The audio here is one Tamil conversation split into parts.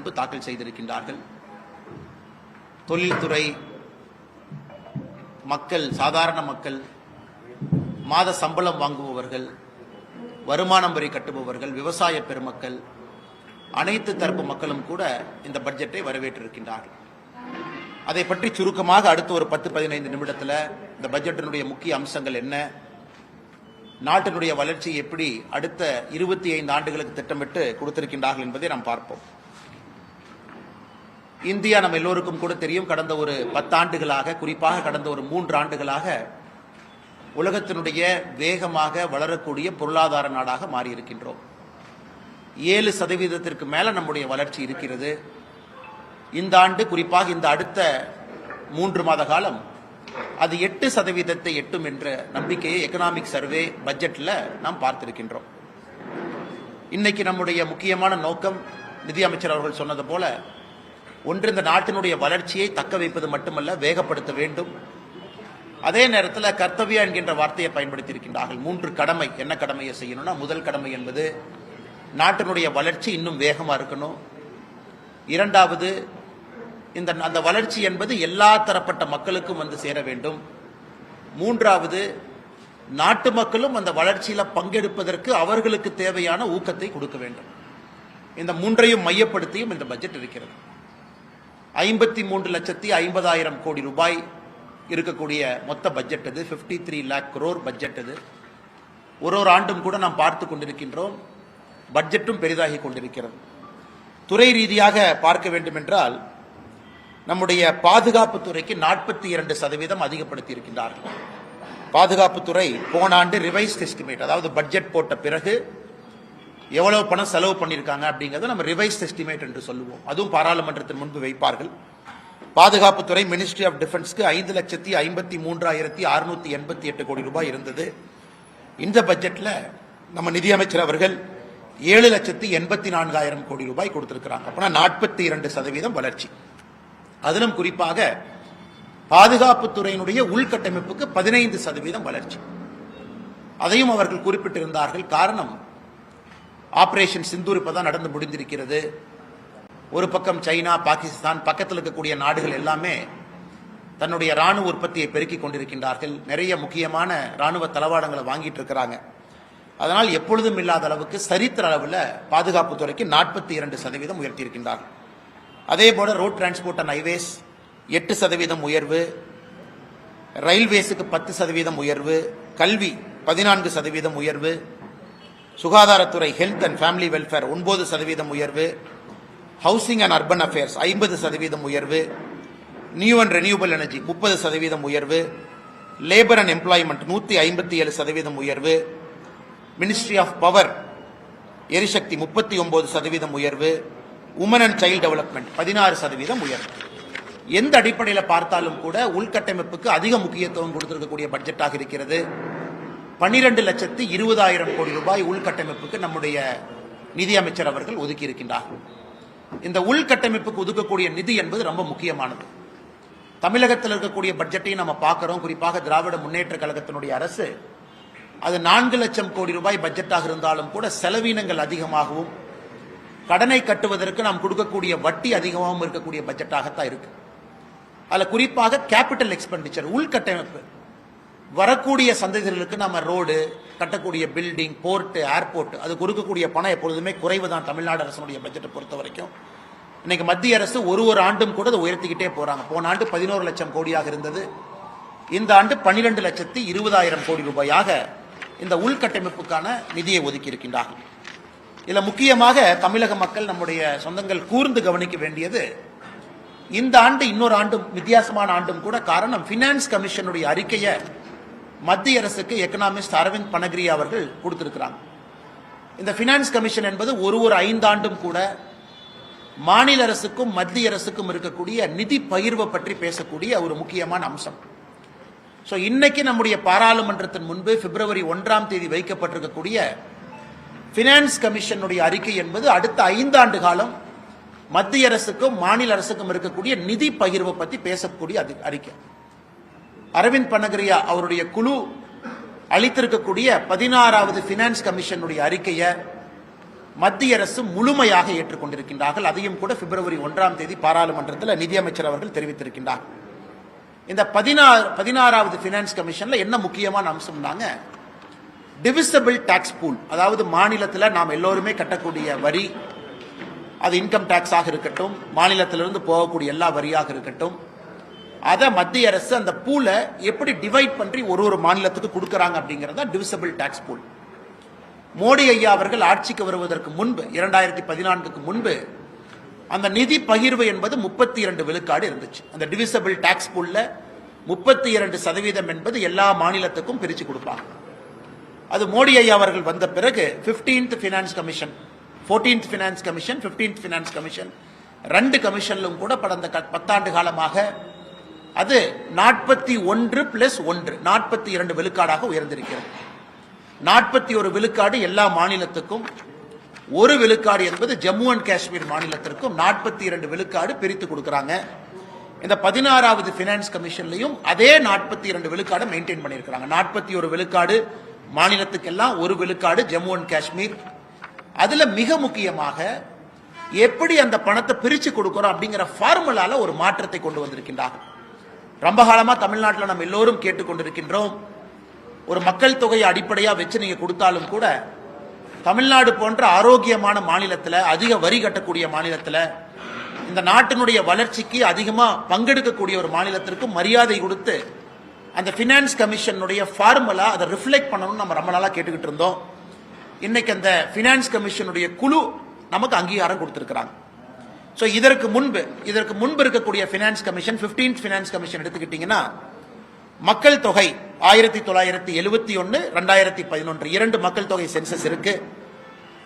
கட்டமைப்பு தாக்கல் செய்திருக்கின்றார்கள். தொழில்துறை மக்கள், சாதாரண மக்கள், மாத சம்பளம் வாங்குபவர்கள், வருமானம் வரி கட்டுபவர்கள், விவசாய பெருமக்கள், அனைத்து தரப்பு மக்களும் கூட இந்த பட்ஜெட்டை வரவேற்றிருக்கின்றார்கள். அதை பற்றி சுருக்கமாக அடுத்த ஒரு 10-15 நிமிடத்தில் இந்த பட்ஜெட்டினுடைய முக்கிய அம்சங்கள் என்ன, நாட்டினுடைய வளர்ச்சி எப்படி அடுத்த 25 ஆண்டுகளுக்கு திட்டமிட்டு கொடுத்திருக்கின்றார்கள் என்பதை நாம் பார்ப்போம். இந்தியா நம்ம எல்லோருக்கும் கூட தெரியும், கடந்த ஒரு 10 ஆண்டுகளாக, குறிப்பாக கடந்த ஒரு 3 ஆண்டுகளாக உலகத்தினுடைய வேகமாக வளரக்கூடிய பொருளாதார நாடாக மாறியிருக்கின்றோம். 7% மேல நம்முடைய வளர்ச்சி இருக்கிறது. இந்த ஆண்டு, குறிப்பாக இந்த அடுத்த 3 மாத காலம் அது 8% எட்டும் என்ற நம்பிக்கையை எக்கனாமிக் சர்வே பட்ஜெட்ல நாம் பார்த்திருக்கின்றோம். இன்னைக்கு நம்முடைய முக்கியமான நோக்கம், நிதியமைச்சர் அவர்கள் சொன்னது போல, ஒன்று இந்த நாட்டினுடைய வளர்ச்சியை தக்க வைப்பது மட்டுமல்ல, வேகப்படுத்த வேண்டும். அதே நேரத்தில் கர்த்தவியா என்கின்ற வார்த்தையை பயன்படுத்தி இருக்கின்றார்கள். 3 கடமை. என்ன கடமையை செய்யணும்னா, முதல் கடமை என்பது நாட்டினுடைய வளர்ச்சி இன்னும் வேகமா இருக்கணும். இரண்டாவது, அந்த வளர்ச்சி என்பது எல்லா தரப்பட்ட மக்களுக்கும் வந்து சேர வேண்டும். மூன்றாவது, நாட்டு மக்களும் அந்த வளர்ச்சியில பங்கெடுப்பதற்கு அவர்களுக்கு தேவையான ஊக்கத்தை கொடுக்க வேண்டும். இந்த 3ஐயும் மையப்படுத்தியும் இந்த பட்ஜெட் இருக்கிறது. 53,50,000 கோடி ரூபாய் இருக்கக்கூடிய மொத்த பட்ஜெட் இது. 53 lakh crore பட்ஜெட் இது. ஒரு ஆண்டும் கூட நாம் பார்த்து கொண்டிருக்கின்றோம், பட்ஜெட்டும் பெரிதாகி கொண்டிருக்கிறது. துறை ரீதியாக பார்க்க வேண்டும் என்றால், நம்முடைய பாதுகாப்பு துறைக்கு 42% அதிகப்படுத்தி இருக்கின்றார்கள். பாதுகாப்புத்துறை போன ஆண்டு ரிவைஸ்ட் எஸ்டிமேட், அதாவது பட்ஜெட் போட்ட பிறகு எவ்வளவு பணம் செலவு பண்ணியிருக்காங்க அப்படிங்கிறத நம்ம ரிவைஸ்ட் எஸ்டிமேட் என்று சொல்லுவோம். அதுவும் பாராளுமன்றத்தின் முன்பு வைப்பார்கள். பாதுகாப்புத்துறை மினிஸ்ட்ரி ஆஃப் டிஃபென்ஸ்க்கு 5,53,688 கோடி ரூபாய் இருந்தது. இந்த பட்ஜெட்ல நம்ம நிதியமைச்சர் அவர்கள் 7,84,000 கோடி ரூபாய் கொடுத்திருக்கிறாங்க. அப்படின்னா 42% வளர்ச்சி. அதிலும் குறிப்பாக பாதுகாப்புத்துறையினுடைய உள்கட்டமைப்புக்கு 15% வளர்ச்சி. அதையும் அவர்கள் குறிப்பிட்டிருந்தார்கள். காரணம், ஆபரேஷன் சிந்தூர் இப்பதான் நடந்து முடிந்திருக்கிறது. ஒரு பக்கம் சைனா, பாகிஸ்தான், பக்கத்தில் இருக்கக்கூடிய நாடுகள் எல்லாமே தன்னுடைய ராணுவ உற்பத்தியை பெருக்கிக் கொண்டிருக்கின்றார்கள். நிறைய முக்கியமான ராணுவ தளவாடங்களை வாங்கிட்டு இருக்கிறாங்க. அதனால் எப்பொழுதும் இல்லாத அளவுக்கு சரித்திர அளவில் பாதுகாப்புத்துறைக்கு 42% உயர்த்தியிருக்கின்றார்கள். அதே போல ரோட் டிரான்ஸ்போர்ட் அண்ட் ஹைவேஸ் 8% உயர்வு, ரயில்வேஸுக்கு 10% உயர்வு, கல்வி 14% உயர்வு, சுகாதாரத்துறை ஹெல்த் அண்ட் ஃபேமிலி வெல்ஃபேர் 9% உயர்வு, ஹவுசிங் அண்ட் அர்பன் அஃபேர்ஸ் 50% உயர்வு, நியூ அண்ட் ரெனியூபிள் எனர்ஜி 30% உயர்வு, லேபர் அண்ட் எம்ப்ளாய்மெண்ட் 157% உயர்வு, மினிஸ்ட்ரி ஆஃப் பவர் எரிசக்தி 39% உயர்வு, உமன் அண்ட் சைல்டு டெவலப்மெண்ட் 16% உயர்வு. எந்த அடிப்படையில் பார்த்தாலும் கூட உள்கட்டமைப்புக்கு அதிக முக்கியத்துவம் கொடுத்திருக்கக்கூடிய பட்ஜெட்டாக இருக்கிறது. 12,20,000 கோடி ரூபாய் உள்கட்டமைப்புக்கு நம்முடைய நிதியமைச்சர் அவர்கள் ஒதுக்கி இருக்கின்றார்கள். இந்த உள்கட்டமைப்புக்கு ஒதுக்கக்கூடிய நிதி என்பது ரொம்ப முக்கியமானது. தமிழகத்தில் இருக்கக்கூடிய பட்ஜெட்டையும் நம்ம பார்க்கிறோம். குறிப்பாக திராவிட முன்னேற்ற கழகத்தினுடைய அரசு அது 4 லட்சம் கோடி ரூபாய் பட்ஜெட்டாக இருந்தாலும் கூட செலவினங்கள் அதிகமாகவும், கடனை கட்டுவதற்கு நாம் கொடுக்கக்கூடிய வட்டி அதிகமாகவும் இருக்கக்கூடிய பட்ஜெட்டாகத்தான் இருக்கு. அதில் குறிப்பாக கேபிட்டல் எக்ஸ்பெண்டிச்சர், உள்கட்டமைப்பு, வரக்கூடிய சந்ததிகளுக்கு நம்ம ரோடு கட்டக்கூடிய, பில்டிங், போர்ட், ஏர்போர்ட், அது கொடுக்கக்கூடிய பணம் எப்பொழுதுமே குறைவு தான் தமிழ்நாடு அரசுடைய பட்ஜெட்டை பொறுத்த வரைக்கும். இன்னைக்கு மத்திய அரசு ஒரு ஆண்டும் கூட அதை உயர்த்திக்கிட்டே போறாங்க. போன ஆண்டு 11 லட்சம் கோடியாக இருந்தது. இந்த ஆண்டு 12,20,000 கோடி ரூபாயாக இந்த உள்கட்டமைப்புக்கான நிதியை ஒதுக்கி இருக்கின்றார்கள். இதுல முக்கியமாக தமிழக மக்கள், நம்முடைய சொந்தங்கள் கூர்ந்து கவனிக்க வேண்டியது, இந்த ஆண்டு இன்னொரு ஆண்டும் வித்தியாசமான ஆண்டும் கூட. காரணம், பினான்ஸ் கமிஷனுடைய அறிக்கையை மத்திய அரசுக்கு எக்கனாமிஸ்ட் அரவிந்த் பனகிரியா அவர்கள் கொடுத்திருக்கிறாங்க. இந்த பினான்ஸ் கமிஷன் என்பது ஒரு 5 ஆண்டும் கூட மாநில அரசுக்கும் மத்திய அரசுக்கும் இருக்கக்கூடிய நிதி பகிர்வை பற்றி பேசக்கூடிய ஒரு முக்கியமான அம்சம். இன்னைக்கு நம்முடைய பாராளுமன்றத்தின் முன்பு பிப்ரவரி 1ஆம் தேதி வைக்கப்பட்டிருக்கக்கூடிய பினான்ஸ் கமிஷனுடைய அறிக்கை என்பது அடுத்த 5 ஆண்டு காலம் மத்திய அரசுக்கும் மாநில அரசுக்கும் இருக்கக்கூடிய நிதி பகிர்வை பற்றி பேசக்கூடிய அறிக்கை. அரவிந்த் பனகிரியா அவருடைய குழு அளித்திருக்கக்கூடிய 16வது பினான்ஸ் கமிஷனுடைய அறிக்கையை மத்திய அரசு முழுமையாக ஏற்றுக்கொண்டிருக்கின்றார்கள். அதையும் கூட பிப்ரவரி 1ஆம் தேதி பாராளுமன்றத்தில் நிதியமைச்சர் அவர்கள் தெரிவித்திருக்கின்றார். இந்த 16வது பினான்ஸ் கமிஷன்ல என்ன முக்கியமான அம்சம்னாங்க, டிவிசபிள் டாக்ஸ் பூல், அதாவது மாநிலத்தில் நாம் எல்லோருமே கட்டக்கூடிய வரி, அது இன்கம் டாக்ஸாக இருக்கட்டும், மாநிலத்திலிருந்து போகக்கூடிய எல்லா வரியாக இருக்கட்டும், அதை மத்திய அரசு அந்த பூலை எப்படி டிவைட் பண்ணி ஒரு மாநிலத்துக்கு கொடுக்கறாங்க அப்படிங்கறத டிவிசபிள் டாக்ஸ் பூல். மோடி ஐயா அவர்கள் ஆட்சிக்கு வருவதற்கு முன்பு 2014க்கு முன்பு அந்த நிதி பகிர்வு என்பது 32 விழுக்காடு இருந்துச்சு. அந்த டிவிசபிள் டாக்ஸ் பூல்ல 32% என்பது எல்லா மாநிலத்துக்கும் பிரிச்சு கொடுப்பாங்க. அது மோடி ஐயா அவர்கள் வந்த பிறகு 15th finance commission, 14th finance commission, 15th finance commission, 2 கமிஷன்லும் கூட கடந்த 10 ஆண்டு காலமாக அது 41+1 42 விழுக்காடாக உயர்ந்திருக்கிறது. 41 விழுக்காடு எல்லா மாநிலத்துக்கும், 1 விழுக்காடு என்பது ஜம்மு அண்ட் காஷ்மீர் மாநிலத்திற்கும் 42 விழுக்காடு பிரித்து கொடுக்கறாங்க. இந்த 16வது பினான்ஸ் கமிஷன்லயும் அதே 42 விழுக்காடு மெயின்டைன் பண்ணியிருக்கிறாங்க. 41 விழுக்காடு மாநிலத்துக்கெல்லாம், 1 விழுக்காடு ஜம்மு அண்ட் காஷ்மீர். அதுல மிக முக்கியமாக எப்படி அந்த பணத்தை பிரிச்சு கொடுக்கிறோம் அப்படிங்கிற ஃபார்முலால ஒரு மாற்றத்தை கொண்டு வந்திருக்கின்றார்கள். ரொம்ப காலமா தமிழ்நாட்டில் நம்ம எல்லோரும் கேட்டுக்கொண்டிருக்கின்றோம், ஒரு மக்கள் தொகையை அடிப்படையா வச்சு நீங்க கொடுத்தாலும் கூட தமிழ்நாடு போன்ற ஆரோக்கியமான மாநிலத்தில், அதிக வரி கட்டக்கூடிய மாநிலத்தில், இந்த நாட்டினுடைய வளர்ச்சிக்கு அதிகமா பங்கெடுக்கக்கூடிய ஒரு மாநிலத்திற்கு மரியாதை கொடுத்து அந்த பினான்ஸ் கமிஷனுடைய ஃபார்முலா அதை ரிஃப்ளெக்ட் பண்ணணும்னு நம்ம ரொம்ப நாளா கேட்டுக்கிட்டு இருந்தோம். இன்னைக்கு அந்த பினான்ஸ் கமிஷனுடைய குழு நமக்கு அங்கீகாரம் கொடுத்திருக்கிறாங்க. சோ இதற்கு முன்பு இருக்கக்கூடிய finance commission, 15th finance commission எடுத்துக்கிட்டீங்கன்னா, மக்கள் தொகை 1971, 2011 2 மக்கள் தொகை சென்சஸ் இருக்கு.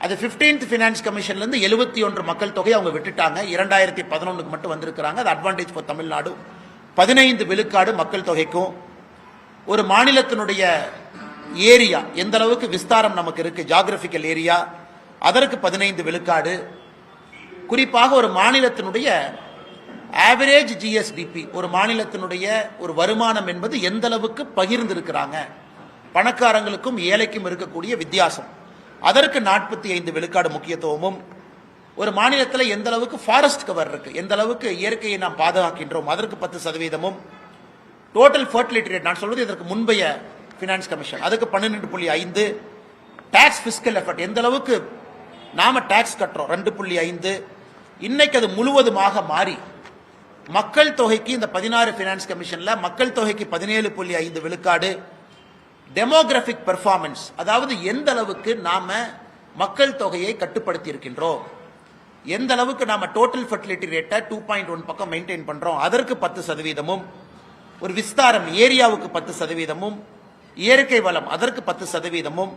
அது 15th பினான்ஸ் கமிஷன்ல இருந்து 71 மக்கள் தொகை அவங்க விட்டுட்டாங்க. 2011க்கு மட்டும் வந்திருக்கிறாங்க. அது அட்வான்டேஜ் ஃபார் தமிழ்நாடு. 15 விழுக்காடு மக்கள் தொகைக்கும், ஒரு மாநிலத்தினுடைய ஏரியா எந்த அளவுக்கு விஸ்தாரம் நமக்கு இருக்கு, ஜியோகிராபிக்கல் ஏரியா, அதற்கு 15 விழுக்காடு. குறிப்பாக ஒரு மாநிலத்தினுடைய ஆவரேஜ் ஜிஎஸ்டிபி, ஒரு மாநிலத்தினுடைய ஒரு வருமானம் என்பது எந்த அளவுக்கு பகிர்ந்து இருக்கிறாங்க, பணக்காரங்களுக்கும் ஏழைக்கும் இருக்கக்கூடிய வித்தியாசம், அதற்கு 45 விழுக்காடு முக்கியத்துவமும், ஒரு மாநிலத்தில் எந்த அளவுக்கு ஃபாரஸ்ட் கவர் இருக்கு, எந்த அளவுக்கு இயற்கையை நாம் பாதுகாக்கின்றோம், அதற்கு 10%, டோட்டல் ஃபர்டிலிட்டி ரேட், நான் சொல்வது இதற்கு முன்பைய பினான்ஸ் கமிஷன், அதுக்கு 12.5, டாக்ஸ் பிஸ்கல் எஃபர்ட், எந்த அளவுக்கு நாம டாக்ஸ் கட்டுறோம் 2.5. இன்னைக்கு அது முழுவதுமாக மாறி மக்கள் தொகைக்கு இந்த 16 பினான்ஸ் கமிஷன்ல மக்கள் தொகைக்கு 17.5 விழுக்காடு. டெமோகிராபிக் பெர்ஃபார்மன்ஸ், அதாவது எந்த அளவுக்கு நாம மக்கள் தொகையை கட்டுப்படுத்தி இருக்கின்றோம், எந்த அளவுக்கு நாம டோட்டல் ஃபர்டிலிட்டி ரேட்டை 2.1 பக்கம் மெயின்டைன் பண்றோம், அதற்கு 10%, ஒரு விஸ்தாரம் ஏரியாவுக்கு 10%, இயற்கை வளம் அதற்கு 10%,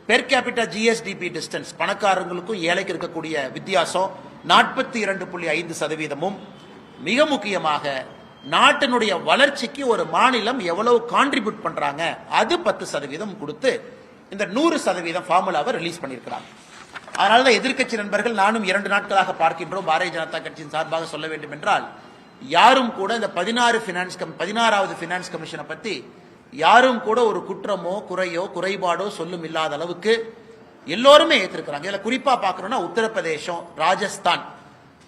பெர் கேபிட்டா ஜிஎஸ்டிபி டிஸ்டன்ஸ், பணக்காரங்களுக்கும் ஏழைக்கு இருக்கக்கூடிய வித்தியாசம் 42.5%. மிக முக்கியமாக நாட்டினுடைய வளர்ச்சிக்கு ஒரு மாநிலம் எவ்வளவு கான்ட்ரிபியூட் பண்றாங்க, அது 10% கொடுத்து இந்த 100% ஃபார்முலாவை ரிலீஸ் பண்ணியிருக்கிறாங்க. அதனாலதான் எதிர்க்கட்சி நண்பர்கள் நானும் 2 நாட்களாக பார்க்கின்றோம், பாரதிய ஜனதா கட்சியின் சார்பாக சொல்ல வேண்டும் என்றால், யாரும் கூட இந்த 16வது பினான்ஸ் கமிஷனை பத்தி யாரும் கூட ஒரு குற்றமோ குறையோ குறைபாடோ சொல்லும் இல்லாத அளவுக்கு எல்லோருமே ஏற்றிருக்கிறாங்க. இதுல குறிப்பா பார்க்கணும்னா உத்தரப்பிரதேசம், ராஜஸ்தான்,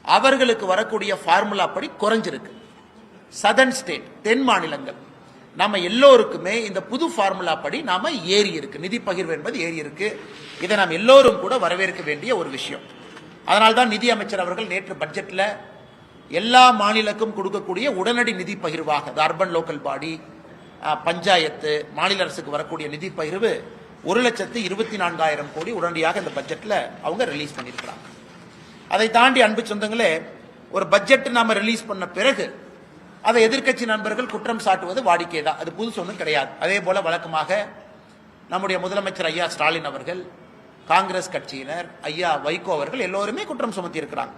அவர்களுக்கு வரக்கூடிய ஃபார்முலா படி குறைஞ்சிருக்கு. சதர்ன் ஸ்டேட், தென் மாநிலங்கள், நம்ம எல்லோருக்குமே இந்த புது ஃபார்முலா படி நாம ஏறி இருக்கு, நிதி பகிர்வு என்பது ஏறி இருக்கு. இதை நாம் எல்லோரும் கூட வரவேற்க வேண்டிய ஒரு விஷயம். அதனால்தான் நிதி அமைச்சர் அவர்கள் நேற்று பட்ஜெட்ல எல்லா மாநிலக்கும் கொடுக்கக்கூடிய உடனடி நிதி பகிர்வாக, அர்பன் லோக்கல் பாடி, பஞ்சாயத்து, மாநில அரசுக்கு வரக்கூடிய நிதி பகிர்வு 1,24,000 கோடி உடனடியாக இந்த பட்ஜெட்ல அவங்க ரிலீஸ் பண்ணியிருக்கிறாங்க. அதை தாண்டி அன்பு சொந்தங்களே, ஒரு பட்ஜெட் நாம ரிலீஸ் பண்ண பிறகு அதை எதிர்க்கட்சி நண்பர்கள் குற்றம் சாட்டுவது வாடிக்கை தான், அது புதுசு ஒன்றும் கிடையாது. அதே போல வழக்கமாக நம்முடைய முதலமைச்சர் ஐயா ஸ்டாலின் அவர்கள், காங்கிரஸ் கட்சியினர், ஐயா வைகோ அவர்கள் எல்லோருமே குற்றம் சுமத்தி இருக்கிறாங்க.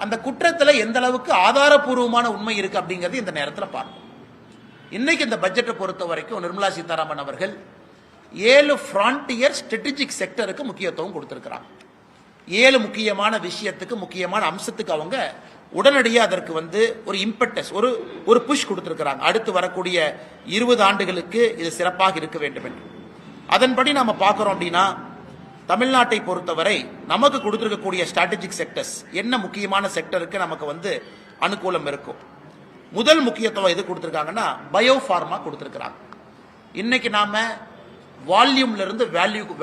அந்த குற்றத்துல எந்த அளவுக்கு ஆதாரபூர்வமான உண்மை இருக்கு அப்படிங்கிறது இந்த நேரத்தில் பார்ப்போம். இன்னைக்கு இந்த பட்ஜெட்டை பொறுத்த வரைக்கும் நிர்மலா சீதாராமன் அவர்கள் 7 ஃப்ரான்டியர் ஸ்ட்ராட்டஜிக் செக்டருக்கு முக்கியத்துவம் கொடுத்திருக்கிறாங்க. 7 முக்கியமான விஷயத்துக்கு, முக்கியமான அம்சத்துக்கு அவங்க உடனடியாக அதற்கு ஒரு இம்பெட்டஸ், ஒரு புஷ் கொடுத்திருக்கிறாங்க. அடுத்து வரக்கூடிய 20 ஆண்டுகளுக்கு இது சிறப்பாக இருக்க வேண்டும் என்று. அதன்படி நாம பார்க்கிறோம் அப்படின்னா, தமிழ்நாட்டை பொறுத்தவரை நமக்கு கொடுத்திருக்கக்கூடிய ஸ்ட்ராட்டஜிக் செக்டர்ஸ் என்ன முக்கியமான செக்டருக்கு நமக்கு அனுகூலம் இருக்கும். முதல் முக்கியத்துவம் எது கொடுத்திருக்காங்கன்னா பயோ ஃபார்மா கொடுத்திருக்கிறாங்க. இன்னைக்கு நாம வால்யூம்ல இருந்து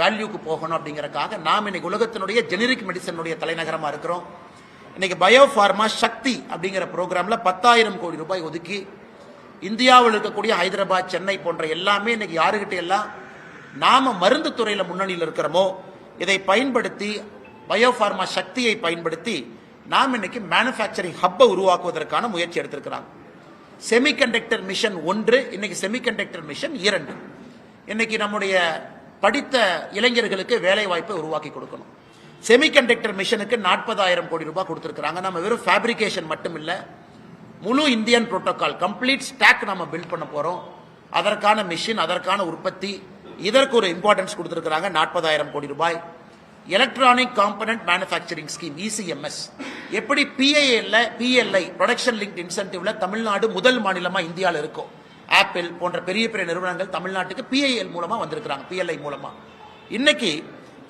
வேல்யூக்கு போகணும் அப்படிங்கறதுக்காக நாம் இன்னைக்கு உலகத்தினுடைய ஜெனரிக் மெடிசனுடைய தலைநகரமா இருக்கிறோம். இன்னைக்கு பயோ ஃபார்மா சக்தி அப்படிங்கிற ப்ரோக்ராம்ல 10,000 கோடி ரூபாய் ஒதுக்கி இந்தியாவில் இருக்கக்கூடிய ஹைதராபாத், சென்னை போன்ற எல்லாமே இன்னைக்கு யாருகிட்ட எல்லாம் நாம மருந்து துறையில முன்னணியில் இருக்கிறோமோ இதை பயன்படுத்தி பயோ ஃபார்மா சக்தியை பயன்படுத்தி நாம் இன்னைக்கு மேனுஃபேக்சரிங் ஹப்பை உருவாக்குவதற்கான முயற்சி எடுத்திருக்கிறாங்க. செமிகண்டக்டர் மிஷன் 1, இன்னைக்கு செமிகண்டக்டர் மிஷன் 2. இன்னைக்கு நம்முடைய படித்த இளைஞர்களுக்கு வேலை வாய்ப்பை உருவாக்கி கொடுக்கணும். செமிகண்டக்டர் மிஷனுக்கு 40,000 கோடி ரூபாய் கொடுத்திருக்கிறாங்க. நம்ம வெறும் ஃபேப்ரிகேஷன் மட்டும் இல்ல, முழு இந்தியன் புரோட்டோகால் கம்ப்ளீட் ஸ்டாக் நம்ம பில்ட் பண்ண போறோம். அதற்கான மிஷின், அதற்கான உற்பத்தி, இதற்கு ஒரு இம்பார்ட்டன்ஸ் கொடுத்திருக்கிறாங்க 40,000 கோடி ரூபாய். Electronic component manufacturing scheme ECMS, எப்படி PLI ப்ரொடக்ஷன் லிங்க்ட் இன்சென்டிவ்ல தமிழ்நாடு முதல் மாநிலமா இந்தியாவில் இருக்கும். ஆப்பிள் போன்ற பெரிய பெரிய நிறுவனங்கள் தமிழ்நாட்டுக்கு PIL மூலமா வந்திருக்கிறாங்க, PLI மூலமா. இன்னைக்கு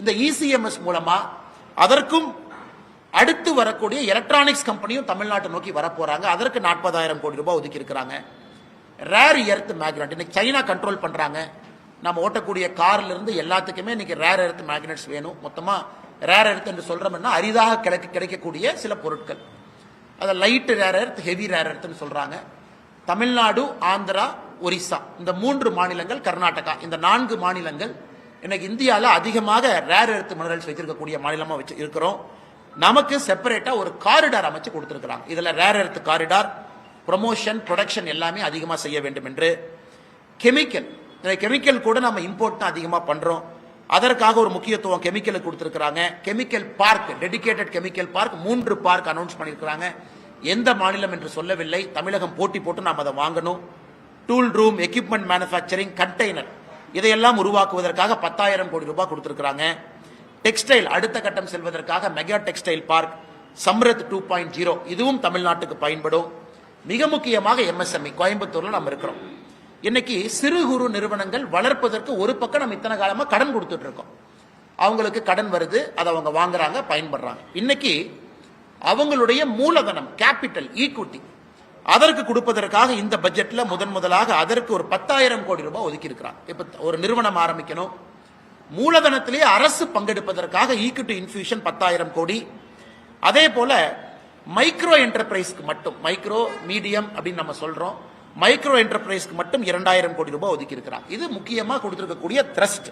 இந்த ECMS மூலமா அதற்கும் அடுத்து வரக்கூடிய எலக்ட்ரானிக்ஸ் கம்பெனியும் தமிழ்நாட்டை நோக்கி வரப்போறாங்க. அதற்கு 40,000 கோடி ரூபாய் ஒதுக்கி இருக்கிறாங்க. ரேர் எர்த் மேக்னெட் இன்னைக்கு சைனா கண்ட்ரோல் பண்றாங்க. நம்ம ஓட்டக்கூடிய கார்ல இருந்து எல்லாத்துக்குமே இன்னைக்கு ரேர் எர்த் மேக்னெட்ஸ் வேணும். மொத்தமா ரேர் எர்த் என்று சொல்றோம்னா அரிதாக கிடைக்கக்கூடிய சில பொருட்கள். அதை light rare earth, heavy rare எர்த்னு சொல்றாங்க. தமிழ்நாடு, ஆந்திரா, ஒரிசா இந்த 3 மாநிலங்கள், கர்நாடகா இந்த 4 மாநிலங்கள் இன்னைக்கு இந்தியாவில் அதிகமாக ரேர் எர்த் மினரல்ஸ் வச்சிருக்கக்கூடிய மாநிலமா இருக்கிறோம். நமக்கு செப்பரேட்டா ஒரு காரிடார் அமைச்சு கொடுத்திருக்கிறாங்க. இதுல rare earth corridor, promotion, production எல்லாமே அதிகமாக செய்ய வேண்டும் என்று. கெமிக்கல் கூட நம்ம இம்போர்ட் தான் அதிகமாக பண்றோம். அதற்காக ஒரு முக்கியத்துவம் கெமிக்கலுக்கு கொடுத்திருக்கிறாங்க. Chemical park, dedicated chemical park 3 park announce பண்ணியிருக்கிறாங்க. எந்த மாநிலம் என்று சொல்லவில்லை. தமிழகம் போட்டி போட்டு நாம் அதை வாங்கணும். Tool room, equipment manufacturing, container இதையெல்லாம் உருவாக்குவதற்காக 10,000 கோடி ரூபாய் கொடுத்திருக்கிறாங்க. டெக்ஸ்டைல் அடுத்த கட்டம் செல்வதற்காக மெகா டெக்ஸ்டைல் பார்க், சம்ரத் 2.0 இதுவும் தமிழ்நாட்டுக்கு பயன்படும். மிக முக்கியமாக MSME கோயம்புத்தூர்ல நம்ம இருக்கிறோம். இன்னைக்கு சிறு குறு நிறுவனங்கள் வளர்ப்பதற்கு ஒரு பக்கம் நம்ம இத்தனை காலமா கடன் கொடுத்துட்டு இருக்கோம். அவங்களுக்கு கடன் வருது, அதை அவங்க வாங்குறாங்க, பயன்படுறாங்க. இன்னைக்கு அவங்களுடைய மூலதனம், கேபிட்டல், ஈக்விட்டி அதற்கு கொடுப்பதற்காக இந்த பட்ஜெட்ல முதலாக அதற்கு ஒரு 10,000 கோடி ரூபாய் ஒதுக்கி இருக்கிறாங்க. இப்ப ஒரு நிறுவனம் ஆரம்பிக்கணும், மூலதனத்திலேயே அரசு பங்கெடுப்பதற்காக ஈக்விட்டி இன்ஃபியூஷன் 10,000 கோடி. அதே போல மைக்ரோ என்டர்பிரைஸ்க்கு மட்டும், மைக்ரோ மீடியம் அப்படின்னு நம்ம சொல்றோம், மைக்ரோ என்டர்பிரைஸ்க்கு மட்டும் 2,000 கோடி ரூபாய் ஒதுக்கி இருக்கிறாங்க. இது முக்கியமாக கொடுத்திருக்கக்கூடிய த்ரஸ்ட்.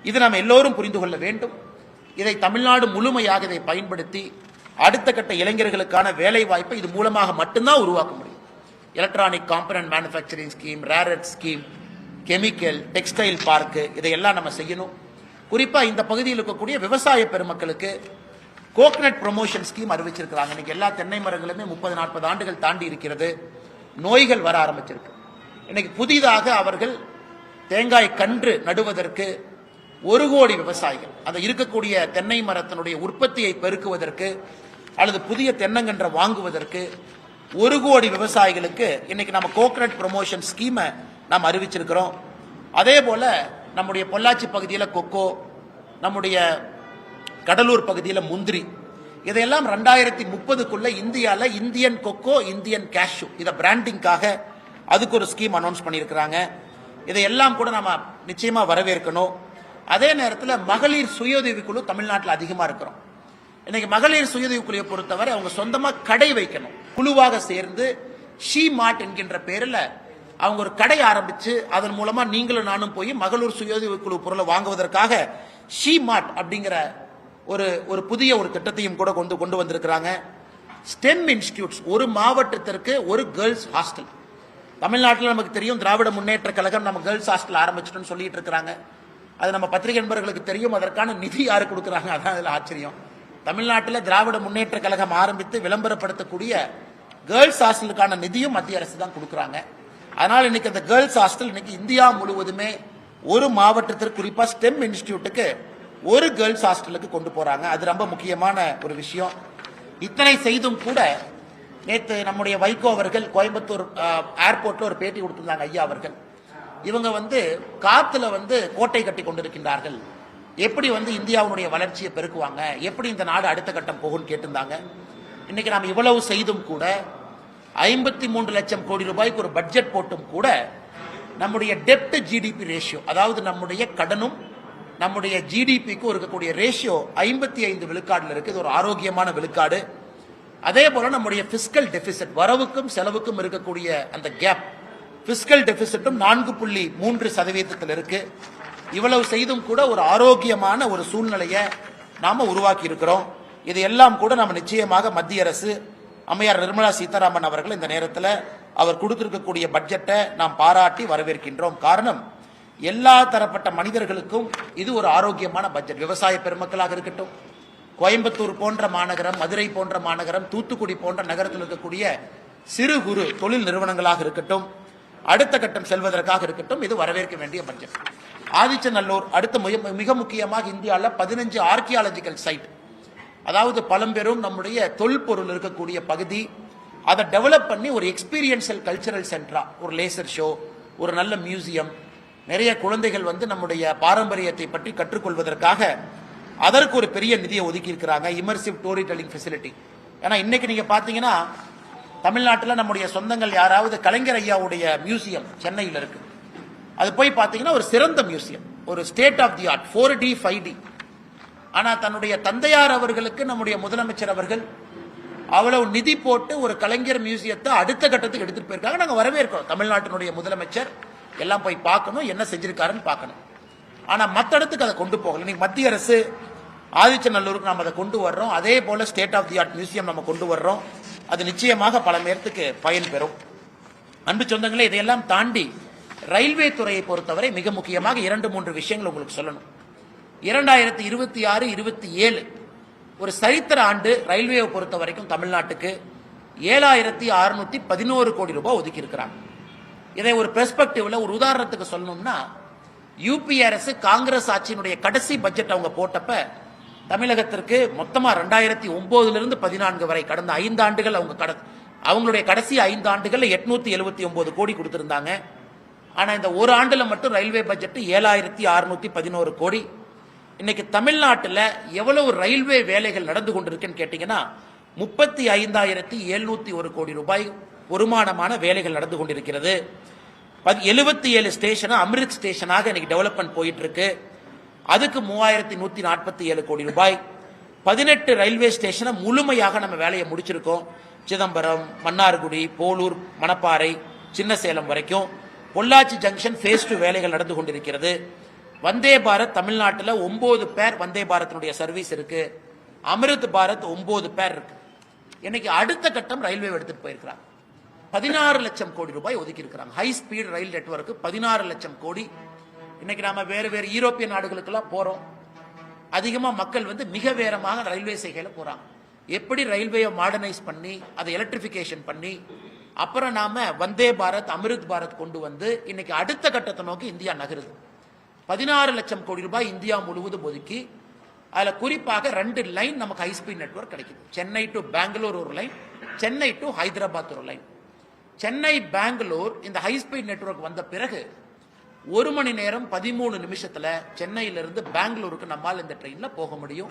இது நாம் எல்லோரும் புரிந்து கொள்ள வேண்டும். இதை தமிழ்நாடு முழுமையாக இதை பயன்படுத்தி அடுத்த கட்ட இளைஞர்களுக்கான வேலை வாய்ப்பை இது மூலமாக மட்டும்தான் உருவாக்க முடியும். Electronic component manufacturing scheme, rare earth scheme, chemical, textile park இதையெல்லாம் நம்ம செய்யணும். குறிப்பா இந்த பகுதியில் இருக்கக்கூடிய விவசாய பெருமக்களுக்கு கோகனட் ப்ரொமோஷன் ஸ்கீம் அறிவிச்சிருக்கிறாங்க. இன்னைக்கு எல்லா தென்னை மரங்களுமே 30-40 ஆண்டுகள் தாண்டி இருக்கிறது. நோய்கள் வர ஆரம்பிச்சிருக்கு. இன்னைக்கு புதிதாக அவர்கள் தேங்காய் கன்று நடுவதற்கு 1 கோடி விவசாயிகள், அந்த இருக்கக்கூடிய தென்னை மரத்தினுடைய உற்பத்தியை பெருக்குவதற்கு அல்லது புதிய தென்னங்கன்றை வாங்குவதற்கு 1 கோடி விவசாயிகளுக்கு இன்னைக்கு நம்ம கோகனட் ப்ரொமோஷன் ஸ்கீமை நாம் அறிவிச்சிருக்கிறோம். அதே போல நம்முடைய பொள்ளாச்சி பகுதியில் கொக்கோ, நம்முடைய கடலூர் பகுதியில் முந்திரி, இதையெல்லாம் 2030க்குள்ள இந்தியாவில் இந்தியன் கொக்கோ, இந்தியன் கேஷ்யூ இதை பிராண்டிங்காக அதுக்கு ஒரு ஸ்கீம் அனௌன்ஸ் பண்ணியிருக்கிறாங்க. இதையெல்லாம் கூட நம்ம நிச்சயமா வரவேற்கணும். அதே நேரத்தில் மகளிர் சுயஉதவி குழு தமிழ்நாட்டில் அதிகமாக இருக்கிறோம். இன்னைக்கு மகளிர் சுயஉதவி குழுவை பொறுத்தவரை அவங்க சொந்தமாக கடை வைக்கணும். குழுவாக சேர்ந்து ஷீ மார்ட் என்கின்ற பேரில் அவங்க ஒரு கடை ஆரம்பிச்சு அதன் மூலமா நீங்களும் நானும் போய் மகளிர் சுயஉதவி குழு பொருளை வாங்குவதற்காக ஷீ மார்ட் அப்படிங்கிற ஒரு புதிய ஒரு திட்டத்தையும் கூட கொண்டு வந்திருக்கிறாங்க. ஸ்டெம் இன்ஸ்டிடியூட்ஸ், ஒரு மாவட்டத்திற்கு ஒரு கேர்ள்ஸ் ஹாஸ்டல். தமிழ்நாட்டில் நமக்கு தெரியும், திராவிட முன்னேற்ற கழகம் நம்ம கேர்ள்ஸ் ஹாஸ்டல் ஆரம்பிச்சிட்டோம்னு சொல்லிட்டு இருக்கிறாங்க. அது நம்ம பத்திரிகை நண்பர்களுக்கு தெரியும். அதற்கான நிதி யாரு கொடுக்குறாங்க, அதான் அதில் ஆச்சரியம். தமிழ்நாட்டில் திராவிட முன்னேற்ற கழகம் ஆரம்பித்து விளம்பரப்படுத்தக்கூடிய கேர்ள்ஸ் ஹாஸ்டலுக்கான நிதியும் மத்திய அரசு தான் கொடுக்குறாங்க. அதனால் இன்னைக்கு அந்த கேர்ள்ஸ் ஹாஸ்டல் இன்னைக்கு இந்தியா முழுவதுமே ஒரு மாவட்டத்திற்கு, குறிப்பா ஸ்டெம் இன்ஸ்டிடியூட்டுக்கு ஒரு கேர்ள்ஸ் ஹாஸ்டலுக்கு கொண்டு போறாங்க. அது ரொம்ப முக்கியமான ஒரு விஷயம். இத்தனை செய்தும் கூட நேற்று நம்முடைய வைகோ அவர்கள் கோயம்புத்தூர் ஏர்போர்ட்ல ஒரு பேட்டி கொடுத்திருந்தாங்க. ஐயா அவர்கள் இவங்க காத்துல கோட்டை கட்டி கொண்டிருக்கின்றார்கள், எப்படி இந்தியாவுடைய வளர்ச்சியை பெருக்குவாங்க, எப்படி இந்த நாடு அடுத்த கட்டம் போகும்னு கேட்டிருந்தாங்க. இன்னைக்கு நாம் இவ்வளவு செய்தும் கூட 53 லட்சம் கோடி ரூபாய்க்கு ஒரு பட்ஜெட் போட்டும் கூட நம்முடைய டெப்ட் ஜிடிபி ரேஷியோ, அதாவது நம்முடைய கடனும் நம்முடைய ஜிடிபிக்கும் இருக்கக்கூடிய ரேஷியோ 55 விழுக்காடுல இருக்கு. இது ஒரு ஆரோக்கியமான விழுக்காடு. அதே போல நம்முடைய பிஸ்கல் டெபிசிட், வரவுக்கும் செலவுக்கும் இருக்கக்கூடிய அந்த கேப், பிஸ்கல் டெபிசிட்டும் 4.3% இருக்கு. இவ்வளவு செய்தும் கூட ஒரு ஆரோக்கியமான ஒரு சூழ்நிலையை நாம உருவாக்கி இருக்கிறோம். இது எல்லாம் கூட நம்ம நிச்சயமாக மத்திய அரசு அம்மையார் நிர்மலா சீதாராமன் அவர்கள் இந்த நேரத்தில் அவர் கொடுத்திருக்கக்கூடிய பட்ஜெட்டை நாம் பாராட்டி வரவேற்கின்றோம். காரணம், எல்லா தரப்பட்ட மனிதர்களுக்கும் இது ஒரு ஆரோக்கியமான பட்ஜெட். விவசாய பெருமக்களாக இருக்கட்டும், கோயம்புத்தூர் போன்ற மாநகரம், மதுரை போன்ற மாநகரம், தூத்துக்குடி போன்ற நகரத்தில் இருக்கக்கூடிய சிறு குறு தொழில் நிறுவனங்களாக இருக்கட்டும், அடுத்த கட்டம் செல்வதற்காக இருக்கட்டும், இது வரவேற்க வேண்டிய பட்ஜெட். ஆதிச்சநல்லூர் அடுத்த மிக முக்கியமாக இந்தியாவில் 15 ஆர்கியாலஜிக்கல் சைட், அதாவது பழம்பெரும் நம்முடைய தொல்பொருள் இருக்கக்கூடிய பகுதி, அதை டெவலப் பண்ணி ஒரு எக்ஸ்பீரியன்ஷியல் கல்ச்சரல் சென்டரா, ஒரு லேசர் ஷோ, ஒரு நல்ல மியூசியம், நிறைய குழந்தைகள் நம்முடைய பாரம்பரியத்தை பற்றி கற்றுக்கொள்வதற்காக அதற்கு ஒரு பெரிய நிதியை ஒதுக்கி இருக்கிறாங்க. Immersive story telling facility. ஏன்னா இன்னைக்கு நீங்க பாத்தீங்கன்னா தமிழ்நாட்டில் நம்முடைய சொந்தங்கள் யாராவது கலைஞர் ஐயாவுடைய மியூசியம் சென்னையில் இருக்கு, அது போய் பார்த்தீங்கன்னா ஒரு சிறந்த மியூசியம், ஒரு state of the art, 4D 5D. ஆனால் தன்னுடைய தந்தையார் அவர்களுக்கு நம்முடைய முதலமைச்சர் அவர்கள் அவ்வளவு நிதி போட்டு ஒரு கலைஞர் மியூசியத்தை அடுத்த கட்டத்துக்கு எடுத்துட்டு போயிருக்காங்க. நாங்கள் வரவேற்கிறோம். தமிழ்நாட்டினுடைய முதலமைச்சர் எல்லாம் போய் பார்க்கணும், என்ன செஞ்சிருக்காருன்னு பார்க்கணும். ஆனால் மற்ற இடத்துக்கு அதை கொண்டு போகல. இன்னைக்கு மத்திய அரசு ஆதிச்சநல்லூருக்கு நம்ம அதை கொண்டு வர்றோம். அதே போல state of the art museum நம்ம கொண்டு வர்றோம். அது நிச்சயமாக பல பேர்த்துக்கு பயன் பெறும். அன்பு சொந்தங்களே, இதையெல்லாம் தாண்டி ரயில்வே துறையை பொறுத்தவரை மிக முக்கியமாக 2-3 விஷயங்கள் உங்களுக்கு சொல்லணும். 2026-27 ஒரு சரித்திர ஆண்டு ரயில்வேயை பொறுத்த வரைக்கும் தமிழ்நாட்டுக்கு 7611 கோடி ரூபாய் ஒதுக்கி இருக்கிறாங்க. இதை ஒரு பெர்ஸ்பெக்டிவ்ல, ஒரு உதாரணத்துக்கு சொல்லணும்னா, யூபி அரசு காங்கிரஸ் ஆட்சியினுடைய கடைசி பட்ஜெட் அவங்க போட்டப்ப தமிழகத்திற்கு மொத்தமா 2009 14 வரை கடந்த 5 ஆண்டுகள் அவங்களுடைய கடைசி 5 ஆண்டுகள் 879 கோடி கொடுத்திருந்தாங்க. ஆனா இந்த ஒரு ஆண்டுல மட்டும் ரயில்வே பட்ஜெட் 7611 கோடி. இன்னைக்கு தமிழ்நாட்டில் எவ்வளவு ரயில்வே வேலைகள் நடந்து கொண்டிருக்குன்னு கேட்டீங்கன்னா 35,701 கோடி ரூபாய் வருமானமான வேலைகள் நடந்து கொண்டிருக்கிறது. 77 ஸ்டேஷன் அமிர்த் ஸ்டேஷனாக இன்னைக்கு டெவலப்மெண்ட் போயிட்டு இருக்கு. அதுக்கு 3147 கோடி ரூபாய். 18 ரயில்வே ஸ்டேஷனை முழுமையாக நம்ம வேலையை முடிச்சிருக்கோம். சிதம்பரம், மன்னார்குடி, போலூர், மணப்பாறை, சின்ன சேலம் வரைக்கும். பொள்ளாச்சி ஜங்ஷன் ஃபேஸ் 2 வேலைகள் நடந்து கொண்டிருக்கிறது. வந்தே பாரத் தமிழ்நாட்டில் 9 பேர் வந்தே பாரத்தினுடைய சர்வீஸ் இருக்கு. அமிர்த் பாரத் 9 பேர் இருக்கு. இன்னைக்கு அடுத்த கட்டம் ரயில்வே எடுத்துட்டு போயிருக்கிறாங்க. 16 லட்சம் கோடி ரூபாய் ஒதுக்கி இருக்கிறாங்க. ஹை ஸ்பீட் ரயில் நெட்வொர்க் 16 லட்சம் கோடி. இன்னைக்கு நாம வேறு வேறு யூரோப்பிய நாடுகளுக்கெல்லாம் போறோம். அதிகமா மக்கள் மிக வேகமாக ரயில்வே செய்கையில போறாங்க. எப்படி ரயில்வேயை மாடர்னைஸ் பண்ணி அதை எலக்ட்ரிபிகேஷன் பண்ணி அப்புறம் நாம வந்தே பாரத், அமிர்த் பாரத் கொண்டு இன்னைக்கு அடுத்த கட்டத்தை நோக்கி இந்தியா நகருது. 16 லட்சம் கோடி ரூபாய் இந்தியா முழுவதும் ஒதுக்கி அதுல குறிப்பாக 2 லைன் நமக்கு ஹை ஸ்பீட் நெட்வொர்க் கிடைக்குது. சென்னை டு பெங்களூர் ஒரு லைன், சென்னை டு ஹைதராபாத் ஒரு லைன். சென்னை பெங்களூர் இந்த ஹை ஸ்பீட் நெட்வொர்க் வந்த பிறகு 1 மணி நேரம் 13 நிமிஷத்துல சென்னையிலிருந்து பெங்களூருக்கு நம்மால் இந்த ட்ரெயின்ல போக முடியும்.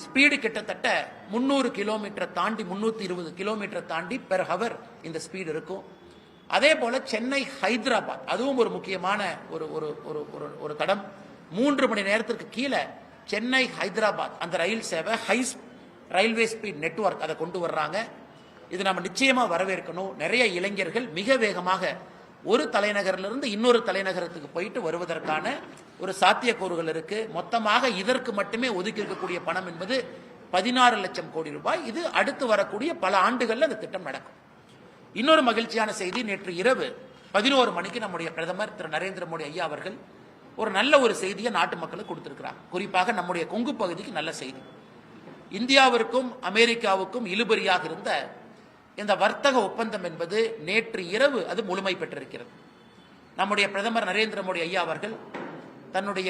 ஸ்பீடு கிட்டத்தட்ட 300 கிலோமீட்டர் தாண்டி 320 கிலோமீட்டர் தாண்டி பெர் ஹவர் இந்த ஸ்பீடு இருக்கும். அதே போல சென்னை ஹைதராபாத் அதுவும் ஒரு முக்கியமான ஒரு தடம். 3 மணி நேரத்திற்கு கீழே சென்னை ஹைதராபாத் அந்த ரயில் சேவை ஹை ரயில்வே ஸ்பீட் நெட்வொர்க் அதை கொண்டு வர்றாங்க. இது நம்ம நிச்சயமா வரவேற்கணும். நிறைய இளைஞர்கள் மிக வேகமாக ஒரு தலைநகரிலிருந்து இன்னொரு தலைநகரத்துக்கு போயிட்டு வருவதற்கான ஒரு சாத்தியக்கூறுகள் இருக்கு. மொத்தமாக இதற்கு மட்டுமே ஒதுக்கி இருக்கக்கூடிய பணம் என்பது 16 லட்சம் கோடி ரூபாய். இது அடுத்து வரக்கூடிய பல ஆண்டுகள்ல இந்த திட்டம் நடக்கும். இன்னொரு மகிழ்ச்சியான செய்தி, நேற்று இரவு 11 மணிக்கு நம்முடைய பிரதமர் திரு நரேந்திர மோடி ஐயா அவர்கள் ஒரு நல்ல ஒரு செய்தியை நாட்டு மக்களுக்கு கொடுத்திருக்கிறார். குறிப்பாக நம்முடைய கொங்கு பகுதிக்கு நல்ல செய்தி. இந்தியாவிற்கும் அமெரிக்காவுக்கும் இழுபறியாக இருந்த இந்த வர்த்தக ஒப்பந்தம் என்பது நேற்று இரவு அது முழுமை பெற்றிருக்கிறது. நம்முடைய பிரதமர் நரேந்திர மோடி ஐயா அவர்கள் தன்னுடைய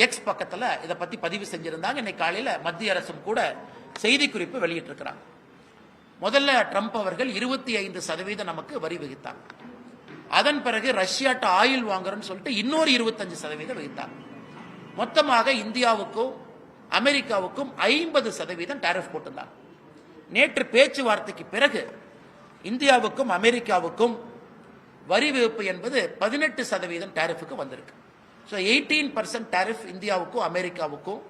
எக்ஸ் பக்கத்தில் இதை பத்தி பதிவு செஞ்சிருந்தாங்க. இன்னைக்கு காலையில் மத்திய அரசும் கூட செய்தி குறிப்பு வெளியிட்டிருக்கிறாங்க. முதல்ல ட்ரம்ப் அவர்கள் 25% நமக்கு வரி விதித்தாங்க. அதன் பிறகு ரஷ்யாட்ட ஆயில் வாங்குறோம்னு சொல்லிட்டு இன்னொரு 25% விதித்தாங்க. மொத்தமாக இந்தியாவுக்கும் அமெரிக்காவுக்கும் 50% டாரிஃப் போட்டிருந்தாங்க. நேற்று பேச்சுவார்த்தைக்கு பிறகு இந்தியாவுக்கும் அமெரிக்காவுக்கும் வரி விதிப்பு என்பது 18% டாரிஃபுக்கு வந்திருக்கு. ஸோ 18% டாரிஃப் இந்தியாவுக்கும் அமெரிக்காவுக்கும்.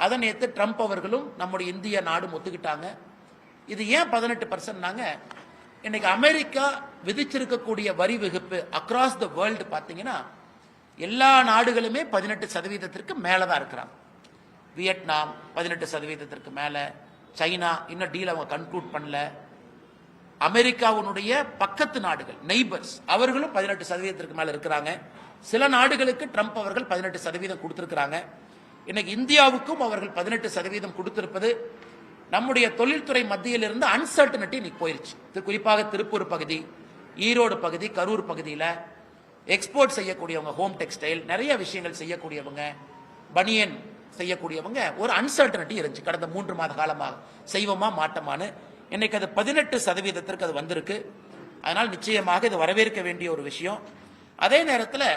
அதை நேற்று ட்ரம்ப் அவர்களும் நம்முடைய இந்திய நாடும் ஒத்துக்கிட்டாங்க. இது ஏன் 18%? இன்னைக்கு அமெரிக்கா விதிச்சிருக்கக்கூடிய வரி விதிப்பு அக்ராஸ் த வேர்ல்டு பார்த்தீங்கன்னா எல்லா நாடுகளுமே 18% மேலே தான் இருக்கிறாங்க. வியட்நாம் 18% மேலே, சைனா இன்னும் டீல் அவங்க கன்க்ளூட் பண்ணல, அமெரிக்காவுடைய பக்கத்து நாடுகள் நெய்பர்ஸ் அவர்களும் 18% மேல இருக்கிறாங்க. சில நாடுகளுக்கு ட்ரம்ப் அவர்கள் 18% கொடுத்திருக்கிறாங்க. இன்னைக்கு இந்தியாவுக்கும் அவர்கள் 18% கொடுத்திருப்பது நம்முடைய தொழில்துறை மத்தியில் இருந்து அன்சர்டனிட்டி இன்னைக்கு போயிருச்சு. குறிப்பாக திருப்பூர் பகுதி, ஈரோடு பகுதி, கரூர் பகுதியில் எக்ஸ்போர்ட் செய்யக்கூடியவங்க, ஹோம் டெக்ஸ்டைல் நிறைய விஷயங்கள் செய்யக்கூடியவங்க, பனியன் செய்யக்கூடியவங்க ஒரு அன்சர்டனிட்டி இருந்துச்சு கடந்த 3 மாத காலமாக, செய்வோமா மாட்டோமான்னு. இன்னைக்கு அது 18% அது வந்திருக்கு. அதனால் நிச்சயமாக இது வரவேற்க வேண்டிய ஒரு விஷயம். அதே நேரத்தில்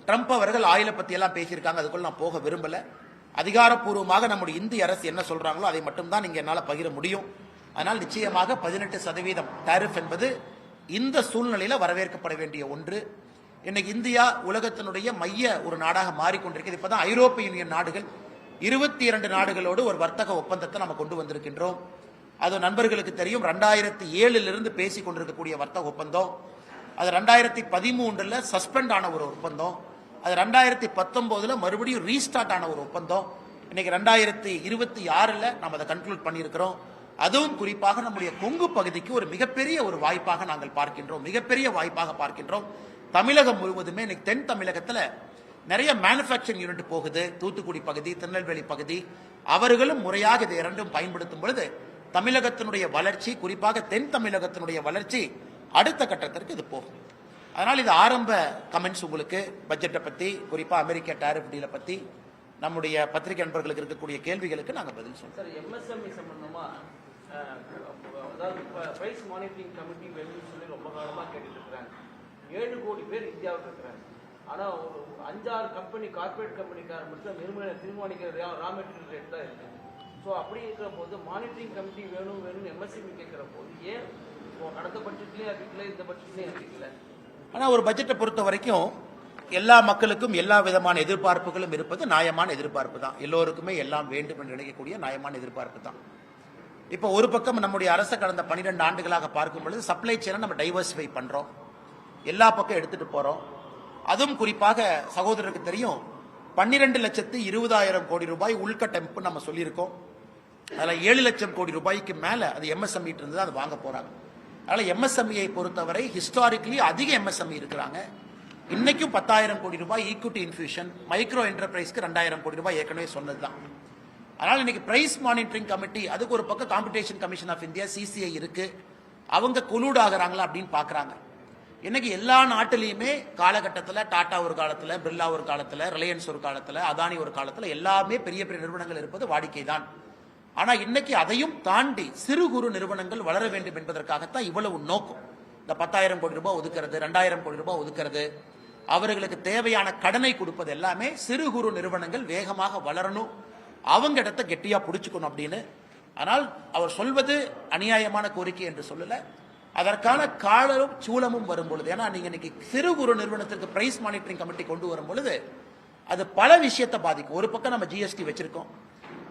ட்ரம்ப் அவர்கள் ஆயிலை பத்தி எல்லாம் பேசியிருக்காங்க, அதுக்குள்ள நான் போக விரும்பல. அதிகாரப்பூர்வமாக நம்முடைய இந்திய அரசு என்ன சொல்றாங்களோ அதை மட்டும் தான் நீங்க என்னால் பகிர முடியும். அதனால் நிச்சயமாக 18% டாரிஃப் என்பது இந்த சூழ்நிலையில வரவேற்கப்பட வேண்டிய ஒன்று. இன்னைக்கு இந்தியா உலகத்தினுடைய மைய ஒரு நாடாக மாறிக்கொண்டிருக்கிறது. இப்பதான் ஐரோப்பிய யூனியன் நாடுகள் 22 நாடுகளோடு ஒரு வர்த்தக ஒப்பந்தத்தை நம்ம கொண்டு வந்திருக்கின்றோம். அது நண்பர்களுக்கு தெரியும், 2007 பேசிக் கொண்டிருக்கக்கூடிய வர்த்தக ஒப்பந்தம். அது 2013 சஸ்பெண்ட் ஆன ஒரு ஒப்பந்தம். அது 2019 மறுபடியும் ரீஸ்டார்ட் ஆன ஒரு ஒப்பந்தம். இன்னைக்கு 2026 நம்ம அதை கன்க்ளூட் பண்ணியிருக்கிறோம். அதுவும் குறிப்பாக நம்முடைய கொங்கு பகுதிக்கு ஒரு மிகப்பெரிய ஒரு வாய்ப்பாக நாங்கள் பார்க்கின்றோம், மிகப்பெரிய வாய்ப்பாக பார்க்கின்றோம். தமிழகம் முழுவதுமே இன்னைக்கு தென் தமிழகத்தில் நிறைய மேனுஃபேக்சரிங் யூனிட் போகுது. தூத்துக்குடி பகுதி, திருநெல்வேலி பகுதி, அவர்களும் முறையாக இதை இரண்டும் பயன்படுத்தும் பொழுது தமிழகத்தினுடைய வளர்ச்சி, குறிப்பாக தென் தமிழகத்தினுடைய வளர்ச்சி அடுத்த கட்டத்திற்கு இது போகும். அதனால் இது ஆரம்ப கமெண்ட்ஸ் உங்களுக்கு பட்ஜெட்டை பற்றி, குறிப்பாக அமெரிக்க டாரிஃப் டீலை பற்றி நம்முடைய பத்திரிகை நண்பர்களுக்கு இருக்கக்கூடிய கேள்விகளுக்கு நாங்கள் பதில் சொல்றோம். சார், எம்எஸ்எம்இ சம்பந்தமா அதாவது பிரைஸ் மானிட்டரிங் கமிட்டி வேணும்னு சொல்லி ரொம்ப காலமாக கேட்டுட்டு இருக்கிறாங்க. 7 கோடி பேர் இந்தியாவில் இருக்கிறாங்க. ஆனால் ஒரு 5-6 கம்பெனி, கார்பரேட் கம்பெனிக்கார மட்டும் தீர்மானிக்கிற ரா மெட்டீரியல் ரேட் தான் இருக்குது. ஸோ அப்படி இருக்கிற போது மானிட்டரிங் கமிட்டி வேணும்னு எம்எஸ்எம்இ கேட்குற போது ஏன் அடுத்த பட்ஜெட்லேயும் அறிவிக்கல, இந்த பட்ஜெட்லேயும் அறிவிக்கல? ஆனால் ஒரு பட்ஜெட்டை பொறுத்த வரைக்கும் எல்லா மக்களுக்கும் எல்லா விதமான எதிர்பார்ப்புகளும் இருப்பது நியாயமான எதிர்பார்ப்பு தான். எல்லோருக்குமே எல்லாம் வேண்டும் என்று நினைக்கக்கூடிய நியாயமான எதிர்பார்ப்பு தான். இப்போ ஒரு பக்கம் நம்முடைய அரசு கடந்த 12 ஆண்டுகளாக பார்க்கும் பொழுது சப்ளை செயினை நம்ம டைவர்சிஃபை பண்றோம், எல்லா பக்கம் எடுத்துட்டு போறோம். அதுவும் குறிப்பாக சகோதரருக்கு தெரியும், 12,20,000 கோடி ரூபாய் உள்கட்டமைப்பு நம்ம சொல்லியிருக்கோம். அதில் 7 லட்சம் கோடி ரூபாய்க்கு மேல அது எம்எஸ்எம்இ இருந்து அது வாங்க போறாங்க. அதனால எம்எஸ்எம்இயை பொறுத்தவரை ஹிஸ்டாரிக்கலி அதிக எம்எஸ்எம்இ இருக்கிறாங்க. இன்னைக்கும் 10,000 கோடி ரூபாய் ஈக்விட்டி இன்ஃபியூஷன், மைக்ரோ என்டர்பிரைஸ்க்கு 2,000 கோடி ரூபாய் ஏற்கனவே சொன்னதுதான். அதனால இன்னைக்கு பிரைஸ் மானிட்டரிங் கமிட்டி, அதுக்கு ஒரு பக்கம் competition commission of India CCI இருக்கு, அவங்க கொலூட் ஆகிறாங்களா அப்படின்னு பாக்குறாங்க. இன்னைக்கு எல்லா நாட்டிலையுமே காலகட்டத்தில் டாடா ஒரு காலத்தில், பிர்லா ஒரு காலத்தில், ரிலையன்ஸ் ஒரு காலத்தில், அதானி ஒரு காலத்தில், எல்லாமே பெரிய பெரிய நிறுவனங்கள் இருப்பது வாடிக்கை தான். ஆனா இன்னைக்கு அதையும் தாண்டி சிறு குறு நிறுவனங்கள் வளர வேண்டும் என்பதற்காகத்தான் இவ்வளவு நோக்கம். இந்த 10,000 கோடி ரூபாய் ஒதுக்கிறது, 2,000 கோடி ரூபாய் ஒதுக்கிறது, அவர்களுக்கு தேவையான கடனை கொடுப்பது எல்லாமே சிறு குறு நிறுவனங்கள் வேகமாக வளரணும், அவங்க இடத்தை கெட்டியா பிடிச்சுக்கணும் அப்படின்னு. ஆனால் அவர் சொல்வது அநியாயமான கோரிக்கை என்று சொல்லல, அதற்கான காலமும் சூழமும் வரும் பொழுது, ஏன்னா நீங்க இன்னைக்கு சிறு குறு நிறுவனத்திற்கு பிரைஸ் மானிட்டரிங் கமிட்டி கொண்டு வரும் பொழுது அது பல விஷயத்தை பாதிக்கும். ஒரு பக்கம் நம்ம ஜிஎஸ்டி வச்சிருக்கோம்,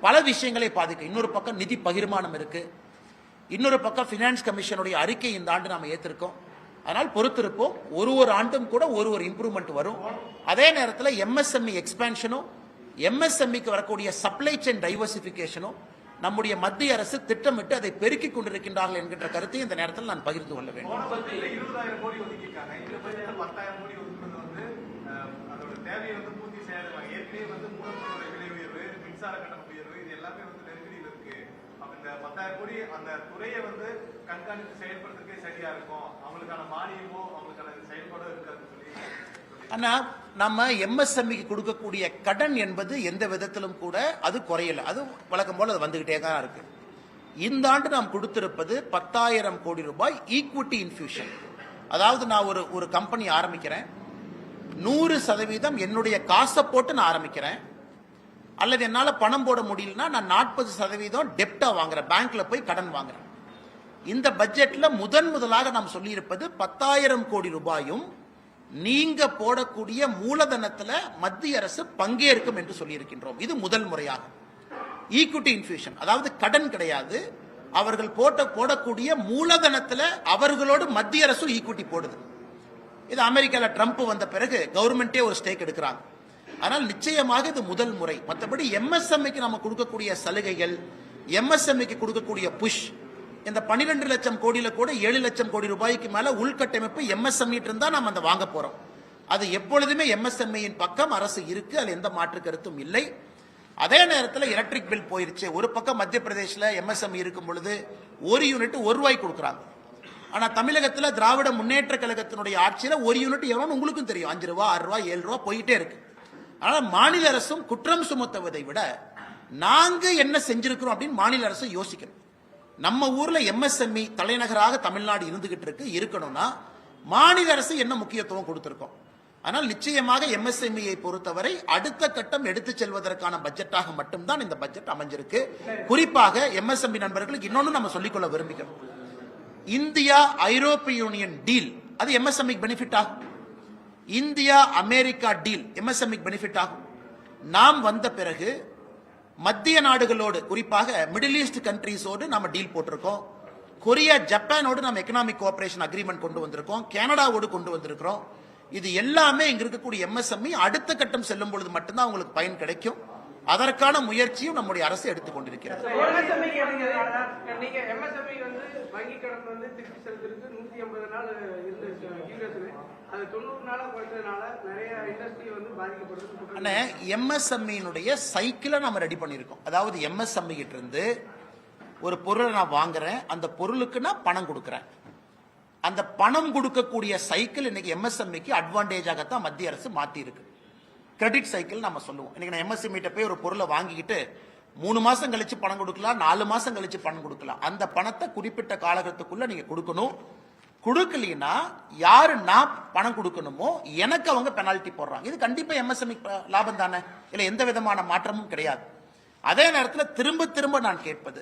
பல விஷயங்களை பாதிக்கும். இன்னொரு பக்கம் நிதி பகிர்மானம் இருக்கு, இன்னொரு பக்கம் பினான்ஸ் கமிஷனுடைய அறிக்கை இந்த ஆண்டு நாம ஏற்றிருக்கோம். அதனால் பொறுத்திருப்போம். ஒரு ஆண்டும் கூட ஒரு இம்ப்ரூவ்மெண்ட் வரும். அதே நேரத்தில் எம்எஸ்எம்இ எக்ஸ்பான்ஷனும், எம்எஸ்எம்இக்கு வரக்கூடிய சப்ளை செயின் டைவர்சிபிகேஷனும் நம்முடைய மத்திய அரசு திட்டமிட்டு அதை பெருக்கிக் கொண்டிருக்கின்றார்கள் என்கின்ற கருத்தை இந்த நேரத்தில் நான் பகிர்ந்து கொள்ள வேண்டும். 20,000 கோடி ஒதுக்கியிருக்காங்க. இந்த பட்ஜெட்ல 10,000 கோடி ஒதுக்குறது அதோட தேவையை பூர்த்தி செய்யறாங்க. ஏற்கனவே மூலப்பொருள் விலை உயர்வு, மின்சார கட்டண உயர்வு, இது எல்லாமே நெருக்கடியில் இருக்கு. அப்ப இந்த 10,000 கோடி அந்த துறையை கண்காணித்து செயல்படுறதுக்கே சரியா இருக்கும். அவங்களுக்கான மானியமோ அவங்களுக்கான செயல்பாடோ இருக்காது சொல்லி. ஆனா நம்ம எம்எஸ்எம்இக்கு கொடுக்கக்கூடிய கடன் என்பது எந்த விதத்திலும் கூட அது குறையல, அது வழக்கம் போல அது வந்துகிட்டே தான் இருக்கு. இந்த ஆண்டு நாம் கொடுத்திருப்பது 10,000 கோடி ரூபாய் ஈக்விட்டி இன்ஃபியூஷன். அதாவது நான் ஒரு கம்பெனி ஆரம்பிக்கிறேன், 100% என்னுடைய காசை போட்டு நான் ஆரம்பிக்கிறேன், அல்லது என்னால பணம் போட முடியலன்னா நான் 40% டெப்டா வாங்குறேன், பேங்க்ல போய் கடன் வாங்குறேன். இந்த பட்ஜெட்ல முதலாக நாம் சொல்லியிருப்பது 10,000 கோடி ரூபாயும் நீங்க போடக்கூடிய மூலதனத்துல மத்திய அரசு பங்கேற்கும் என்று சொல்லியிருக்கின்றோம். இது முதல் முறையாக ஈக்விட்டி இன்ஃபியூஷன், அதாவது கடன் கிடையாது, அவர்கள் போடக்கூடிய மூலதனத்துல அவர்களோடு மத்திய அரசு ஈக்விட்டி போடுது. இது அமெரிக்கால ட்ரம்ப் வந்த பிறகு கவர்மெண்டே ஒரு ஸ்டேக் எடுக்கிறாங்க. ஆனால் நிச்சயமாக இது முதல் முறை. மற்றபடி எம்எஸ்எம்இக்கு நம்ம கொடுக்கக்கூடிய சலுகைகள், எம்எஸ்எம்இக்கு கொடுக்கக்கூடிய புஷ், இந்த 12 லட்சம் கோடியில கூட 7 லட்சம் கோடி ரூபாய்க்கு மேல உள்கட்டமைப்பு எம்எஸ்எம்இ இருந்தா நம்ம அந்த வாங்க போறோம். அது எப்பொழுதுமே எம்எஸ்எம்இயின் பக்கம் அரசு இருக்கு, அது எந்த மாற்று கருத்தும் இல்லை. அதே நேரத்தில் எலக்ட்ரிக் பில் போயிருச்சு. ஒரு பக்கம் மத்திய பிரதேசில் எம்எஸ்எம்இ இருக்கும் பொழுது ஒரு யூனிட் ₹1 கொடுக்குறாங்க. ஆனா தமிழகத்தில் திராவிட முன்னேற்ற கழகத்தினுடைய ஆட்சியில ஒரு யூனிட் எவ்வளவு உங்களுக்கும் தெரியும், ₹5, ₹6, ₹7 போயிட்டே இருக்கு. ஆனா மாநில அரசும் குற்றம் சுமத்துவதை விட நாங்க என்ன செஞ்சிருக்கிறோம் அப்படின்னு மாநில அரசு யோசிக்கணும். நம்ம ஊர்ல எம்எஸ்எம்இ தலைநகராக தமிழ்நாடு இருந்துகிட்டு இருக்கணும்னா மாநில அரசு என்ன முக்கியத்துவம் கொடுத்திருக்கோம். ஆனால் நிச்சயமாக எம்எஸ்எம்இயை பொறுத்தவரை அடுத்த கட்டம் எடுத்து செல்வதற்கான பட்ஜெட்டாக மட்டும்தான் இந்த பட்ஜெட் அமைஞ்சிருக்கு. குறிப்பாக எம்எஸ்எம்இ நண்பர்களுக்கு இன்னொன்னு நம்ம சொல்லிக்கொள்ள விரும்புகிறோம். இந்தியா ஐரோப்பிய யூனியன் டீல் அது எம்எஸ்எம்இ பெனிஃபிட் ஆகும். India America deal MSME benefit ஆகும். நாம் வந்த பிறகு மத்திய நாடுகளோடு, குறிப்பாக மிடில் ஈஸ்ட் கண்ட்ரீஸோடு நம்ம டீல் போட்டிருக்கோம். கொரியா, ஜப்பானோடு நம்ம எக்கனாமிக் கோஆபரேஷன் அக்ரிமெண்ட் கொண்டு வந்திருக்கோம். கனடாவோடு கொண்டு வந்திருக்கிறோம். இது எல்லாமே இங்க இருக்கக்கூடிய எம்எஸ்எம்இ அடுத்த கட்டம் செல்லும் பொழுது மட்டும்தான் உங்களுக்கு பயன் கிடைக்கும். அதற்கான முயற்சியும் நம்முடைய அரசு எடுத்துக் கொண்டிருக்கிறது. வங்கி கடன் திருப்பி செலுத்துறதுக்கு 180 நாள் இருந்துச்சு யூஎஸ்ல, அது 90 நாளா குறைச்சதுனால நிறைய இண்டஸ்ட்ரி பாதிக்கப்படுது. எம்எஸ்எம்இனுடைய சைக்கிளை நம்ம ரெடி பண்ணியிருக்கோம். அதாவது எம்எஸ்எம்இ கிட்ட இருந்து ஒரு பொருளை நான் வாங்குறேன், அந்த பொருளுக்கு நான் பணம் கொடுக்குறேன். அந்த பணம் கொடுக்கக்கூடிய சைக்கிள் இன்னைக்கு எம்எஸ்எம்இக்கு அட்வான்டேஜாகத்தான் மத்திய அரசு மாத்தி இருக்கு. கிரெடிட் சைக்கிள் நம்ம சொல்லுவோம். இன்னைக்கு நான் எம்எஸ்எம்இ போய் ஒரு பொருளை வாங்கிக்கிட்டு 3 மாசம் கழிச்சு பணம் கொடுக்கலாம், 4 மாசம் கழிச்சு பணம் கொடுக்கலாம். அந்த பணத்தை குறிப்பிட்ட காலகட்டத்துக்குள்ள நீங்க கொடுக்கணும். கொடுக்கலனா யாரு நான் பணம் கொடுக்கணுமோ எனக்கு அவங்க பெனால்டி போடுறாங்க. இது கண்டிப்பா எம்எஸ்எம்இ லாபம் தானே, இல்ல எந்த விதமான மாற்றமும் கிடையாது. அதே நேரத்தில் திரும்ப திரும்ப நான் கேட்பது,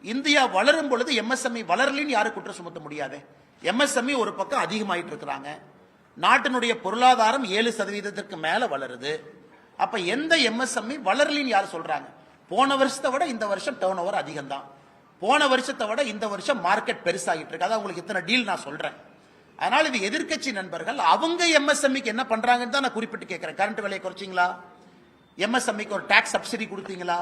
இந்தியா வளரும் பொழுது எம்எஸ்எம்இ வளரலின்னு யாரும் குற்றம் சுமத்த முடியாது. எம்எஸ்எம்இ ஒரு பக்கம் அதிகமாயிட்டு இருக்கிறாங்க. நாட்டினுடைய பொருளாதாரம் 7% மேல வளருது. அப்ப எந்த எம்எஸ்எம்இ வளரலின்னு யார் சொல்றாங்க? போன வருஷத்தை விட இந்த வருஷம் டர்ன் ஓவர் அதிகம் தான். போன வருஷத்தை விட இந்த வருஷம் மார்க்கெட் பெருசாகிட்டு இருக்கு. அதான் உங்களுக்கு இத்தனை டீல் நான் சொல்றேன். அதனால இது எதிர்க்கட்சி நண்பர்கள் அவங்க எம்எஸ்எம்இக்கு என்ன பண்றாங்கன்னு தான் நான் குறிப்பிட்டு கேட்கிறேன். கரண்ட் விலையை குறைச்சிங்களா? எம்எஸ்எம்இக்கு ஒரு டாக்ஸ் சப்சிடி கொடுத்தீங்களா?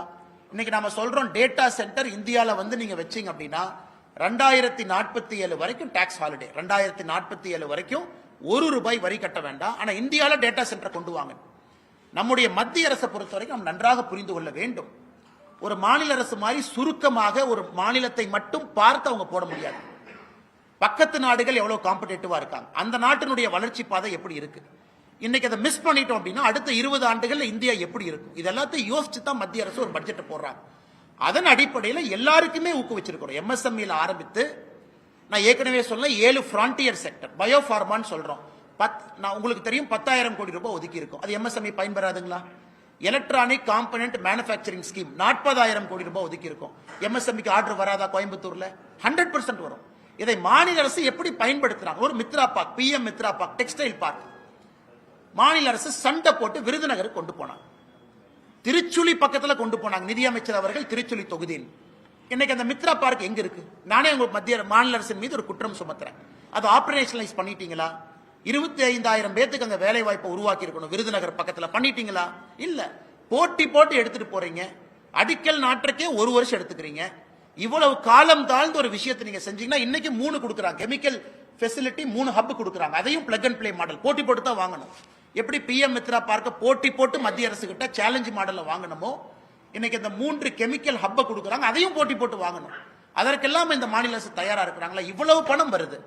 இன்னைக்கு நாம சொல்றோம் டேட்டா சென்டர் இந்தியாவில் நீங்க வச்சீங்க அப்படின்னா 2047 வரைக்கும் டாக்ஸ் ஹாலிடே. 2047 வரைக்கும் ₹1 வரி கட்ட வேண்டாம். ஆனா இந்தியாவில் டேட்டா சென்டர் கொண்டு வாங்க. நம்முடைய மத்திய அரசை பொறுத்த வரைக்கும் நாம் நன்றாக புரிந்து கொள்ள வேண்டும். ஒரு மாநில அரசு மாதிரி சுருக்கமாக ஒரு மாநிலத்தை மட்டும் பார்த்து அவங்க போட முடியாது. பக்கத்து நாடுகள் எவ்வளவு காம்படேட்டிவா இருக்காங்க, அந்த நாட்டினுடைய வளர்ச்சி பாதை எப்படி இருக்கு, இன்னைக்கு அதை மிஸ் பண்ணிட்டோம் அப்படின்னா அடுத்த 20 ஆண்டுகள்ல இந்தியா எப்படி இருக்கும், இதெல்லாத்தையும் யோசிச்சு தான் மத்திய அரசு ஒரு பட்ஜெட் போடுறாங்க. அதன் அடிப்படையில் எல்லாருக்குமே ஊக்குவிச்சிருக்கிறோம். எம்எஸ்எம்இல ஆரம்பித்து நான் ஏற்கனவே சொல்ல 7 ஃப்ரான்டியர் செக்டர், பயோஃபார்மான்னு சொல்றோம். நான் உங்களுக்கு தெரியும் 10,000 கோடி ரூபாய் ஒதுக்கி இருக்கும். அது எம்எஸ்எம்இ பயன்பெறாதுங்களா? எலக்ட்ரானிக் காம்பனன்ட் மேனுஃபேக்சரிங் ஸ்கீம் 40,000 கோடி ரூபாய் ஒதுக்கி இருக்கும். எம்எஸ்எம்இக்கு ஆர்டர் வராதா? கோயம்புத்தூர்ல 100% வரும். இதை மாநில அரசு எப்படி பயன்படுத்துறாங்க? ஒரு Mitra park, PM Mitra park, textile park மாநில அரசு சண்டை போட்டு விருதுநகருக்கு கொண்டு போனாங்க. திருச்சுழி பக்கத்துல கொண்டு போனாங்க நிதியமைச்சர் அவர்கள், திருச்சுழி தொகுதியில். இன்னைக்கு அந்த மித்ரா பார்க் எங்க இருக்கு? நானே உங்க மத்திய மாநில அரசின் மீது ஒரு குற்றம் சுமத்துறேன். அது ஆபரேஷனலைஸ் பண்ணிட்டீங்களா? 25,000 பேத்துக்கு அங்க வேலை வாய்ப்பை உருவாக்கி இருக்கணும். விருதுநகர் பக்கத்துல பண்ணிட்டீங்களா? இல்ல. போட்டி போட்டு எடுத்துட்டு போறீங்க. அடிக்கல் நாட்டுக்கே 1 வருஷம் எடுத்துக்கிறீங்க. இவ்வளவு காலம் தாழ்ந்த ஒரு விஷயத்தை நீங்க செஞ்சீங்கன்னா இன்னைக்கு 3 கொடுக்குறாங்க. கெமிக்கல் ஃபெசிலிட்டி 3 ஹப் கொடுக்குறாங்க. அதையும் பிளக் அண்ட் பிளே மாடல் போட்டி போட்டு தான் வாங்கணும். எப்படி பிஎம் மித்ரா பார்க்க போட்டி போட்டு மத்திய அரசு கிட்ட சேலஞ்ச் மாடல்ல வாங்கணுமோ, இன்னைக்கு இந்த 3 கெமிக்கல் ஹப்பை கொடுக்குறாங்க. அதையும் போட்டி போட்டு வாங்கணும். அதற்கெல்லாம் இந்த மாநில அரசு தயாரா இருக்கிறாங்களா? இவ்வளவு பணம் வருது.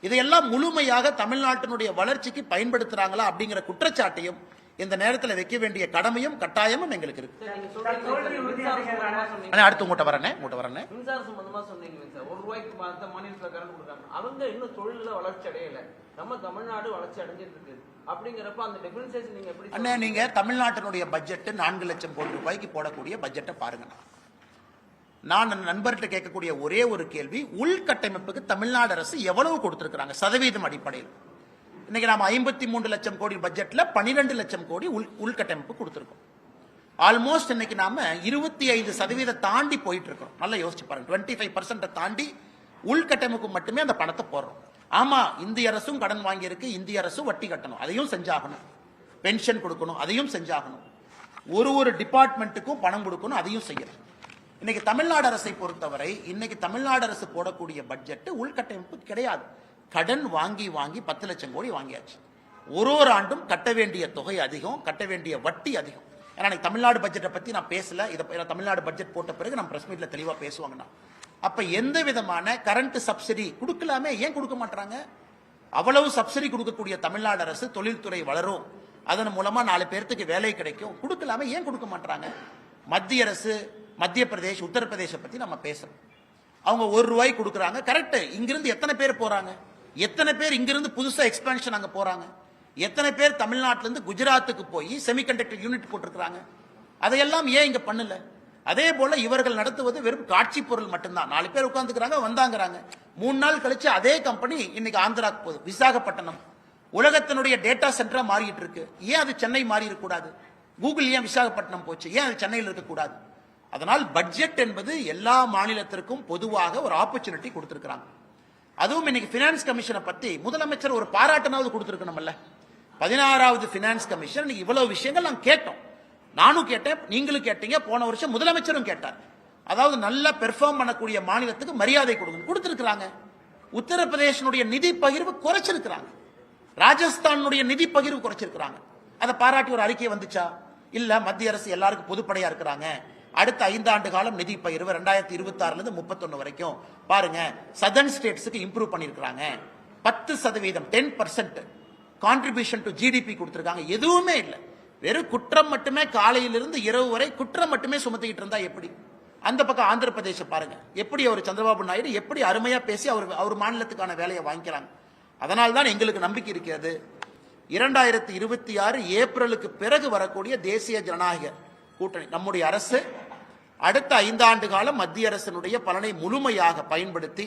இதையெல்லாம் முழுமையாக தமிழ்நாட்டினுடைய வளர்ச்சிக்கு பயன்படுத்துறாங்களா அப்படிங்கிற குற்றச்சாட்டையும் இந்த நேரத்தில் வைக்க வேண்டிய கடமையும் கட்டாயமும் எங்களுக்கு இருக்கு. சார், நீங்க சொல்றீங்க மின்சாரம் சம்பந்தமா சொன்னீங்க. ஆனா அடுத்து உங்கள்கிட்ட வரேன். மின்சார சம்பந்தமா சொன்னீங்க சார். ₹1 மத்த மாநிலத்துல கரண்ட் கொடுக்குறாங்க. அவங்க இன்னும் தொழில வளர்ச்சி அடையல. நம்ம தமிழ்நாடு வளர்ச்சி அடைஞ்சிட்டு இருக்கு. அப்படிங்கிறப்ப அந்த டிஃபரன்சியேஷன் நீங்க எப்படி அண்ணா, நீங்க தமிழ்நாட்டினுடைய பட்ஜெட் 4 லட்சம் கோடி ரூபாய்க்கு போடக்கூடிய பட்ஜெட்டை பாருங்க. நான் நண்பர்கிட்ட கேட்கக்கூடிய ஒரே ஒரு கேள்வி, உள்கட்டமைப்புக்கு தமிழ்நாடு அரசு எவ்வளவு கொடுத்திருக்கிறாங்க சதவீதம் அடிப்படையில்? இன்னைக்கு நாம 53 லட்சம் கோடி பட்ஜெட்ல 12 லட்சம் கோடி உள்கட்டமைப்பு கொடுத்திருக்கோம். ஆல்மோஸ்ட் இன்னைக்கு நாம 25% தாண்டி போயிட்டு இருக்கோம். நல்லா யோசிச்சு பாருங்க, 25% தாண்டி உள்கட்டமைப்பு மட்டுமே அந்த பணத்தை போடுறோம். ஆமா, இந்திய அரசும் கடன் வாங்கி இருக்கு, இந்திய அரசும் வட்டி கட்டணும், அதையும் செஞ்சாகணும். பென்ஷன் கொடுக்கணும், அதையும் செஞ்சாகணும். ஒரு டிபார்ட்மெண்ட்டுக்கும் பணம் கொடுக்கணும், அதையும் செய்யணும். இன்னைக்கு தமிழ்நாடு அரசை பொறுத்தவரை இன்னைக்கு தமிழ்நாடு அரசு போடக்கூடிய பட்ஜெட் உள்கட்டமைப்பு கிடையாது. கடன் வாங்கி 10 லட்சம் கோடி வாங்கியாச்சு. ஒரு ஆண்டும் கட்ட வேண்டிய தொகை அதிகம், கட்ட வேண்டிய வட்டி அதிகம். ஏன்னா தமிழ்நாடு பட்ஜெட்டை பத்தி நான் பேசல, இதை தமிழ்நாடு பட்ஜெட் போட்ட பிறகு நம்ம பிரஸ் மீட்ல தெளிவா பேசுவாங்கண்ணா. அப்ப எந்த விதமான கரண்ட் சப்சிடி கொடுக்கலாமே, ஏன் கொடுக்க மாட்டாங்க? அவ்வளவு சப்சிடி கொடுக்கக்கூடிய தமிழ்நாடு அரசு தொழில்துறை வளரும், அதன் மூலமா 4 பேர்த்துக்கு வேலை கிடைக்கும், கொடுக்கலாமே, ஏன் கொடுக்க மாட்டாங்க? மத்திய அரசு, மத்திய பிரதேஷ், உத்தரப்பிரதேச பத்தி நம்ம பேசுறோம். அவங்க ₹1 கொடுக்குறாங்க, கரெக்ட். இங்கிருந்து எத்தனை பேர் போறாங்க? எத்தனை பேர் இங்கிருந்து புதுசா எக்ஸ்பான்ஷன் அங்க போறாங்க? எத்தனை பேர் தமிழ்நாட்டில இருந்து குஜராத்துக்கு போய் செமிகண்டக்டர் யூனிட் போட்டிருக்காங்க? அதையெல்லாம் ஏன் இங்க பண்ணல? அதே போல இவர்கள் நடத்துவது வெறும் காட்சி பொருள் மட்டும்தான். 4 பேர் உட்கார்ந்துக்கிறாங்க, வந்தாங்கிறாங்க. 3 நாள் கழிச்சு அதே கம்பெனி இன்னைக்கு ஆந்திராக்கு போகுது. விசாகப்பட்டினம் உலகத்தினுடைய டேட்டா சென்டரா மாறிட்டு இருக்கு. ஏன் அது சென்னை மாறி இருக்கக்கூடாது? கூகுள் ஏன் விசாகப்பட்டினம் போச்சு? ஏன் அது சென்னையில் இருக்கக்கூடாது? அதனால் பட்ஜெட் என்பது எல்லா மாநிலத்திற்கும் பொதுவாக ஒரு ஆப்பர்ச்சுனிட்டி கொடுத்திருக்கிறாங்க. அதுவும் இன்னைக்கு பினான்ஸ் கமிஷனை பத்தி முதலமைச்சர் ஒரு பாராட்டுனாவது கொடுத்திருக்கணும்ல. 16வது பினான்ஸ் கமிஷன் இன்னைக்கு இவ்வளவு விஷயங்கள் நாங்க கேட்டோம். நானும் கேட்டேன், நீங்களும் கேட்டீங்க, போன வருஷம் முதலமைச்சரும் கேட்டார். அதாவது நல்லா பெர்ஃபார்ம் பண்ணக்கூடிய மாநிலத்துக்கு மரியாதை கொடுத்திருக்கிறாங்க. உத்தரப்பிரதேசனுடைய நிதி பகிர்வு குறைச்சிருக்கிறாங்க, ராஜஸ்தானுடைய நிதி பகிர்வு குறைச்சிருக்கிறாங்க. அதை பாராட்டி ஒரு அறிக்கை வந்துச்சா? இல்ல, மத்திய அரசு எல்லாருக்கும் பொதுப்படையா இருக்கிறாங்க. அடுத்த 5 ஆண்டு காலம் நிதி பகிர்வு 2026 இருந்து 31 வரைக்கும் பாருங்க, சதர்ன் ஸ்டேட்ஸுக்கு இம்ப்ரூவ் பண்ணிருக்காங்க. 10% 10% கான்ட்ரிபியூஷன் டு ஜிடிபி கொடுத்திருக்காங்க. எதுவுமே இல்லை, வெறும் குற்றம் மட்டுமே. காலையிலிருந்து இரவு வரை குற்றம் மட்டுமே சுமத்திக்கிட்டு இருந்தா எப்படி? அந்த பக்கம் ஆந்திர பிரதேச பாருங்க, எப்படி அவர் சந்திரபாபு நாயுடு எப்படி அருமையா பேசி அவர் மாநிலத்துக்கான வேலையை வாங்கிக்கிறாங்க. அதனால தான் எங்களுக்கு நம்பிக்கை இருக்கிறது. 2026 ஏப்ரலுக்கு பிறகு வரக்கூடிய தேசிய ஜனநாயக கூட்டணி நம்முடைய அரசு அடுத்த 5 ஆண்டு காலம் மத்திய அரசினுடைய பலனை முழுமையாக பயன்படுத்தி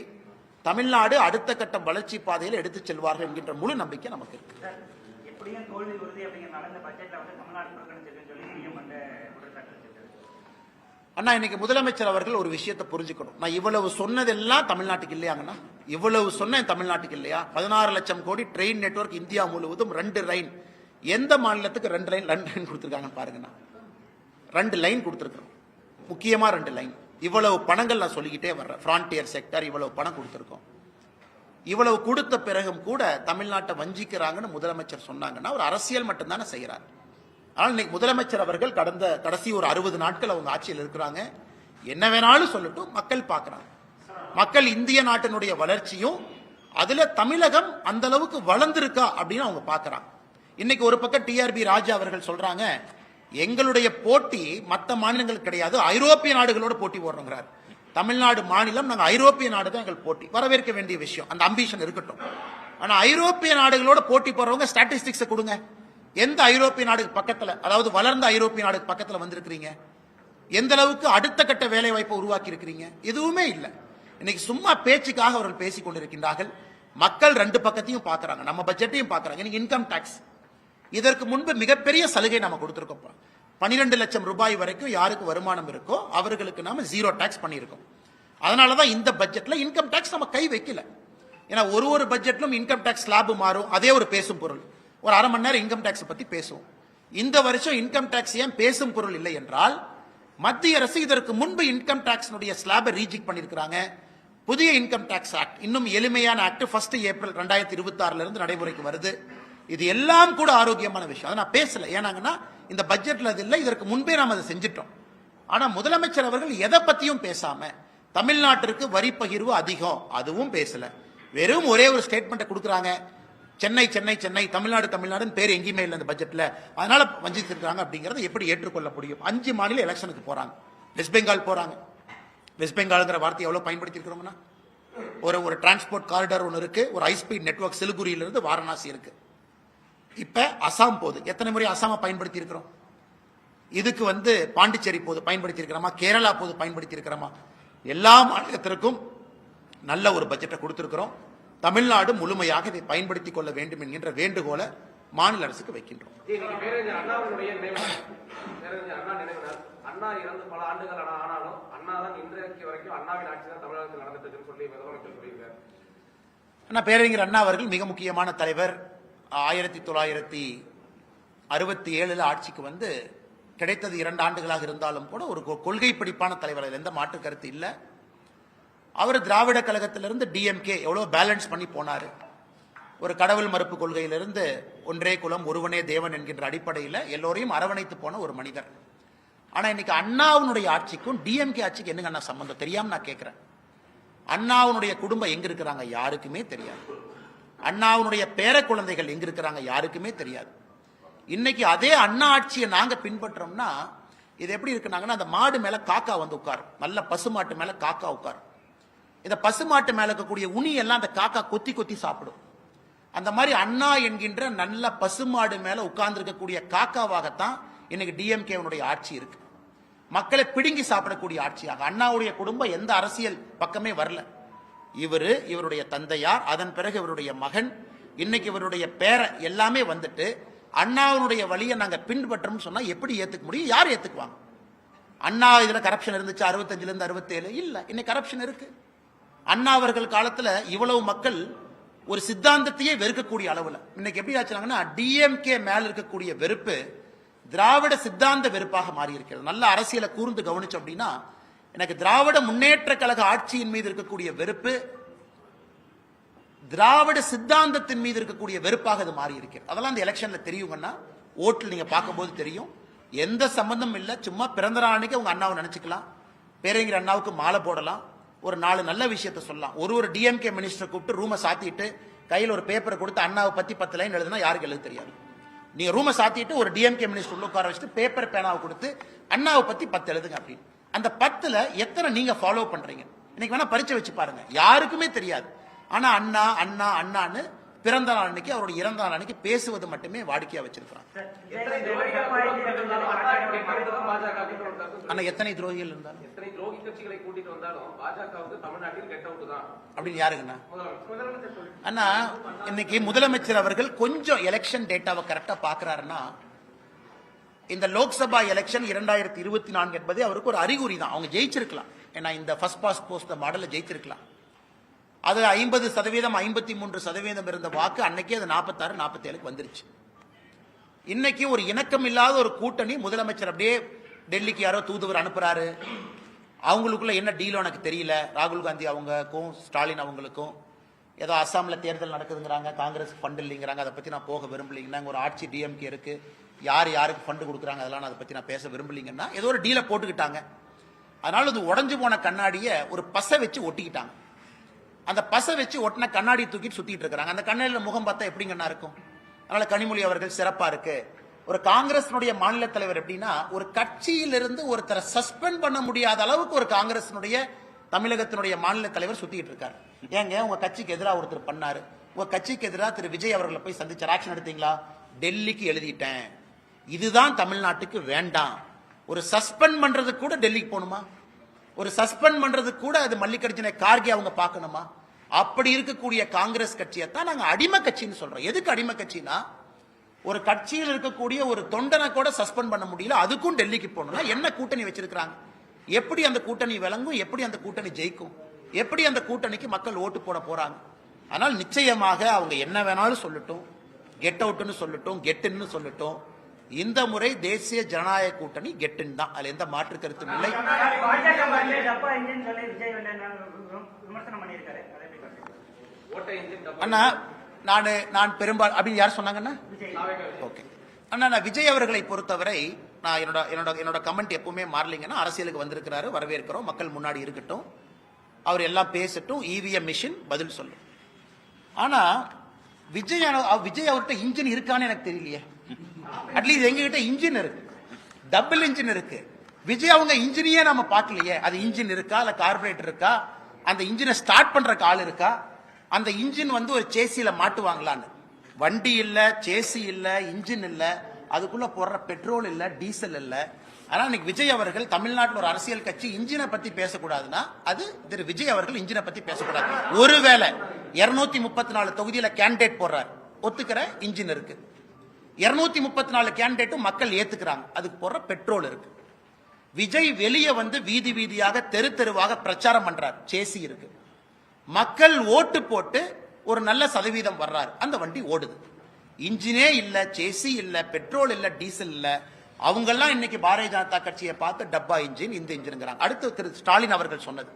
தமிழ்நாடு அடுத்த கட்ட வளர்ச்சி பாதையில் எடுத்து செல்வார்கள் என்கின்ற முழு நம்பிக்கை நமக்கு இருக்கு. எப்படியும் தோல்வி உறுதி அப்படிங்கிறனால இந்த பட்ஜெட்ல வந்து தமிழ்நாடு புறக்கணிச்சிருக்குன்னு சொல்லி சிஎம் வந்து குற்றச்சாட்டு வச்சிருக்காரு. அண்ணா, இன்னைக்கு முதலமைச்சர் அவர்கள் ஒரு விஷயத்தை புரிஞ்சுக்கணும். நான் இவ்வளவு சொன்னதெல்லாம் தமிழ்நாட்டுக்கு இல்லையாங்கண்ணா? இவ்வளவு சொன்னேன் தமிழ்நாட்டுக்கு இல்லையா? 16 லட்சம் கோடி ட்ரெயின் நெட்வொர்க் இந்தியா முழுவதும் 2 லைன். எந்த மாநிலத்துக்கு 2 லைன் கொடுத்திருக்காங்கன்னு பாருங்கண்ணா. 2 லைன் கொடுத்திருக்கிறோம், முக்கியமா 2 லைன். இவ்வளவு பணங்கள் நான் சொல்லிக்கிட்டே வர்றேன். ஃப்ரான்டியர் செக்டர் இவ்வளவு பணம் கொடுத்திருக்கோம். இவ்வளவு கொடுத்த பிறகும் கூட தமிழ்நாட்டை வஞ்சிக்கிறாங்கன்னு முதலமைச்சர் சொன்னாங்கன்னா ஒரு அரசியல் மட்டும்தானே செய்யறாரு. ஆனால் இன்னைக்கு முதலமைச்சர் அவர்கள் கடைசி ஒரு 60 நாட்கள் அவங்க ஆட்சியில் இருக்கிறாங்க. என்ன வேணாலும் சொல்லட்டும், மக்கள் பார்க்கறாங்க. மக்கள் இந்திய நாட்டினுடைய வளர்ச்சியும் அதுல தமிழகம் அந்த அளவுக்கு வளர்ந்திருக்கா அப்படின்னு அவங்க பார்க்கறாங்க. இன்னைக்கு ஒரு பக்கம் டிஆர்பி ராஜா அவர்கள் சொல்றாங்க, எங்களுடைய போட்டி மற்ற மாநிலங்களுக்கு கிடையாது, ஐரோப்பிய நாடுகளோட போட்டி போடுறோங்கிறார். தமிழ்நாடு மாநிலம், நாங்கள் ஐரோப்பிய நாடு தான் எங்கள் போட்டி. வரவேற்க வேண்டிய விஷயம், அந்த அம்பிஷன் இருக்கட்டும். ஆனா ஐரோப்பிய நாடுகளோட போட்டி போடுறவங்க ஸ்டாட்டிஸ்டிக்ஸ் கொடுங்க. எந்த ஐரோப்பிய நாடுக்கு பக்கத்துல, அதாவது வளர்ந்த ஐரோப்பிய நாடுக்கு பக்கத்துல வந்திருக்கிறீங்க? எந்த அளவுக்கு அடுத்த கட்ட வேலை வாய்ப்பை உருவாக்கி இருக்கிறீங்க? எதுவுமே இல்லை. இன்னைக்கு சும்மா பேச்சுக்காக அவர்கள் பேசிக் கொண்டிருக்கின்றார்கள். மக்கள் 2 பக்கத்தையும் பார்க்கறாங்க, நம்ம பட்ஜெட்டையும் பார்க்கறாங்க. இன்னைக்கு இன்கம் டாக்ஸ், இதற்கு முன்பு மிகப்பெரிய சலுகை நாம கொடுத்திருக்கோம். 12 லட்சம் ரூபாய் வரைக்கும் யாருக்கு வருமானம் இருக்கோ அவர்களுக்கு நாம 0 டாக்ஸ் பண்ணியிருக்கோம். அதனாலதான் இந்த பட்ஜெட்ல இன்கம் டாக்ஸ் நம்ம கை வைக்கல. ஏன்னா ஒரு பட்ஜெட்லும் இன்கம் டாக்ஸ் ஸ்லாப் மாறும், அதே ஒரு பேசும் பொருள். ஒரு அரை மணி நேரம் இன்கம் டாக்ஸ் பத்தி பேசுவோம். இந்த வருஷம் இன்கம் டாக்ஸ் ஏன் பேசும் பொருள் இல்லை என்றால், மத்திய அரசு இதற்கு முன்பு இன்கம் டாக்ஸ் ரீஜெக்ட் பண்ணிருக்காங்க. புதிய இன்கம் டாக்ஸ் ஆக்ட், இன்னும் எளிமையான ஆக்ட் 1 ஏப்ரல் 2026 இருந்து நடைமுறைக்கு வருது. இது எல்லாம் கூட ஆரோக்கியமான விஷயம். அதை நான் பேசல, ஏன்னாங்கன்னா இந்த பட்ஜெட்ல அது இல்லை, இதற்கு முன்பே நாம் அதை செஞ்சிட்டோம். ஆனா முதலமைச்சர் அவர்கள் எதை பத்தியும் பேசாம தமிழ்நாட்டிற்கு வரி பகிர்வு அதிகம் அதுவும் பேசல. வெறும் ஒரே ஒரு ஸ்டேட்மெண்ட் கொடுக்குறாங்க, சென்னை சென்னை சென்னை, தமிழ்நாடு தமிழ்நாடுன்னு பேர் எங்கேயுமே இல்லை இந்த பட்ஜெட்ல, அதனால வஞ்சித்திருக்காங்க அப்படிங்கறத எப்படி ஏற்றுக்கொள்ள முடியும்? 5 மாநில எலெக்ஷனுக்கு போறாங்க. வெஸ்ட் பெங்கால் போறாங்க. வெஸ்ட் பெங்கால்ங்கிற வார்த்தை எவ்வளவு பயன்படுத்தி இருக்கிறோம்னா, ஒரு டிரான்ஸ்போர்ட் காரிடார் ஒன்று இருக்கு, ஒரு ஹை ஸ்பீட் நெட்வொர்க் சிலிகுரியிலிருந்து வாரணாசி இருக்கு. இப்ப அசாம் போகுது. எத்தனை முறை அசாம பயன்படுத்தி இருக்கிறோம்? இதுக்கு பாண்டிச்சேரி போது பயன்படுத்தி இருக்கிறோமா, கேரளா போது பயன்படுத்தி இருக்கிறோமா? எல்லா மாநிலத்திற்கும் நல்ல ஒரு பட்ஜெட்டை கொடுத்திருக்கிறோம். தமிழ்நாடு முழுமையாக இதை பயன்படுத்திக் கொள்ள வேண்டும் என்கின்ற வேண்டுகோளை மாநில அரசுக்கு வைக்கின்றோம். பேரறிஞர் அண்ணாவுடைய நினைவு, பேரறிஞர் அண்ணா நினைவு நாள். அண்ணா இறந்து பல ஆண்டுகள் ஆனாலும் அண்ணா தான் இன்றைக்கு வரைக்கும் அண்ணாவின் ஆட்சி தான் தமிழகத்தில் நடந்துட்டு சொல்லி முதலமைச்சர் சொல்லியிருக்காரு. அண்ணா பேரறிஞர் அண்ணா அவர்கள் மிக முக்கியமான தலைவர். 1967 ஆட்சிக்கு கிடைத்தது 2 ஆண்டுகளாக இருந்தாலும் கூட ஒரு கொள்கை பிடிப்பான தலைவர், எந்த மாற்று கருத்து இல்லை. அவர் திராவிட கழகத்திலிருந்து டிஎம்கே எவ்வளவு பேலன்ஸ் பண்ணி போனாரு. ஒரு கடவுள் மறுப்பு கொள்கையிலிருந்து ஒன்றே குலம் ஒருவனே தேவன் என்கின்ற அடிப்படையில் எல்லோரையும் அரவணைத்து போன ஒரு மனிதர். ஆனா இன்னைக்கு அண்ணாவுடைய ஆட்சிக்கும் டிஎம்கே ஆட்சிக்கு என்னங்க அண்ணா சம்பந்தம் தெரியாம நான் கேட்கிறேன். அண்ணாவுடைய குடும்பம் எங்க இருக்கிறாங்க யாருக்குமே தெரியாது. அண்ணாவுடைய பேர குழந்தைகள் எங்க இருக்கிறாங்க யாருக்குமே தெரியாது. இன்னைக்கு அதே அண்ணா ஆட்சியை நாங்க பின்பற்றோம்னா இது எப்படி இருக்குனாங்கன்னா, அந்த மாடு மேல காக்கா உட்காரும், நல்ல பசுமாட்டு மேல காக்கா உட்காரும். இந்த பசுமாட்டு மேல இருக்கக்கூடிய உனி எல்லாம் அந்த காக்கா கொத்தி கொத்தி சாப்பிடும். அந்த மாதிரி அண்ணா என்கின்ற நல்ல பசுமாடு மேல உட்கார்ந்து இருக்கக்கூடிய காக்காவாகத்தான் இன்னைக்கு டிஎம்கேவுடைய ஆட்சி இருக்கு. மக்களை பிடுங்கி சாப்பிடக்கூடிய ஆட்சியாக. அண்ணாவுடைய குடும்பம் எந்த அரசியல் பக்கமே வரல. இவருடைய தந்தையார், அதன் பிறகு இவருடைய மகன், இன்னைக்கு இவருடைய பேர எல்லாமே அண்ணாவுடைய வழியை நாங்க பின்பற்றோம்னு சொன்னா எப்படி ஏத்துக்க முடியும்? யார் ஏத்துக்குவாங்க? அண்ணா இதுல கரப்ஷன் இருந்துச்சு 65 இருந்து 67 இல்ல, இன்னைக்கு கரப்ஷன் இருக்கு. அண்ணா அவர்கள் காலத்துல இவ்வளவு மக்கள் ஒரு சித்தாந்தத்தையே வெறுக்கக்கூடிய அளவுல இன்னைக்கு எப்படி ஆச்சுனாங்கன்னா, டிஎம்கே மேல இருக்கக்கூடிய வெறுப்பு திராவிட சித்தாந்த வெறுப்பாக மாறி இருக்கிறது. நல்ல அரசியலை கூர்ந்து கவனிச்சோம் அப்படின்னா, எனக்கு திராவிட முன்னேற்ற கழக ஆட்சியின் மீது இருக்கக்கூடிய வெறுப்பு திராவிட சித்தாந்தத்தின் மீது இருக்கக்கூடிய வெறுப்பாக அது மாறி இருக்கிறது. அதெல்லாம் அந்த எலெக்ஷன்ல தெரியுங்கன்னா, ஓட்டில் நீங்க பார்க்கும்போது தெரியும். எந்த சம்பந்தம் இல்லை, சும்மா பிறந்த நாளைக்கு உங்க அண்ணாவை நினைச்சுக்கலாம், பேரறிஞர் அண்ணாவுக்கு மாலை போடலாம், ஒரு 4 நல்ல விஷயத்த சொல்லலாம். ஒரு டிஎம்கே மினிஸ்டர் கூப்பிட்டு ரூமை சாத்திட்டு கையில் ஒரு பேப்பரை கொடுத்து அண்ணாவை பத்தி 10 லைன் எழுதுனா யாருக்கு எழுத தெரியாது. நீங்க ரூமை சாத்திட்டு ஒரு டிஎம்கே மினிஸ்டர் உள்ள உட்கார வச்சுட்டு பேப்பர் பேனாவை கொடுத்து அண்ணாவை பத்தி 10 எழுதுங்க அப்படின்னு. அந்த 10ல எத்தனை நீங்க ஃபாலோ பண்றீங்க? இன்னைக்கு வேணா பரீட்சை வச்சு பாருங்க, யாருக்குமே தெரியாது. ஆனா அண்ணா அண்ணா அண்ணான்னு பிறந்த நாள் அன்னைக்கு, அவருடைய இறந்த நாள் அன்னைக்கு பேசுவது மட்டுமே வாடிக்கையா வச்சிருக்கிறாங்க. ஆனா எத்தனை துரோகிகள் இருந்தாலும், எத்தனை துரோகி கட்சிகளை கூட்டிட்டு வந்தாலும் பாஜகவுக்கு தமிழ்நாட்டில் கெட் அவுட் தான் அப்படின்னு யாருங்கண்ணா? அண்ணா இன்னைக்கு முதலமைச்சர் அவர்கள் கொஞ்சம் எலெக்ஷன் டேட்டாவை கரெக்டா பாக்குறாருன்னா, இந்த லோக்சபா எலெக்ஷன் 2024 என்பது அவருக்கு ஒரு அறிகுறி தான். அவங்க ஜெயிச்சிருக்கலாம். ஏன்னா இந்த ஃபர்ஸ்ட் பாஸ்ட் போஸ்ட் மாடல்ல ஜெயிச்சிருக்கலாம். அது 50%, 53% இருந்த வாக்கு அன்னைக்கே அது 46, 47 வந்துருச்சு. இன்னைக்கு ஒரு இணக்கம் இல்லாத ஒரு கூட்டணி, முதலமைச்சர் அப்படியே டெல்லிக்கு யாரோ தூதுவர் அனுப்புறாரு. அவங்களுக்குள்ள என்ன டீலோ எனக்கு தெரியல. ராகுல் காந்தி அவங்களுக்கும் ஸ்டாலின் அவங்களுக்கும் ஏதோ அசாம்ல தேர்தல் நடக்குதுங்கிறாங்க, காங்கிரஸ் ஃபண்ட் இல்லைங்கிறாங்க, அதை பத்தி நான் போக விரும்பலீங்கன்னா, ஒரு ஆட்சி டிஎம்கே இருக்கு, யாருக்கு ஃபண்ட் கொடுக்குறாங்க அதெல்லாம் அதை பத்தி நான் பேச விரும்பலீங்கன்னா ஏதோ ஒரு டீலை போட்டுக்கிட்டாங்க. அதனால அது உடஞ்சு போன கண்ணாடியை ஒரு பசை வச்சு ஒட்டிக்கிட்டாங்க. அந்த பசை வச்சு ஒட்டின கண்ணாடி தூக்கிட்டு சுத்திட்டு இருக்காங்க. அந்த கண்ணாடியில முகம் பார்த்தா எப்படிங்கன்னா இருக்கும். அதனால கனிமொழி அவர்கள் சிறப்பா இருக்கு. ஒரு காங்கிரஸ் மாநில தலைவர் எப்படின்னா, ஒரு கட்சியிலிருந்து ஒருத்தரை சஸ்பெண்ட் பண்ண முடியாத அளவுக்கு ஒரு காங்கிரஸ் தமிழகத்தினுடைய மாநில தலைவர் சுத்திட்டு இருக்காரு. ஏங்க உங்க கட்சிக்கு எதிராக ஒருத்தர் பண்ணாரு, உங்க கட்சிக்கு எதிராக திரு விஜய் அவர்களை போய் சந்திச்சார், ஆக்ஷன் எடுத்தீங்களா? டெல்லிக்கு எழுதிட்டேன். இதுதான் தமிழ்நாட்டுக்கு வேண்டாம். ஒரு சஸ்பெண்ட் பண்றதுக்கு கூட டெல்லிக்கு போகணுமா? ஒரு சஸ்பெண்ட் பண்றதுக்கு கூட அது மல்லிகார்ஜுன கார்கே அவங்க பார்க்கணுமா? அப்படி இருக்கக்கூடிய காங்கிரஸ் கட்சியை தான் நாங்க அடிமை கட்சின்னு சொல்றோம். எதுக்கு அடிமை கட்சினா, ஒரு கட்சியில் இருக்கக்கூடிய ஒரு தொண்டனை கூட சஸ்பெண்ட் பண்ண முடியல, அதுக்கும் டெல்லிக்கு போகணும்னா என்ன கூட்டணி வச்சிருக்காங்க? எப்படி அந்த கூட்டணி விளங்கும்? எப்படி அந்த கூட்டணி ஜெயிக்கும்? எப்படி அந்த கூட்டணிக்கு மக்கள் ஓட்டு போட போறாங்க? ஆனால் நிச்சயமாக அவங்க என்ன வேணாலும் சொல்லட்டும், கெட் அவுட்னு சொல்லட்டும், கெட்டுன்னு சொல்லட்டும், இந்த முறை தேசிய ஜனநாயக கூட்டணி கெட்டின் தான். அதுல எந்த மாற்று கருத்தும் இல்லை. அண்ணா நான் பெரும்பாலும் அப்படின்னு யார் சொன்னாங்கன்னா, ஓகே அண்ணா, நான் விஜய் அவர்களை பொறுத்தவரை நான் என்னோட கமெண்ட் எப்பவுமே மாறலிங்கன்னா, அரசியலுக்கு வந்திருக்கிறாரு, வரவேற்கிறோம், மக்கள் முன்னாடி இருக்கட்டும், அவர் எல்லாம் பேசட்டும், இவிஎம் மிஷின் பதில் சொல்லும். ஆனா விஜய் அவர்கிட்ட இன்ஜின் இருக்கான்னு எனக்கு தெரியலையே. அட்லீஸ்ட் எங்ககிட்ட இன்ஜின் இருக்கு, டபுள் இன்ஜின் இருக்கு. விஜய் அவங்க இன்ஜினியே நம்ம பார்க்கலையே. அது இன்ஜின் இருக்கா, இல்ல கார்பரேட்டர் இருக்கா, அந்த இன்ஜினை ஸ்டார்ட் பண்றக்கு ஆள் இருக்கா, அந்த இன்ஜின் வந்து ஒரு சேசியில மாட்டுவாங்களான்னு. வண்டி இல்ல, சேசி இல்ல, இன்ஜின் இல்ல, அதுக்குள்ள போடுற பெட்ரோல் இல்ல, டீசல் இல்ல. ஆனா இன்னைக்கு விஜய் அவர்கள் தமிழ்நாட்டில் ஒரு அரசியல் கட்சி இன்ஜினை பத்தி பேசக்கூடாதுன்னா அது திரு விஜய் அவர்கள் இன்ஜினை பத்தி பேசக்கூடாது. ஒருவேளை 234 தொகுதியில கேண்டிடேட் போடுறாரு, ஒத்துக்கிற இன்ஜின் இருக்கு. 234 கேண்டிடேட்டும் மக்கள் ஏத்துக்கிறாங்க, அதுக்கு போடுற பெட்ரோல் இருக்கு. விஜய் வெளியே வந்து வீதி வீதியாக தெரு தெருவாக பிரச்சாரம் பண்றார், சேசி இருக்கு. மக்கள் ஓட்டு போட்டு ஒரு நல்ல சதவீதம் வர்றாரு, அந்த வண்டி ஓடுது. இன்ஜினே இல்ல, சேசி இல்ல, பெட்ரோல் இல்ல, டீசல் இல்ல. அவங்கெல்லாம் இன்னைக்கு பாரதிய ஜனதா கட்சியை பார்த்து டப்பா இன்ஜின், இந்த இன்ஜின்ங்கிறாங்க. அடுத்து திரு ஸ்டாலின் அவர்கள் சொன்னது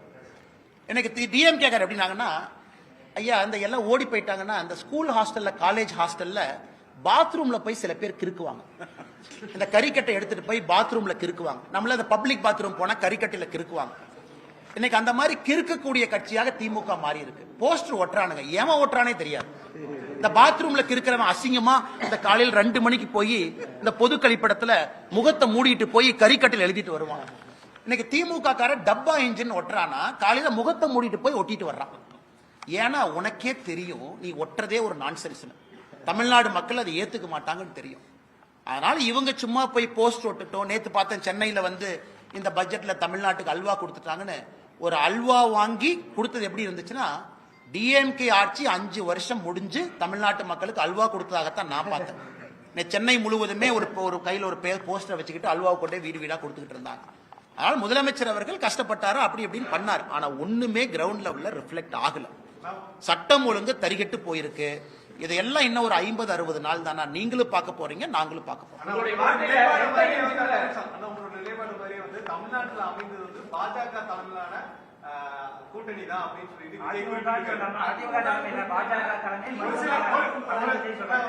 எனக்கு டிஎம் கேட்கற எப்படின்னாங்கன்னா, ஐயா அந்த எல்லாம் ஓடி போயிட்டாங்கன்னா அந்த ஸ்கூல் ஹாஸ்டல்ல, காலேஜ் ஹாஸ்டல்ல பாத்ரூம்ல போய் சில பேர் கிறுக்குவாங்க. இந்த கறிக்கட்டை எடுத்துட்டு போய் பாத்ரூம்ல கிறுக்குவாங்க. நம்மள அந்த பப்ளிக் பாத்ரூம் போனா கறிக்கட்டையில கிறுக்குவாங்க. இன்னைக்கு அந்த மாதிரி கிறுக்கக்கூடிய கட்சியாக திமுக மாறி இருக்கு. போஸ்டர் ஒட்டுறானுங்க, ஏமா ஒட்டுறானே தெரியாது. இந்த பாத்ரூம்ல கிறுக்கிறவன் அசிங்கமா இந்த காலையில் 2 மணிக்கு போய் இந்த பொது கழிப்பிடத்துல முகத்தை மூடிட்டு போய் கறிக்கட்டையில் எழுதிட்டு வருவான். இன்னைக்கு திமுக கார டப்பா இன்ஜின் ஒட்டுறானா காலையில முகத்தை மூடிட்டு போய் ஒட்டிட்டு வர்றான். ஏன்னா உனக்கே தெரியும் நீ ஒட்டுறதே ஒரு நான்சென்ஸ். தமிழ்நாடு மக்கள் அதை ஏத்துக்க மாட்டாங்கன்னு தெரியும். அதனால இவங்க சும்மா போய் போஸ்ட் ஒட்டுட்டோம். நேத்து பார்த்தேன் சென்னையில வந்து இந்த பட்ஜெட்ல தமிழ்நாட்டுக்கு அல்வா கொடுத்துட்டாங்கன்னு. ஒரு அல்வா வாங்கி கொடுத்தது எப்படி இருந்துச்சுன்னா, டிஎம்கே ஆட்சி 5 வருஷம் முடிஞ்சு தமிழ்நாட்டு மக்களுக்கு அல்வா கொடுத்ததாகத்தான் நான் பார்த்தேன். சென்னை முழுவதுமே ஒரு கையில் ஒரு போஸ்டர் வச்சுக்கிட்டு அல்வாவை கொண்டே வீடு வீடா கொடுத்துக்கிட்டு இருந்தாங்க. அதனால முதலமைச்சர் அவர்கள் கஷ்டப்பட்டாரு, அப்படி இப்படின்னு பண்ணாரு. ஆனா ஒண்ணுமே கிரவுண்ட் லெவல்ல ரிஃப்ளெக்ட் ஆகல. சட்டம் ஒழுங்கு தரிகட்டு போயிருக்கு. இதையெல்லாம் இன்னும் ஒரு 50-60 நாள் தானா நீங்களும் பார்க்க போறீங்க, நாங்களும் பார்க்க போறோம். தமிழ்நாட்டில் அமைந்தது வந்து பாஜக தலைமையிலான கூட்டணி தான் அப்படின்னு சொல்லிட்டு ஒரு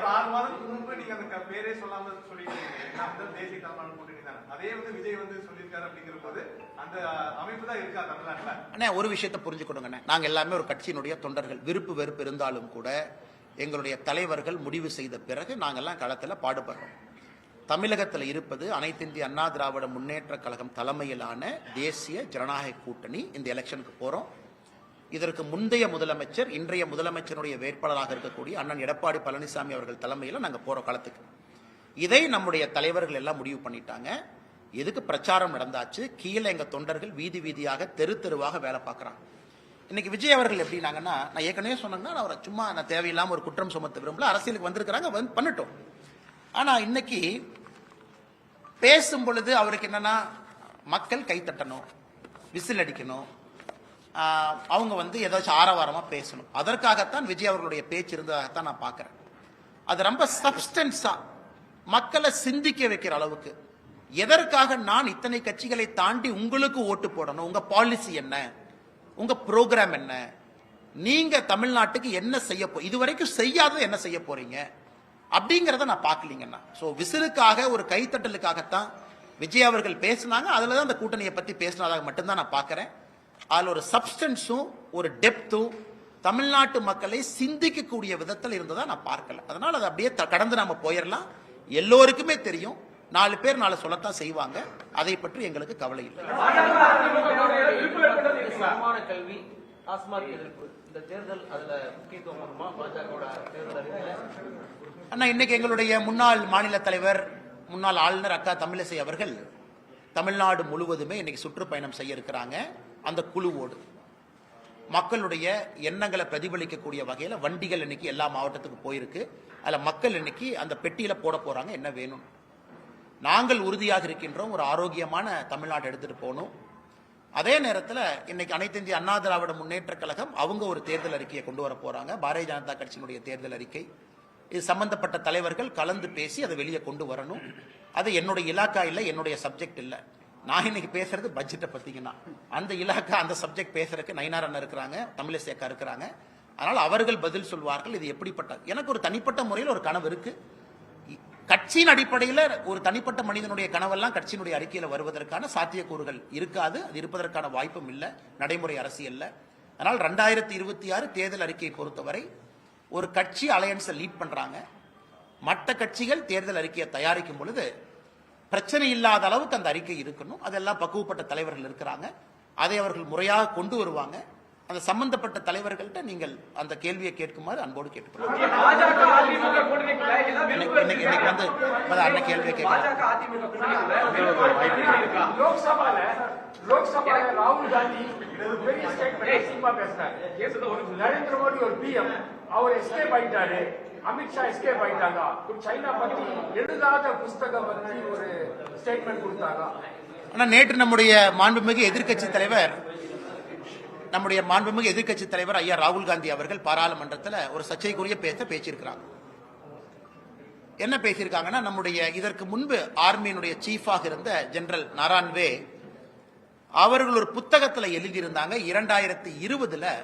6 மாதத்துக்கு முன்பு நீங்க அந்த பேரே சொல்லாம சொல்லிட்டு தேசிய தலைமையிலான கூட்டணி தான். அதே வந்து விஜய் வந்து சொல்லியிருக்காரு அப்படிங்கிற போது அந்த அமைப்பு தான் இருக்கா தமிழ்நாட்டில்? அண்ணா ஒரு விஷயத்தை புரிஞ்சுக்கணுங்க, நாங்க எல்லாமே ஒரு கட்சியினுடைய தொண்டர்கள். விருப்பு வெறுப்பு இருந்தாலும் கூட எங்களுடைய தலைவர்கள் முடிவு செய்த பிறகு நாங்கெல்லாம் களத்தில் பாடுபடுறோம். தமிழகத்தில் இருப்பது அனைத்து இந்திய அண்ணா திராவிட முன்னேற்ற கழகம் தலைமையிலான தேசிய ஜனநாயக கூட்டணி. இந்த எலெக்ஷனுக்கு போறோம். இதற்கு முந்தைய முதலமைச்சர், இன்றைய முதலமைச்சருடைய வேட்பாளராக இருக்கக்கூடிய அண்ணன் எடப்பாடி பழனிசாமி அவர்கள் தலைமையில் நாங்கள் போறோம் களத்துக்கு. இதை நம்முடைய தலைவர்கள் எல்லாம் முடிவு பண்ணிட்டாங்க. எதுக்கு பிரச்சாரம் நடந்தாச்சு, கீழே எங்க தொண்டர்கள் வீதி வீதியாக தெரு தெருவாக வேலை பார்க்கறாங்க. இன்னைக்கு விஜய் அவர்கள் எப்படின்னாங்கன்னா, நான் ஏற்கனவே சொன்னேன்னா அவரை சும்மா நான் தேவையில்லாம ஒரு குற்றம் சுமத்த விரும்பல. அரசியலுக்கு வந்திருக்கிறாங்க, பண்ணட்டும். ஆனா இன்னைக்கு பேசும் பொழுது அவருக்கு என்னன்னா, மக்கள் கைத்தட்டணும், விசில் அடிக்கணும், அவங்க வந்து ஏதாச்சும் ஆரவாரமா பேசணும். அதற்காகத்தான் விஜய் அவர்களுடைய பேச்சு இருந்ததாகத்தான் நான் பார்க்கிறேன். அது ரொம்ப சப்ஸ்டன்ஸா மக்களை சிந்திக்க வைக்கிற அளவுக்கு, எதற்காக நான் இத்தனை கட்சிகளை தாண்டி உங்களுக்கு ஓட்டு போடணும், உங்க பாலிசி என்ன, உங்க ப்ரோக்ராம் என்ன, நீங்க தமிழ்நாட்டுக்கு என்ன செய்ய இதுவரைக்கும் செய்யாத என்ன செய்ய போறீங்க அப்படிங்கறத நான் பார்க்கலீங்கன்னா. சோ விசிலுக்காக ஒரு கைத்தட்டலுக்காகத்தான் விஜய் அவர்கள் பேசினாங்க. அதுலதான் அந்த கூட்டணியை பத்தி பேசினதாக மட்டும்தான் நான் பார்க்கிறேன். அதுல ஒரு சப்ஸ்டன்ஸும் ஒரு டெப்த்தும் தமிழ்நாட்டு மக்களை சிந்திக்கக்கூடிய விதத்தில் இருந்ததா நான் பார்க்கல. அதனால அதை அப்படியே கடந்து நாம போயிடலாம். எல்லோருக்குமே தெரியும், 4 பேர் 4 சொல்லத்தான் செய்வாங்க. அதை பற்றி எங்களுக்கு கவலை இல்லை. சமமான கல்வி, டாஸ்மாக் எதிர்ப்பு, இந்த தேர்தல் அதுல முக்கியத்துவம் வருமா பாஜகவோட தேர்தல் அறிக்கையில? அண்ணா இன்னைக்கு எங்களுடைய முன்னாள் மாநில தலைவர், முன்னாள் ஆளுநர் அக்கா தமிழிசை அவர்கள் தமிழ்நாடு முழுவதுமே இன்னைக்கு சுற்றுப்பயணம் செய்ய இருக்கிறாங்க. அந்த குழுவோடு மக்களுடைய எண்ணங்களை பிரதிபலிக்கக்கூடிய வகையில் வண்டிகள் இன்னைக்கு எல்லா மாவட்டத்துக்கு போயிருக்கு. அதுல மக்கள் இன்னைக்கு அந்த பெட்டியில போட போறாங்க என்ன வேணும். நாங்கள் உறுதியாக இருக்கின்றோம், ஒரு ஆரோக்கியமான தமிழ்நாடு எடுத்துட்டு போகணும். அதே நேரத்தில் இன்னைக்கு அனைத்து இந்திய அண்ணா திராவிட முன்னேற்ற கழகம் அவங்க ஒரு தேர்தல் அறிக்கையை கொண்டு வர போறாங்க. பாரதிய ஜனதா கட்சியினுடைய தேர்தல் அறிக்கை. இது சம்பந்தப்பட்ட தலைவர்கள் கலந்து பேசி அதை வெளியே கொண்டு வரணும். அது என்னுடைய இலாக்கா இல்லை, என்னுடைய சப்ஜெக்ட் இல்லை. நான் இன்னைக்கு பேசுறது பட்ஜெட்டை பத்திங்கன்னா, அந்த இலாக்கா அந்த சப்ஜெக்ட் பேசுறதுக்கு நயினார் அண்ணன் இருக்கிறாங்க, தமிழிசை அக்கா இருக்கிறாங்க. அதனால அவர்கள் பதில் சொல்வார்கள். இது எப்படிப்பட்ட, எனக்கு ஒரு தனிப்பட்ட முறையில் ஒரு கனவு இருக்கு. கட்சியின் அடிப்படையில் ஒரு தனிப்பட்ட மனிதனுடைய கனவெல்லாம் கட்சியினுடைய அறிக்கையில் வருவதற்கான சாத்தியக்கூறுகள் இருக்காது. அது இருப்பதற்கான வாய்ப்பும் இல்லை நடைமுறை அரசியல்ல. அதனால் 2026 தேர்தல் அறிக்கையை பொறுத்தவரை ஒரு கட்சி அலையன்ஸை லீட் பண்றாங்க. மற்ற கட்சிகள் தேர்தல் அறிக்கையை தயாரிக்கும் பொழுது பிரச்சனை இல்லாத அளவுக்கு அந்த அறிக்கை இருக்கணும். அதெல்லாம் பக்குவப்பட்ட தலைவர்கள் இருக்கிறாங்க. அதை அவர்கள் முறையாக கொண்டு வருவாங்க. அந்த சம்பந்தப்பட்ட தலைவர்கள்ட்ட நீங்கள் அந்த கேள்வியை கேட்குமாறு அன்போடு கேட்டுக்கொள்ளுங்க. அண்ணன் கேள்வியை ராகுல் காந்தி நரேந்திர மோடி ஒரு பிஎம், அவர் எஸ்கேப் ஆயிட்டாரு, அமித்ஷா எஸ்கேப் ஆயிட்டாங்க, சைனா பத்தி எழுதாத புஸ்தகம் பத்தி ஒரு ஸ்டேட்மெண்ட் கொடுத்தாங்க. ஆனா நேற்று நம்முடைய மாண்புமிகு எதிர்க்கட்சி தலைவர் ஐயா ராகுல் காந்தி அவர்கள் பாராளுமன்றத்தில் ஒரு சர்ச்சைக்குரிய பேசியிருக்கிறாங்க. என்ன பேசியிருக்காங்கன்னா, நம்முடைய இதற்கு முன்பு ஆர்மியினுடைய சீஃபாக இருந்த ஜெனரல் நாரான்வே அவர்கள் ஒரு புத்தகத்தில் எழுதியிருந்தாங்க. 2020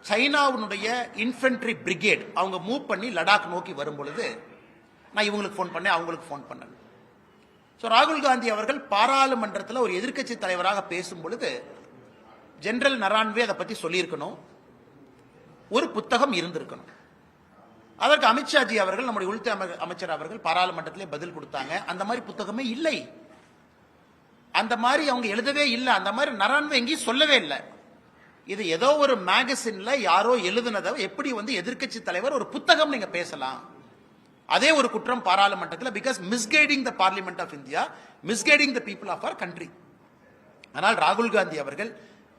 சைனாவுடைய இன்ஃபென்ட்ரி பிரிகேட் அவங்க மூவ் பண்ணி லடாக் நோக்கி வரும் பொழுது நான் இவங்களுக்கு போன் பண்ணேன், அவங்களுக்கு போன் பண்ணேன். ராகுல் காந்தி அவர்கள் பாராளுமன்றத்தில் ஒரு எதிர்க்கட்சி தலைவராக பேசும் பொழுது ஜெனரல் நரான்வே அதை பத்தி சொல்லியிருக்கணும், ஒரு புத்தகம் இருந்திருக்கணும். அதற்கு அமித்ஷாஜி அவர்கள், நம்முடைய உள்துறை அமைச்சர் அவர்கள் பாராளுமன்றத்திலே பதில் கொடுத்தாங்க, அந்த மாதிரி புத்தகமே இல்லை, அந்த மாதிரி அவங்க எழுதவே இல்லை, அந்த மாதிரி நரான்வே எங்கேயும் சொல்லவே இல்லை. இது ஏதோ ஒரு மேகசின்ல யாரோ எழுதுனதை எப்படி எதிர்க்கட்சி தலைவர் ஒரு புத்தகம் நீங்க பேசலாம்? அதே ஒரு குற்றம் பாராளுமன்றத்தில். Because misguiding the parliament of India, misguiding the people of our country. ஆனால் ராகுல் காந்தி அவர்கள்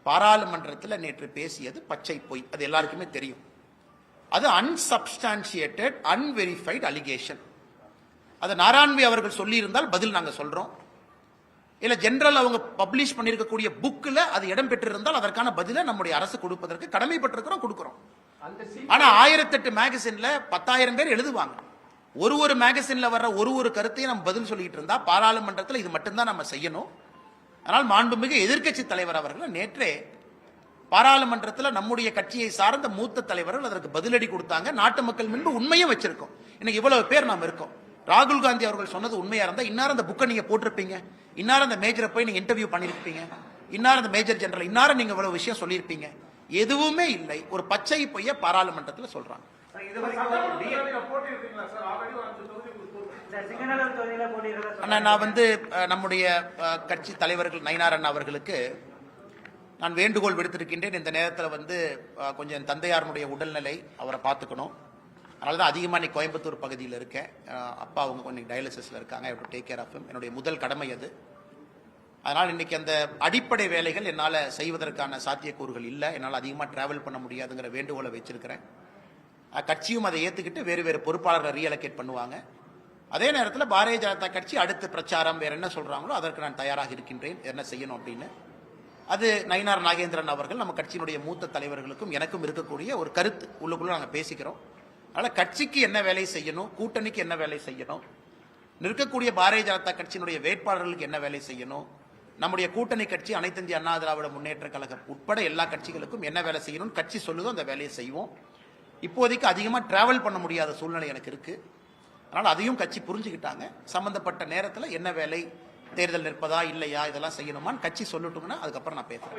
பாராளுமன்றத்தில் நேற்று பேசியது பச்சை பொய், அது எல்லாருக்குமே தெரியும். அது அன்சப்ஸ்டான்சியேட்டட் அன்வெரிஃபைடு அலிகேஷன். அது நாராயண்வே அவர்கள் சொல்லி இருந்தால் பதில் நாங்க சொல்றோம். இல்ல ஜெனரல் அவங்க பப்ளிஷ் பண்ணிருக்கக்கூடிய புக்ல அது இடம் பெற்றிருந்தால் அதற்கான பதிலை நம்முடைய அரசு கொடுப்பதற்கு கடமைப்பட்டிருக்கிறோம், கொடுக்கிறோம். ஆனா 1008 மேகசின்ல 10,000 பேர் எழுதுவாங்க. ஒரு மேகசின்ல வர்ற ஒரு கருத்தையும் நம்ம பதில் சொல்லிட்டு இருந்தா பாராளுமன்றத்தில் இது மட்டும்தான் நம்ம செய்யணும். ஆனால் மாண்புமிகு எதிர்க்கட்சி தலைவர் அவர்கள் நேற்றே பாராளுமன்றத்தில் நம்முடைய கட்சியை சார்ந்த மூத்த தலைவர்கள் அதற்கு பதிலடி கொடுத்தாங்க. நாட்டு மக்கள் முன்பு உண்மையும் வச்சிருக்கோம். இன்னைக்கு இவ்வளவு பேர் நாம் இருக்கோம். ராகுல் காந்தி அவர்கள் சொன்னது உண்மையா இருந்தா இன்னாரும் அந்த புக்கை நீங்க போட்டிருப்பீங்க, இன்னாரும் அந்த மேஜரை போய் நீங்க இன்டர்வியூ பண்ணிருப்பீங்க, இன்னாரும் அந்த மேஜர் ஜெனரல் இன்னாரும் நீங்க இவ்வளவு விஷயம் சொல்லியிருப்பீங்க. எதுவுமே இல்லை, ஒரு பச்சை பொய்ய பாராளுமன்றத்தில் சொல்றாங்க. நான் நம்முடைய கட்சி தலைவர்கள் நயினார் அண்ணா அவர்களுக்கு நான் வேண்டுகோள் விடுத்திருக்கின்றேன். இந்த நேரத்தில் கொஞ்சம் தந்தையாருடைய உடல்நிலை, அவரை பார்த்துக்கணும். அதனால தான் அதிகமாக இன்னைக்கு கோயம்புத்தூர் பகுதியில் இருக்கேன். அப்பா அவங்க கொஞ்சம் டயாலிசிஸில் இருக்காங்க. I have to take care of him. என்னுடைய முதல் கடமை அது. அதனால் இன்னைக்கு அந்த அடிப்படை வேலைகள் என்னால் செய்வதற்கான சாத்தியக்கூறுகள் இல்லை. என்னால் அதிகமாக டிராவல் பண்ண முடியாதுங்கிற வேண்டுகோளை வச்சிருக்கிறேன். கட்சியும் அதை ஏற்றுக்கிட்டு வேறு பொறுப்பாளர்களை ரீஅலோகேட் பண்ணுவாங்க. அதே நேரத்தில் பாரதிய ஜனதா கட்சி அடுத்த பிரச்சாரம் வேற என்ன சொல்றாங்களோ அதற்கு நான் தயாராக இருக்கின்றேன், என்ன செய்யணும் அப்படின்னு. அது நயினார் நாகேந்திரன் அவர்கள் நம்ம கட்சியினுடைய மூத்த தலைவர்களுக்கும் எனக்கும் இருக்கக்கூடிய ஒரு கருத்து, உள்ளுக்குள்ள நாங்கள் பேசிக்கிறோம். அதனால கட்சிக்கு என்ன வேலை செய்யணும், கூட்டணிக்கு என்ன வேலை செய்யணும், நிற்கக்கூடிய பாரதிய ஜனதா கட்சியினுடைய வேட்பாளர்களுக்கு என்ன வேலை செய்யணும், நம்முடைய கூட்டணி கட்சி அனைத்து இந்திய அண்ணா திராவிட முன்னேற்ற கழகம் உட்பட எல்லா கட்சிகளுக்கும் என்ன வேலை செய்யணும் கட்சி சொல்லுதோ அந்த வேலையை செய்வோம். இப்போதைக்கு அதிகமாக டிராவல் பண்ண முடியாத சூழ்நிலை எனக்கு இருக்கு. அதனால அதையும் கட்சி புரிஞ்சுக்கிட்டாங்க. சம்பந்தப்பட்ட நேரத்தில் என்ன வேலை, தேர்தல் நிற்பதா இல்லையா, இதெல்லாம் செய்யணுமான்னு கட்சி சொல்லட்டும்னா அதுக்கப்புறம் நான் பேசுறேன்.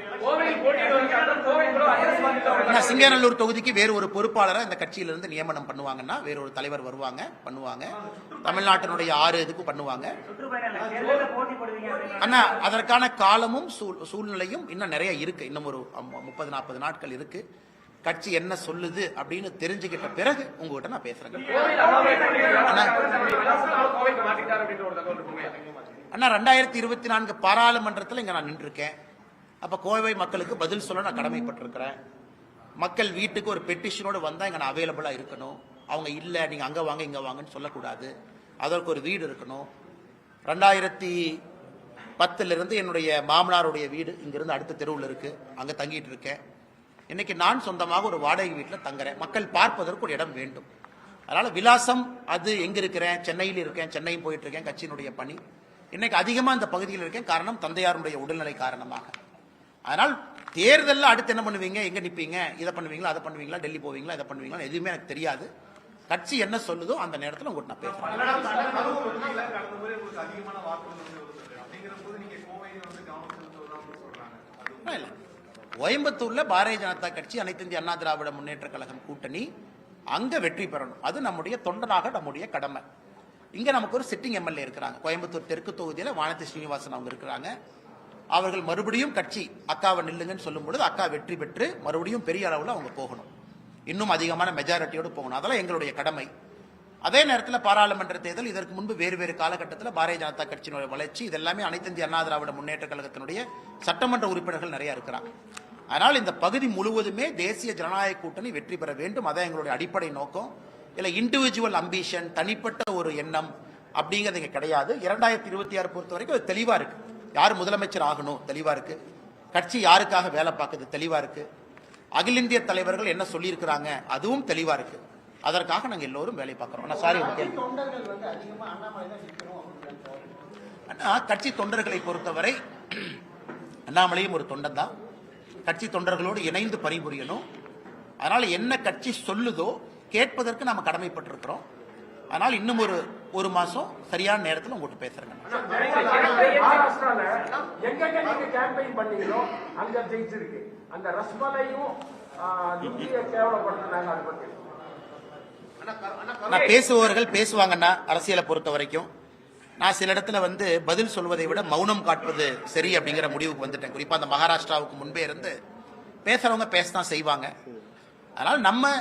சிங்கநல்லூர் தொகுதிக்கு வேறு ஒரு பொறுப்பாளரை இந்த கட்சியிலிருந்து நியமனம் பண்ணுவாங்கன்னா, வேற ஒரு தலைவர் பண்ணுவாங்க. தமிழ்நாட்டினுடைய 6 இதுக்கு பண்ணுவாங்க. ஆனா அதற்கான காலமும் சூழ்நிலையும் இன்னும் நிறைய இருக்கு. இன்னும் ஒரு 30-40 நாட்கள் இருக்கு. கட்சி என்ன சொல்லுது அப்படின்னு தெரிஞ்சுக்கிட்ட பிறகு உங்ககிட்ட நான் பேசுறேன். அண்ணா 2024 பாராளுமன்றத்தில் இங்க நான் நின்றுருக்கேன். அப்ப கோவை மக்களுக்கு பதில் சொல்ல நான் கடமைப்பட்டிருக்கிறேன். மக்கள் வீட்டுக்கு ஒரு பெட்டிஷனோடு வந்தா இங்க நான் அவைலபிளா இருக்கணும். அவங்க இல்ல நீங்க அங்க வாங்க இங்க வாங்கன்னு சொல்லக்கூடாது. அதற்கு ஒரு வீடு இருக்கணும். 2010 என்னுடைய மாமனாருடைய வீடு இங்கிருந்து அடுத்த தெருவில் இருக்கு, அங்க தங்கிட்டு இருக்கேன். இன்னைக்கு நான் சொந்தமாக ஒரு வாடகை வீட்டில் தங்குறேன். மக்கள் பார்ப்பதற்கு ஒரு இடம் வேண்டும். அதனால விலாசம் அது எங்க இருக்கிறேன், சென்னையில் இருக்கேன், சென்னையும் போயிட்டு இருக்கேன், கட்சியினுடைய பணி. இன்னைக்கு அதிகமாக இந்த பகுதியில் இருக்கேன், காரணம் தந்தையாருடைய உடல்நிலை காரணமாக. அதனால் தேர்தலில் அடுத்து என்ன பண்ணுவீங்க, எங்க நிற்பீங்க, இதை பண்ணுவீங்களா, அதை பண்ணுவீங்களா, டெல்லி போவீங்களா, இதை பண்ணுவீங்களா, எதுவுமே எனக்கு தெரியாது. கட்சி என்ன சொல்லுதோ அந்த நேரத்தில் உங்கள்கிட்ட நான் பேசுறேன். கோயம்புத்தூர்ல பாரதிய ஜனதா கட்சி, அனைத்து இந்திய அண்ணா திராவிட முன்னேற்ற கழகம் கூட்டணி அங்க வெற்றி பெறணும். அது நம்முடைய தொண்டனாக நம்முடைய கடமை. இங்க நமக்கு ஒரு சிட்டிங் எம்எல்ஏ இருக்கிறாங்க. கோயம்புத்தூர் தெற்கு தொகுதியில் வானதி ஸ்ரீனிவாசன் அவங்க இருக்கிறாங்க. அவர்கள் மறுபடியும் கட்சி அக்காவை நில்லுங்கன்னு சொல்லும் பொழுது அக்கா வெற்றி பெற்று மறுபடியும் பெரிய அளவில் அவங்க போகணும், இன்னும் அதிகமான மெஜாரிட்டியோடு போகணும். அதெல்லாம் எங்களுடைய கடமை. அதே நேரத்தில் பாராளுமன்ற தேர்தல், இதற்கு முன்பு வேறு வேறு காலகட்டத்தில் பாரதிய ஜனதா கட்சியினுடைய வளர்ச்சி, இதெல்லாமே அனைத்து இந்திய அண்ணா திராவிட முன்னேற்ற கழகத்தினுடைய சட்டமன்ற உறுப்பினர்கள் நிறைய இருக்கிறாங்க. அதனால் இந்த பகுதி முழுவதுமே தேசிய ஜனநாயக கூட்டணி வெற்றி பெற வேண்டும். அதான் எங்களுடைய அடிப்படை நோக்கம். இல்லை இண்டிவிஜுவல் அம்பிஷன், தனிப்பட்ட ஒரு எண்ணம் அப்படிங்கிறது இங்கே கிடையாது. 2026 பொறுத்த வரைக்கும் அது தெளிவாக இருக்கு. யார் முதலமைச்சர் ஆகணும் தெளிவா இருக்கு. கட்சி யாருக்காக வேலை பார்க்குது தெளிவா இருக்கு. அகில இந்திய தலைவர்கள் என்ன சொல்லியிருக்கிறாங்க அதுவும் தெளிவா இருக்கு. அதற்காக நாங்கள் எல்லோரும் வேலை பார்க்கிறோம். சாரி, கட்சி தொண்டர்களை பொறுத்தவரை அண்ணாமலையும் ஒரு தொண்டன் தான். கட்சி தொண்டர்களோடு இணைந்து பணிபுரியணும். அதனால என்ன கட்சி சொல்லுதோ கேட்பதற்கு நாம கடமைப்பட்டிருக்கிறோம். அதனால் இன்னும் ஒரு மாசம் சரியான நேரத்தில் உங்கள்கிட்ட பேசுறேன். மகாராஷ்டிரால எங்கெங்க நீங்க கேம்பெயின் பண்ணீங்களோ அங்க ஜெயிச்சிருக்கு. அந்த ரஸ்மலையும் கேவலப்படுத்தினாங்க. அதை பத்தி நான் பேசுபவர்கள் பேசுவாங்கன்னா அரசியலை பொறுத்த வரைக்கும் நான் சில இடத்துல பதில் சொல்வதை விட மௌனம் காட்டுவது சரி அப்படிங்கிற முடிவுக்கு வந்துட்டேன். குறிப்பா அந்த மகாராஷ்டிராவுக்கு முன்பே இருந்து பேசுறவங்க பேசதான் செய்வாங்க. அதனால நம்ம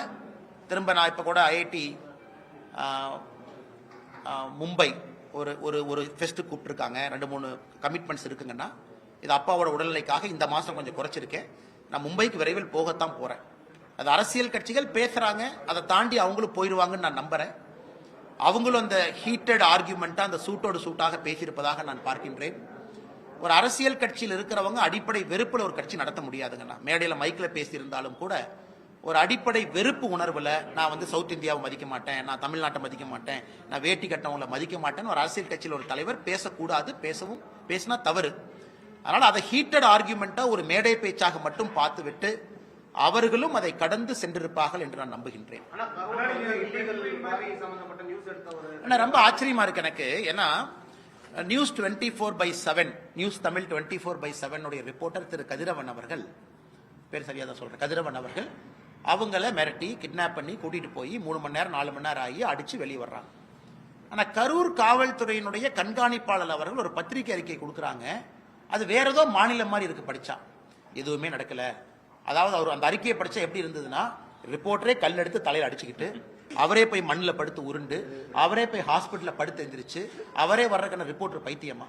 திரும்ப நான் இப்ப கூட ஐஐடி மும்பை ஒரு ஃபெஸ்ட் கூப்பிட்டுருக்காங்க. 2-3 கமிட்மெண்ட்ஸ் இருக்குங்கன்னா இது அப்பாவோட உடல்நிலைக்காக இந்த மாசம் கொஞ்சம் குறைச்சிருக்கேன். நான் மும்பைக்கு விரைவில் போகத்தான் போறேன். அது அரசியல் கட்சிகள் பேசுறாங்க, அதை தாண்டி அவங்களும் போயிடுவாங்கன்னு நான் நம்புறேன். அவங்களும் அந்த ஹீட்டட் ஆர்கியூமெண்டா அந்த சூட்டோடு சூட்டாக பேசியிருப்பதாக நான் பார்க்கின்றேன். ஒரு அரசியல் கட்சியில் இருக்கிறவங்க அடிப்படை வெறுப்புல ஒரு கட்சி நடத்த முடியாதுங்கண்ணா. மேடையில் மைக்கில் பேசியிருந்தாலும் கூட ஒரு அடிப்படை வெறுப்பு உணர்வுல நான் சவுத் இந்தியாவை மதிக்க மாட்டேன், நான் தமிழ்நாட்டை மதிக்க மாட்டேன், நான் வேட்டி கட்டவங்களை மதிக்க மாட்டேன்னு ஒரு அரசியல் கட்சியில் ஒரு தலைவர் பேசக்கூடாது. பேசினா தவறு. அதனால அதை ஹீட்டட் ஆர்கியூமெண்டா ஒரு மேடை பேச்சாக மட்டும் பார்த்துவிட்டு அவர்களும் அதை கடந்து சென்றிருப்பார்கள் என்று நான் நம்புகின்றேன். ரொம்ப ஆச்சரியமா இருக்கு எனக்கு. ஏன்னா நியூஸ் 24/7 நியூஸ் தமிழ் 24/7 உடைய ரிப்போர்ட்டர் திரு கதிரவன் அவர்கள், பேர் சரியா தான் சொல்றேன், கதிரவன் அவர்கள் அவங்கள மிரட்டி கிட்னாப் பண்ணி கூட்டிட்டு போய் 3 மணி நேரம் 4 மணி நேரம் ஆகி அடிச்சு வெளியே வர்றாங்க. ஆனா கரூர் காவல்துறையினுடைய கண்காணிப்பாளர் அவர்கள் ஒரு பத்திரிகை அறிக்கை கொடுக்குறாங்க. அது வேற ஏதோ மாநிலம் மாதிரி இருக்கு. படிச்சா எதுவுமே நடக்கல. அதாவது அவர் அந்த அறிக்கையை படிச்சா எப்படி இருந்ததுன்னா, ரிப்போர்ட்டரே கல் எடுத்து தலையில் அடிச்சுக்கிட்டு அவரே போய் மண்ணில் படுத்து உருண்டு அவரே போய் ஹாஸ்பிட்டலில் படுத்து எந்திரிச்சு அவரே வர்றதுக்கான ரிப்போர்ட்டர் பைத்தியமா.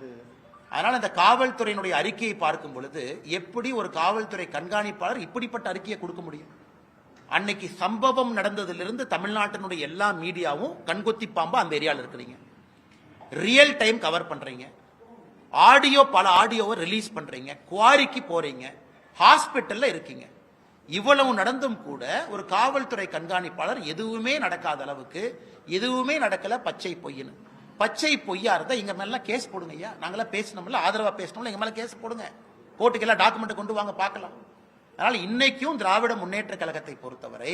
அதனால இந்த காவல்துறையினுடைய அறிக்கையை பார்க்கும் பொழுது எப்படி ஒரு காவல்துறை கண்காணிப்பாளர் இப்படிப்பட்ட அறிக்கையை கொடுக்க முடியும்? அன்னைக்கு சம்பவம் நடந்ததிலிருந்து தமிழ்நாட்டினுடைய எல்லா மீடியாவும் கண்கொத்தி பாம்பா அந்த ஏரியாவில் இருக்கிறீங்க. ரியல் டைம் கவர் பண்றீங்க. பல ஆடியோவை ரிலீஸ் பண்றீங்க. குவாரிக்கு போறீங்க. ஹாஸ்பிட்டல்ல இருக்கீங்க. இவ்வளவு நடந்தும் கூட ஒரு காவல்துறை கண்காணிப்பாளர் எதுவுமே நடக்காத அளவுக்கு எதுவுமே நடக்கல, பச்சை பொய்ன்னு. பச்சை பொய்யா இருந்தா எங்க மேல கேஸ் போடுங்க ஐயா. நாங்களாம் பேசணும்ல, ஆதரவா பேசணும்ல, எங்க மேல கேஸ் போடுங்க. கோர்ட்டுக்கு எல்லாம் டாக்குமெண்ட் கொண்டு வாங்க பார்க்கலாம். அதனால இன்னைக்கும் திராவிட முன்னேற்ற கழகத்தை பொறுத்தவரை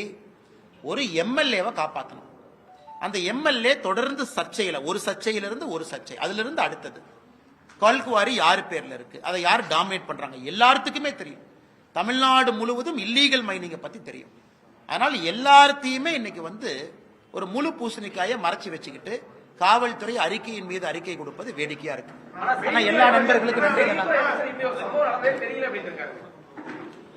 ஒரு எம்எல்ஏவை காப்பாற்றணும். அந்த எம்எல்ஏ தொடர்ந்து சர்ச்சையில ஒரு சர்ச்சையிலிருந்து ஒரு சர்ச்சை, அதுல இருந்து அடுத்தது கல்குவாரி யாரு பேர்ல இருக்கு, அதை யார் டாமினேட் பண்றாங்க எல்லாத்துக்குமே தெரியும். தமிழ்நாடு முழுவதும் இல்லீகல் மைனிங்கை பத்தி தெரியும். அதனால எல்லாத்தையுமே இன்னைக்கு ஒரு முழு பூசணிக்காயை மறைச்சு வச்சுக்கிட்டு காவல்துறை அறிக்கையின் மீது அறிக்கை கொடுப்பது வேடிக்கையா இருக்கு. ஆனா எல்லா நண்பர்களுக்கும்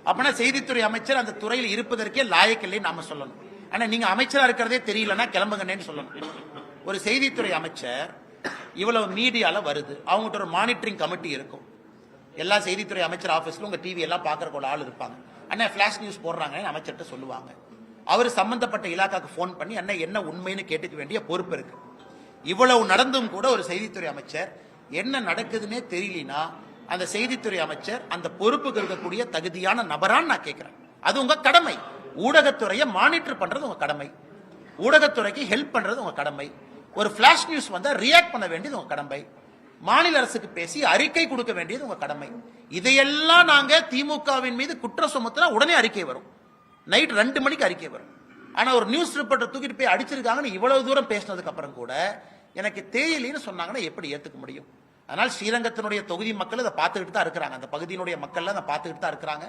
அப்படின்னா செய்தித்துறை அமைச்சர் அந்த துறையில் இருப்பதற்கே லாயக்கில்லை நாம சொல்லணும். ஆனா நீங்க அமைச்சரா இருக்கிறதே தெரியலன்னா கிளம்புங்கன்னு சொல்லணும். ஒரு செய்தித்துறை அமைச்சர் இவ்வளவு மீடியால வருது, அவங்ககிட்ட ஒரு மானிட்டரிங் கமிட்டி இருக்கும். எல்லா செய்தித்துறை அமைச்சர் ஆபீஸ்ல உங்க டிவி எல்லாம் பாக்குற ஆள் இருப்பாங்க. அண்ணா பிளாஷ் நியூஸ் போடுறாங்க அமைச்சர்கிட்ட சொல்லுவாங்க. அவர் சம்பந்தப்பட்ட இலாக்காக்கு போன் பண்ணி அண்ணா என்ன உண்மைன்னு கேட்டுக்க வேண்டிய பொறுப்பு இருக்கு. இவ்வளவு நடந்தும் கூட ஒரு செய்தித்துறை அமைச்சர் என்ன நடக்குதுன்னே தெரியலனா அந்த செய்தித்துறை அமைச்சர் அந்த பொறுப்புக்கு இருக்கக்கூடிய தகுதியான நபரான்னு நான் கேட்கிறேன். அது உங்க கடமை. ஊடகத்துறையை மானிட்டர் பண்றது உங்க கடமை. ஊடகத்துறைக்கு ஹெல்ப் பண்றது உங்க கடமை. ஒரு பிளாஷ் நியூஸ் வந்தா ரியாக்ட் பண்ண வேண்டியது உங்க கடமை. மாநில அரசுக்கு பேசி அறிக்கை கொடுக்க வேண்டியது உங்க கடமை. இதையெல்லாம் நாங்க திமுகவின் மீது குற்றம் சுமத்தினா உடனே அறிக்கை வரும். நைட் 2 மணிக்கு அறிக்கை வரும். ஆனா ஒரு நியூஸ் ரிப்போர்ட்டர் தூக்கிட்டு போய் அடிச்சிருக்காங்கன்னு இவ்வளவு தூரம் பேசினதுக்கு அப்புறம் கூட எனக்கு தெரியலன்னு சொன்னாங்கன்னா எப்படி ஏத்துக்க முடியும்? அதனால் ஸ்ரீரங்கத்தினுடைய தொகுதி மக்கள் அதை பார்த்துக்கிட்டு தான் இருக்கிறாங்க. அந்த பகுதியினுடைய மக்கள் அதை பார்த்துக்கிட்டு தான் இருக்கிறாங்க.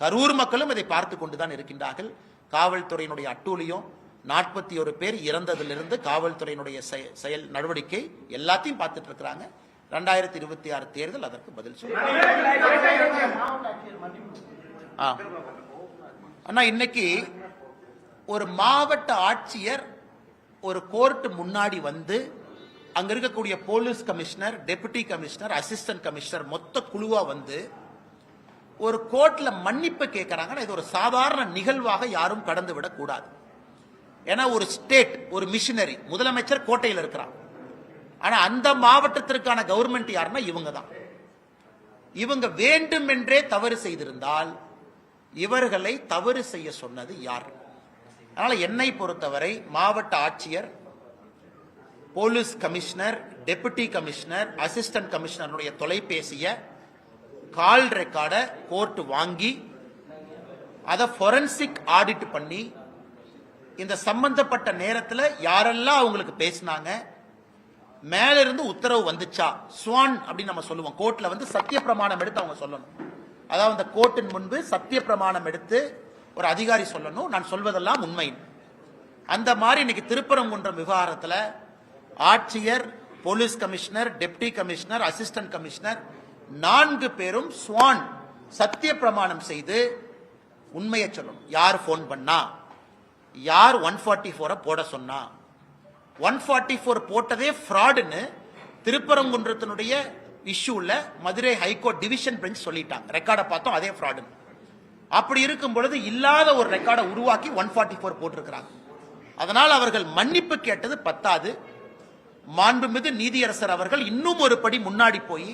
கரூர் மக்களும் இதை பார்த்து கொண்டுதான் இருக்கின்றார்கள். காவல்துறையினுடைய அட்டூழியம், 41 பேர் இறந்ததிலிருந்து காவல்துறையினுடைய செயல் நடவடிக்கை எல்லாத்தையும் பார்த்துட்டு இருக்கிறாங்க. 2026 தேர்தல் அதற்கு பதில் சொல்லும். ஆனா இன்னைக்கு ஒரு மாவட்ட ஆட்சியர் ஒரு கோர்ட் முன்னாடி வந்து அங்க இருக்கக்கூடிய police commissioner, deputy commissioner, assistant commissioner மொத்த குழுவா வந்து ஒரு கோர்ட்ல மன்னிப்பு கேட்கறாங்கன்னா இது ஒரு சாதாரண நிகழ்வாக யாரும் கடந்து விடக் கூடாது. ஏன்னா ஒரு ஸ்டேட், ஒரு மிஷனரி, முதலமைச்சர் கோட்டையில் இருக்கிறார். ஆனா அந்த மாவட்டத்திற்கான கவர்மெண்ட் யாருன்னா இவங்க தான். இவங்க வேண்டுமென்றே தவறு செய்திருந்தால் இவர்களை தவறு செய்ய சொன்னது யார்? அதனால என்னை பொறுத்தவரை மாவட்ட ஆட்சியர், police commissioner, deputy commissioner, assistant கமிஷனருடைய தொலைபேசிய கால் ரெக்கார்டை கோர்ட் வாங்கி அதை ஃபோரன்சிக் ஆடிட் பண்ணி இந்த சம்பந்தப்பட்ட நேரத்தில் யாரெல்லாம் அவங்களுக்கு பேசினாங்க, மேல இருந்து உத்தரவு வந்துச்சா, ஸ்வான் அப்படின்னு நம்ம சொல்லுவோம். கோர்ட்ல வந்து சத்திய பிரமாணம் எடுத்து அவங்க சொல்லணும். அதாவது அந்த கோர்ட்டின் முன்பு சத்திய பிரமாணம் எடுத்து ஒரு அதிகாரி சொல்லணும், நான் சொல்வதெல்லாம் உண்மை. அந்த மாதிரி இன்னைக்கு திருப்பரங்குன்றம் விவகாரத்தில் ஆட்சியர், police commissioner, deputy commissioner, assistant commissioner 4 பேரும் ஸ்வான் சத்திய பிரமாணம் செய்து உண்மையை சொல்லணும். யார் போன் பண்ணா, யார் 144 போட சொன்னா, 144 போட்டதே ஃப்ராடுன்னு திருப்பரங்குன்றத்தினுடைய இஷ்யூல மதுரை ஹைகோர்ட் டிவிஷன் பெஞ்ச் சொல்லிட்டாங்க. ரெக்கார்டை பார்த்தோம், அதே ஃப்ராடு. அப்படி இருக்கும் பொழுது இல்லாத ஒரு ரெக்கார்டை உருவாக்கி 144 போட்டிருக்கிறாங்க. அதனால் அவர்கள் மன்னிப்பு கேட்டது பத்தாது. மாண்புமிகு நீதியரசர் அவர்கள் இன்னும் ஒரு படி முன்னாடி போய்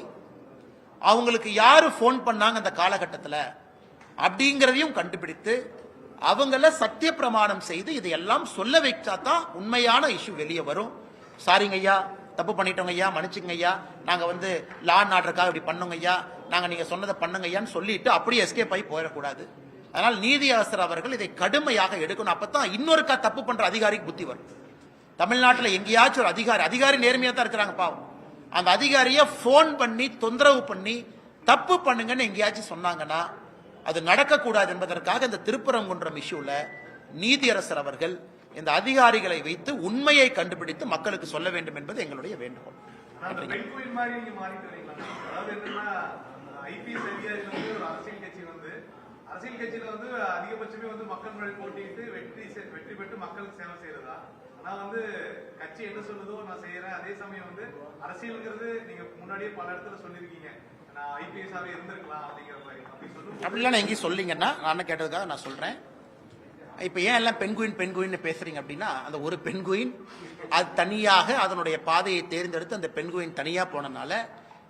அவங்களுக்கு யாரு போன் பண்ணாங்க அந்த காலகட்டத்தில் அப்படிங்கிறதையும் கண்டுபிடித்து அவங்கள சத்திய பிரமாணம் செய்து இதையெல்லாம் சொல்ல வைச்சாதான் உண்மையான இஷ்யூ வெளியே வரும். சாரிங்க ஐயா, தப்பு பண்ணிட்டோங்க ஐயா, மன்னிச்சுங்க ஐயா, நாங்க வந்து லா அண்ட் ஆர்டருக்காக இப்படி பண்ணோங்க ஐயா, நாங்க நீங்க சொன்னதை பண்ணுங்க ஐயான்னு சொல்லிட்டு அப்படியே எஸ்கேப் ஆகி போயிடக்கூடாது. அதனால் நீதியரசர் அவர்கள் இதை கடுமையாக எடுக்கணும். அப்பதான் இன்னொருக்கா தப்பு பண்ற அதிகாரிக்கு புத்தி வரும். தமிழ்நாட்டில் எங்கேயாச்சும் ஒரு அதிகாரி நேர்மையா தான் இருக்கிறாங்க பாவம், அந்த அதிகாரியை போன் பண்ணி தொந்தரவு பண்ணி தப்பு பண்ணுங்கன்னு எங்கேயாச்சும் சொன்னாங்கன்னா அது நடக்கக்கூடாது என்பதற்காக இந்த திருப்பரங்குன்றம் இஷ்யூல நீதியரசர் அவர்கள் இந்த அதிகாரிகளை வைத்து உண்மையை கண்டுபிடித்து மக்களுக்கு சொல்ல வேண்டும் என்பது எங்களுடைய வேண்டுகோள். அரசியல் கட்சியில வந்து அதிகபட்சமே வந்து மக்கள் முன்னாடி போட்டிட்டு வெற்றி பெற்று மக்களுக்கு சேவை செய்யறதா? ஆனா வந்து கட்சி என்ன சொல்லுதோ நான் செய்யறேன். அதே சமயம் வந்து அரசியல்ங்கிறது நீங்க முன்னாடியே பல இடத்துல சொல்லிருக்கீங்க, நான் ஐபிஎஸ்ஆவே இருந்திருக்கலாம் அப்படிங்கிற மாதிரி. அப்படிலாம் நான் எங்கேயும் சொல்லிங்கன்னா நான் கேட்டதுக்காக நான் சொல்றேன். இப்ப ஏன் எல்லாம் பெண்குயின் பேசுறீங்க அப்படின்னா, அந்த ஒரு பெண்குயின் அது தனியாக அதனுடைய பாதையை தேர்ந்தெடுத்து அந்த பெண்குயின் தனியா போனனால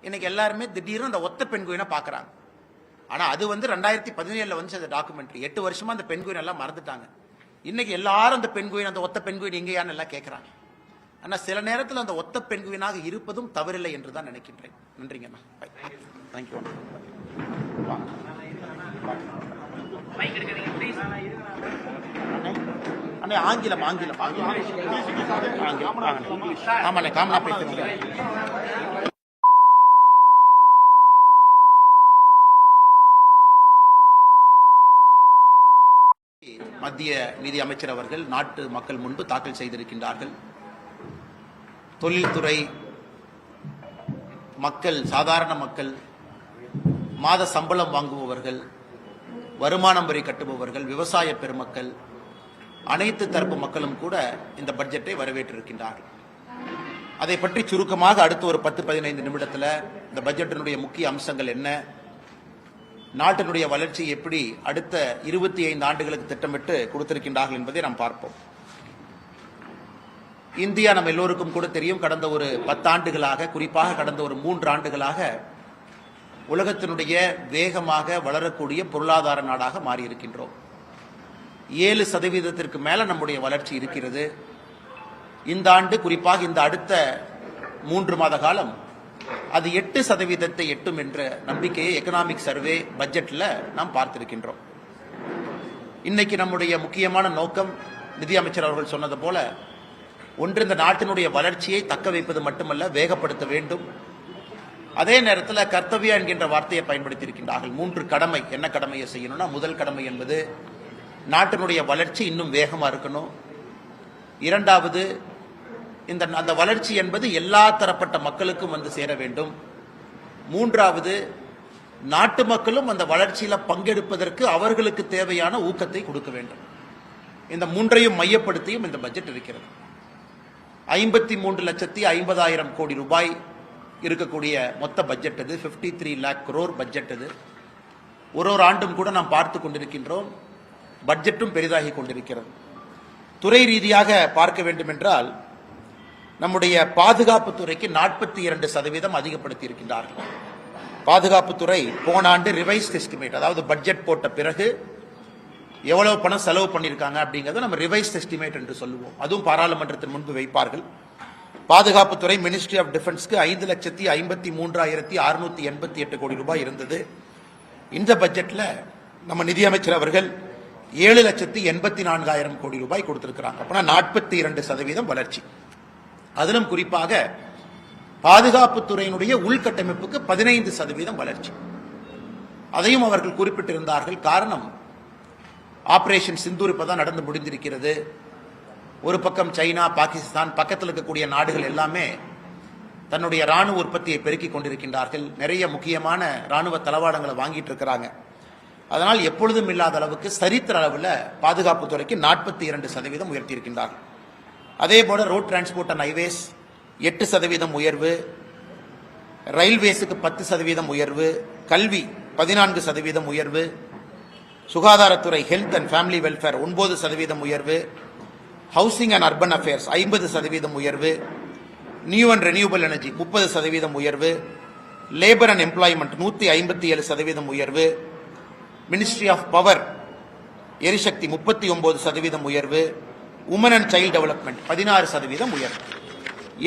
இன்னைக்கு எல்லாருமே திடீர்னு அந்த ஒத்த பெண்குயினை பாக்குறாங்க. ஆனா அது வந்து 2017 வந்து அந்த டாக்குமெண்ட்ரி 8 வருஷமா அந்த பெண்குயின் எல்லாம் மறந்துட்டாங்க. இன்னைக்கு எல்லாரும் அந்த பெண்குயின், அந்த ஒத்த பெண்குயின் எங்கேயான்னு எல்லாம் கேட்கிறாங்க. ஆனா சில நேரத்தில் அந்த ஒத்த பெண்குயினாக இருப்பதும் தவறில்லை என்று தான் நினைக்கின்றேன். நன்றிங்கண்ணா. தேங்க்யூ. ஆங்கிலம் ஆமாண்ணே, காமனா பேசுறேன். மத்திய நிதி அமைச்சர் அவர்கள் நாட்டு மக்கள் முன்பு தாக்கல் செய்திருக்கின்றார்கள். தொழில்துறை மக்கள், சாதாரண மக்கள், மாத சம்பளம் வாங்குபவர்கள், வருமானம் வரி கட்டுபவர்கள், விவசாய பெருமக்கள், அனைத்து தரப்பு மக்களும் கூட இந்த பட்ஜெட்டை வரவேற்றிருக்கின்றார்கள். அதை பற்றி சுருக்கமாக அடுத்த ஒரு 10-15 நிமிடத்தில் இந்த பட்ஜெட்டினுடைய முக்கிய அம்சங்கள் என்ன, நாட்டினுடைய வளர்ச்சி எப்படி அடுத்த 25 ஆண்டுகளுக்கு திட்டமிட்டு கொடுத்திருக்கின்றார்கள் என்பதை நாம் பார்ப்போம். இந்தியா நம்ம எல்லோருக்கும் கூட தெரியும், கடந்த ஒரு 10 ஆண்டுகளாக, குறிப்பாக கடந்த ஒரு 3 ஆண்டுகளாக உலகத்தினுடைய வேகமாக வளரக்கூடிய பொருளாதார நாடாக மாறியிருக்கின்றோம். 7% மேல நம்முடைய வளர்ச்சி இருக்கிறது. இந்த ஆண்டு, குறிப்பாக இந்த அடுத்த 3 மாத காலம் அது 8% எட்டும் என்ற நம்பிக்கையை எக்கனாமிக் சர்வே பட்ஜெட்ல நாம் பார்த்திருக்கின்றோம். இன்னைக்கு நம்முடைய முக்கியமான நோக்கம், நிதி அமைச்சர் அவர்கள் சொன்னது போல, ஒன்று இந்த நாட்டினுடைய வளர்ச்சியை தக்க வைப்பது மட்டுமல்ல, வேகப்படுத்த வேண்டும். அதே நேரத்தில் கர்த்தவியா என்கின்ற வார்த்தையை பயன்படுத்தி இருக்கின்றார்கள். 3 கடமை. என்ன கடமையை செய்யணும்னா, முதல் கடமை என்பது நாட்டினுடைய வளர்ச்சி இன்னும் வேகமா இருக்கணும். இரண்டாவது, அந்த வளர்ச்சி என்பது எல்லா தரப்பட்ட மக்களுக்கும் வந்து சேர வேண்டும். மூன்றாவது, நாட்டு மக்களும் அந்த வளர்ச்சியில பங்கெடுப்பதற்கு அவர்களுக்கு தேவையான ஊக்கத்தை கொடுக்க வேண்டும். இந்த மூன்றையும் மையப்படுத்தியும் இந்த பட்ஜெட் இருக்கிறது. 53,50,000 கோடி ரூபாய் இருக்கக்கூடிய மொத்த பட்ஜெட் இது. 53 lakh crore பட்ஜெட் இது. ஒரு ஆண்டும் கூட நாம் பார்த்து கொண்டிருக்கின்றோம். பட்ஜெட்டும் பெரிதாகி கொண்டிருக்கிறது. துறை ரீதியாக பார்க்க வேண்டும் என்றால், நம்முடைய பாதுகாப்பு துறைக்கு 42% அதிகப்படுத்தி இருக்கின்றார்கள். பாதுகாப்புத்துறை போன ஆண்டு ரிவைஸ்ட் எஸ்டிமேட், அதாவது பட்ஜெட் போட்ட பிறகு எவ்வளவு பணம் செலவு பண்ணியிருக்காங்க அப்படிங்கிறத நம்ம ரிவைஸ்ட் எஸ்டிமேட் என்று சொல்லுவோம். அதுவும் பாராளுமன்றத்தின் முன்பு வைப்பார்கள். பாதுகாப்புத்துறை மினிஸ்ட்ரி ஆஃப் டிஃபென்ஸ்க்கு 5,53,688 கோடி ரூபாய் இருந்தது. இந்த பட்ஜெட்ல நம்ம நிதியமைச்சர் அவர்கள் 7,84,000 கோடி ரூபாய் கொடுத்திருக்கிறாங்க. அப்படின்னா 42% வளர்ச்சி. அதிலும் குறிப்பாக பாதுகாப்புத்துறையினுடைய உள்கட்டமைப்புக்கு 15% வளர்ச்சி. அதையும் அவர்கள் குறிப்பிட்டிருந்தார்கள். காரணம், ஆபரேஷன் சிந்தூர் இப்பதான் நடந்து முடிந்திருக்கிறது. ஒரு பக்கம் சைனா, பாகிஸ்தான், பக்கத்தில் இருக்கக்கூடிய நாடுகள் எல்லாமே தன்னுடைய ராணுவ உற்பத்தியை பெருக்கிக் கொண்டிருக்கின்றார்கள். நிறைய முக்கியமான ராணுவ தளவாடங்களை வாங்கிட்டு இருக்கிறாங்க. அதனால் எப்பொழுதும் இல்லாத அளவுக்கு சரித்திர அளவில் பாதுகாப்புத்துறைக்கு 42% உயர்த்தியிருக்கின்றார்கள். அதே போல ரோட் டிரான்ஸ்போர்ட் அண்ட் ஹைவேஸ் 8% உயர்வு, ரயில்வேஸுக்கு 10% உயர்வு, கல்வி 14% உயர்வு, சுகாதாரத்துறை ஹெல்த் அண்ட் ஃபேமிலி வெல்ஃபேர் 9% உயர்வு, ஹவுசிங் அண்ட் அர்பன் அஃபேர்ஸ் 50% உயர்வு, நியூ அண்ட் ரெனியூபிள் எனர்ஜி 30% உயர்வு, லேபர் அண்ட் எம்ப்ளாய்மெண்ட் 157% உயர்வு, மினிஸ்ட்ரி ஆஃப் பவர் எரிசக்தி 39% உயர்வு, உமன் அண்ட் சைல்டு டெவலப்மெண்ட் 16% உயர்வு.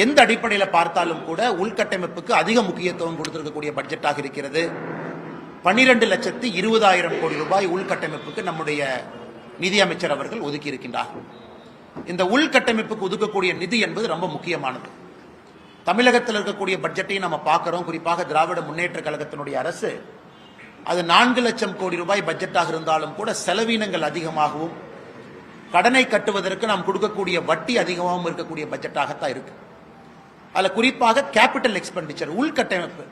எந்த அடிப்படையில் பார்த்தாலும் கூட உள்கட்டமைப்புக்கு அதிக முக்கியத்துவம் கொடுத்திருக்கக்கூடிய பட்ஜெட்டாக இருக்கிறது. 12,20,000 கோடி ரூபாய் உள்கட்டமைப்புக்கு நம்முடைய நிதியமைச்சர் அவர்கள் ஒதுக்கி இருக்கின்றார்கள். இந்த உள்கட்டமைப்புக்கு ஒதுக்கக்கூடிய நிதி என்பது ரொம்ப முக்கியமானது. தமிழகத்தில் இருக்கக்கூடிய பட்ஜெட்டையும் நம்ம பார்க்கிறோம். குறிப்பாக திராவிட முன்னேற்ற கழகத்தினுடைய அரசு அது 4 லட்சம் கோடி ரூபாய் பட்ஜெட்டாக இருந்தாலும் கூட செலவினங்கள் அதிகமாகவும், கடனை கட்டுவதற்கு நாம் கொடுக்கக்கூடிய வட்டி அதிகமாகவும் இருக்கக்கூடிய பட்ஜெட்டாகத்தான் இருக்கு. அதில் குறிப்பாக கேபிட்டல் எக்ஸ்பெண்டிச்சர், உள்கட்டமைப்பு,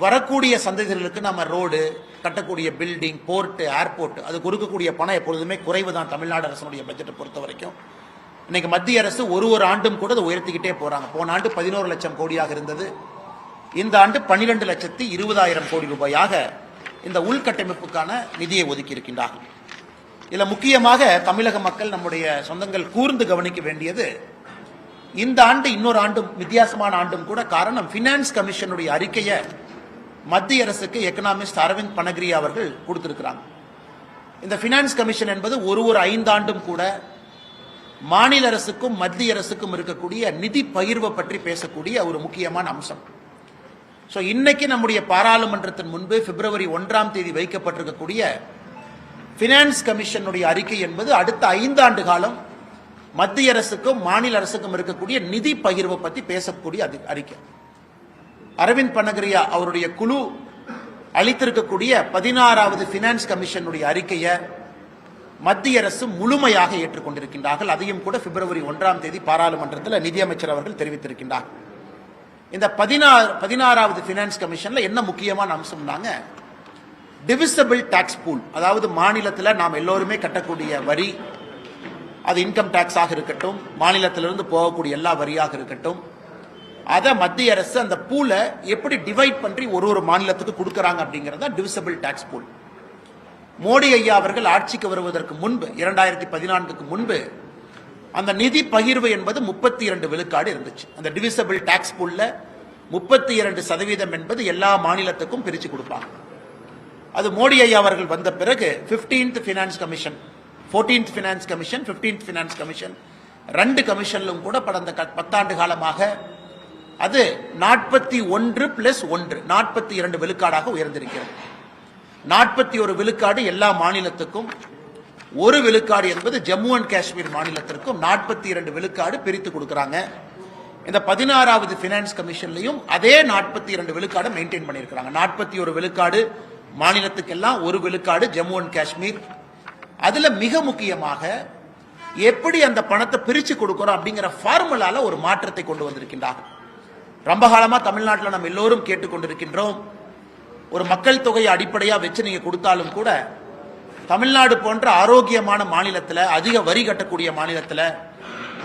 வரக்கூடிய சந்ததிகளுக்கு நம்ம ரோடு கட்டக்கூடிய பில்டிங், போர்ட், ஏர்போர்ட், அது கொடுக்கக்கூடிய பணம் எப்பொழுதுமே குறைவு தான் தமிழ்நாடு அரசுடைய பட்ஜெட்டை பொறுத்த வரைக்கும். இன்னைக்கு மத்திய அரசு ஒரு ஆண்டும் கூட அதை உயர்த்திக்கிட்டே போறாங்க. போன ஆண்டு 11 லட்சம் கோடியாக இருந்தது. இந்த ஆண்டு 12,20,000 கோடி ரூபாயாக இந்த உள்கட்டமைப்புக்கான நிதியை ஒதுக்கி இருக்கின்றார்கள். இதுல முக்கியமாக தமிழக மக்கள், நம்முடைய சொந்தங்கள் கூர்ந்து கவனிக்க வேண்டியது, இந்த ஆண்டு இன்னொரு ஆண்டும் வித்தியாசமான ஆண்டும் கூட. காரணம், பினான்ஸ் கமிஷனுடைய அறிக்கையை மத்திய அரசுக்கு எக்கனாமிஸ்ட் அரவிந்த் பனகிரியா அவர்கள் கொடுத்திருக்கிறாங்க. இந்த பினான்ஸ் கமிஷன் என்பது ஒரு 5 ஆண்டும் கூட மாநில அரசுக்கும் மத்திய அரசுக்கும் இருக்கக்கூடிய நிதி பகிர்வை பற்றி பேசக்கூடிய ஒரு முக்கியமான அம்சம். ஸோ இன்னைக்கு நம்முடைய பாராளுமன்றத்தின் முன்பு பிப்ரவரி 1ஆம் தேதி வைக்கப்பட்டிருக்கக்கூடிய பினான்ஸ் கமிஷனுடைய அறிக்கை என்பது அடுத்த 5 ஆண்டு காலம் மத்திய அரசுக்கும் மாநில அரசுக்கும் இருக்கக்கூடிய நிதி பகிர்வை பற்றி பேசக்கூடிய அறிக்கை. அரவிந்த் பனகிரியா அவருடைய குழு அளித்திருக்கக்கூடிய 16வது பினான்ஸ் கமிஷனுடைய அறிக்கையை மத்திய அரசு முழுமையாக ஏற்றுக்கொண்டிருக்கின்றார்கள். அதையும் கூட பிப்ரவரி 1ஆம் தேதி பாராளுமன்றத்தில் நிதியமைச்சர் அவர்கள் தெரிவித்திருக்கின்றார். இந்த 16வது பினான்ஸ் கமிஷன்ல என்ன முக்கியமான அம்சம்னாங்க, டிவிசபிள் டாக்ஸ் பூல், அதாவது மாநிலத்தில் நாம் எல்லோருமே கட்டக்கூடிய வரி, அது இன்கம் டாக்ஸாக இருக்கட்டும், மாநிலத்திலிருந்து போகக்கூடிய எல்லா வரியாக இருக்கட்டும், அதை மத்திய அரசு அந்த பூலை எப்படி டிவைட் பண்ணி ஒரு மாநிலத்துக்கு கொடுக்கறாங்க அப்படிங்கறத டிவிசபிள் டாக்ஸ் பூல். மோடி ஐயா அவர்கள் ஆட்சிக்கு வருவதற்கு முன்பு 2014க்கு முன்பு அந்த நிதி பகிர்வு என்பது 32 விழுக்காடு இருந்துச்சு. அந்த டிவிசபிள் டாக்ஸ் பூல்ல 32% என்பது எல்லா மாநிலத்துக்கும் பிரிச்சு கொடுப்பாங்க. அது மோடி ஐயா அவர்கள் வந்த பிறகு 15th finance commission, 14th finance commission, 15th finance commission, 2 கமிஷன்லும் கூட கடந்த 10 ஆண்டு காலமாக அது 41+1 42 விழுக்காடாக உயர்ந்திருக்கிறது. 41 விழுக்காடு எல்லா மாநிலத்துக்கும், 1 விழுக்காடு என்பது ஜம்மு அண்ட் காஷ்மீர் மாநிலத்திற்கும் 42 விழுக்காடு பிரித்து கொடுக்கிறாங்க. இந்த 16வது பினான்ஸ் கமிஷன்லையும் அதே 42 விழுக்காடு மெயின்டைன் பண்ணியிருக்கிறாங்க. 41 விழுக்காடு மாநிலத்துக்கெல்லாம், 1 விழுக்காடு ஜம்மு அண்ட் காஷ்மீர். அதுல மிக முக்கியமாக எப்படி அந்த பணத்தை பிரிச்சு கொடுக்கிறோம் அப்படிங்கிற ஃபார்முலால ஒரு மாற்றத்தை கொண்டு வந்திருக்கின்றார்கள். ரொம்ப காலமா தமிழ்நாட்டில் நம்ம எல்லோரும் கேட்டுக்கொண்டிருக்கின்றோம், ஒரு மக்கள் தொகையை அடிப்படையா வச்சு நீங்க கொடுத்தாலும் கூட தமிழ்நாடு போன்ற ஆரோக்கியமான மாநிலத்தில், அதிக வரி கட்டக்கூடிய மாநிலத்தில்,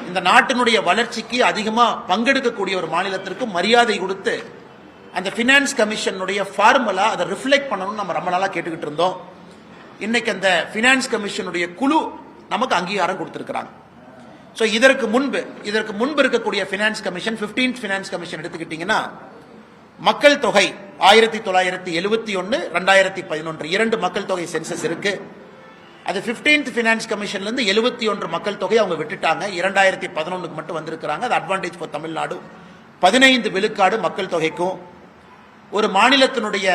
இந்த நாட்டினுடைய வளர்ச்சிக்கு அதிகமா பங்கெடுக்கக்கூடிய ஒரு மாநிலத்திற்கு மரியாதை கொடுத்து அந்த பினான்ஸ் கமிஷனுடைய ஃபார்முலா அதை ரிஃப்ளெக்ட் பண்ணணும்னு நம்ம ரொம்ப நாளா கேட்டுக்கிட்டு இருந்தோம். இன்னைக்கு அந்த பினான்ஸ் கமிஷனுடைய குழு நமக்கு அங்கீகாரம் கொடுத்திருக்கிறாங்க. சோ இதற்கு முன்பு இருக்கக்கூடிய finance commission, 15th finance commission எடுத்துக்கிட்டீங்கன்னா, மக்கள் தொகை 1971, 2011 2 மக்கள் தொகை சென்சஸ் இருக்கு. அது 15th பினான்ஸ் கமிஷன்ல இருந்து 71 மக்கள் தொகை அவங்க விட்டுட்டாங்க. 2011க்கு மட்டும் வந்திருக்கிறாங்க. அது அட்வான்டேஜ் ஃபார் தமிழ்நாடு. 15 விழுக்காடு மக்கள் தொகைக்கும், ஒரு மாநிலத்தினுடைய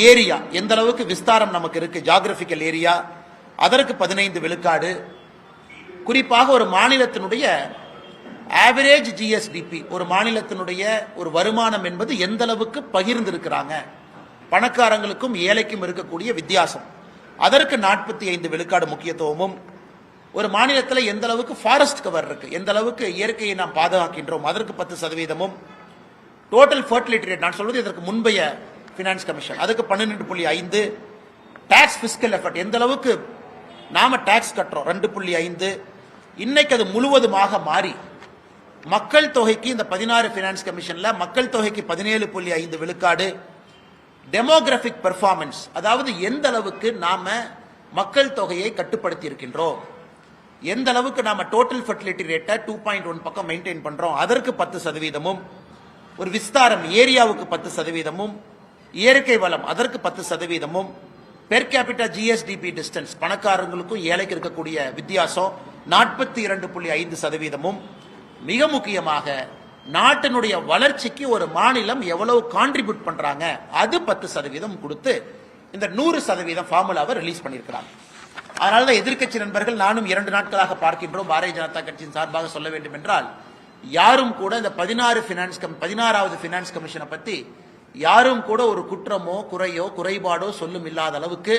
ஏரியா எந்த அளவுக்கு விஸ்தாரம் நமக்கு இருக்கு, ஜியோகிராபிக்கல் ஏரியா, அதற்கு 15 விழுக்காடு. குறிப்பாக ஒரு மாநிலத்தினுடைய ஆவரேஜ் ஜிஎஸ்டிபி, ஒரு மாநிலத்தினுடைய ஒரு வருமானம் என்பது எந்த அளவுக்கு பகிர்ந்து இருக்கிறாங்க, பணக்காரங்களுக்கும் ஏழைக்கும் இருக்கக்கூடிய வித்தியாசம், அதற்கு 45 விழுக்காடு முக்கியத்துவமும், ஒரு மாநிலத்தில் எந்த அளவுக்கு ஃபாரஸ்ட் கவர் இருக்கு, எந்த அளவுக்கு இயற்கையை நாம் பாதுகாக்கின்றோம், அதற்கு 10%, டோட்டல் ஃபர்டிலிட்டி ரேட், நான் சொல்வது இதற்கு முன்பைய பினான்ஸ் கமிஷன், அதுக்கு 12.5, டாக்ஸ் பிஸ்கல் எஃபர்ட், எந்த அளவுக்கு நாம டாக்ஸ் கட்டுறோம் 2.5. இன்னைக்கு அது முழுவதுமாக மாறி மக்கள் தொகைக்கு இந்த 16 பினான்ஸ் கமிஷன்ல மக்கள் தொகைக்கு 17.5 விழுக்காடு. டெமோகிராபிக் பெர்ஃபார்மன்ஸ், அதாவது எந்த அளவுக்கு நாம மக்கள் தொகையை கட்டுப்படுத்தி இருக்கின்றோம், எந்த அளவுக்கு நாம டோட்டல் ஃபர்டிலிட்டி ரேட்டை 2.1 பக்கம் மெயின்டைன் பண்றோம், அதற்கு 10%, ஒரு விஸ்தாரம் ஏரியாவுக்கு 10%, இயற்கை வளம் அதற்கு 10%, பெர் கேபிட்டா ஜிஎஸ்டிபி டிஸ்டன்ஸ், பணக்காரங்களுக்கும் ஏழைக்கு இருக்கக்கூடிய வித்தியாசம் 42.5%. மிக முக்கியமாக நாட்டினுடைய வளர்ச்சிக்கு ஒரு மாநிலம் எவ்வளவு கான்ட்ரிபியூட் பண்றாங்க, அது 10% கொடுத்து இந்த 100% ஃபார்முலாவை ரிலீஸ் பண்ணியிருக்கிறாங்க. அதனாலதான் எதிர்க்கட்சி நண்பர்கள், நானும் 2 நாட்களாக பார்க்கின்றோம், பாரதிய ஜனதா கட்சியின் சார்பாக சொல்ல வேண்டும் என்றால், யாரும் கூட இந்த 16வது பினான்ஸ் கமிஷனை பத்தி யாரும் கூட ஒரு குற்றமோ குறையோ குறைபாடோ சொல்லும் இல்லாத அளவுக்கு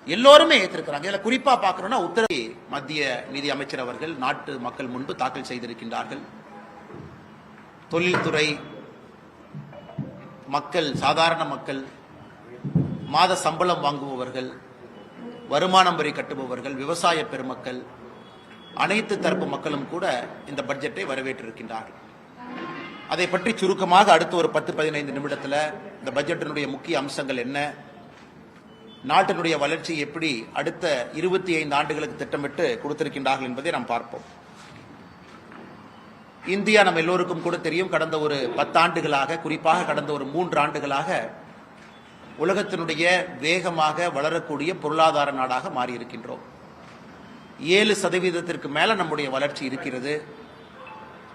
எல்லோருமே ஏற்றிருக்கிறாங்க. இதுல குறிப்பா பார்க்கணும்னா உத்தரவை மத்திய நிதி அமைச்சர் அவர்கள் நாட்டு மக்கள் முன்பு தாக்கல் செய்திருக்கின்றார்கள். தொழில்துறை மக்கள், சாதாரண மக்கள், மாத சம்பளம் வாங்குபவர்கள், வருமானம் வரி கட்டுபவர்கள், விவசாய பெருமக்கள், அனைத்து தரப்பு மக்களும் கூட இந்த பட்ஜெட்டை வரவேற்றிருக்கின்றார்கள். அதை பற்றி சுருக்கமாக அடுத்த ஒரு 10-15 நிமிடத்தில் இந்த பட்ஜெட்டினுடைய முக்கிய அம்சங்கள் என்ன, நாட்டினுடைய வளர்ச்சி எப்படி அடுத்த 25 ஆண்டுகளுக்கு திட்டமிட்டு கொடுத்திருக்கின்றார்கள் என்பதை நாம் பார்ப்போம். இந்தியா நம்ம எல்லோருக்கும் கூட தெரியும், கடந்த ஒரு 10 ஆண்டுகளாக, குறிப்பாக கடந்த ஒரு 3 ஆண்டுகளாக உலகத்தினுடைய வேகமாக வளரக்கூடிய பொருளாதார நாடாக மாறியிருக்கின்றோம். 7% மேல நம்முடைய வளர்ச்சி இருக்கிறது.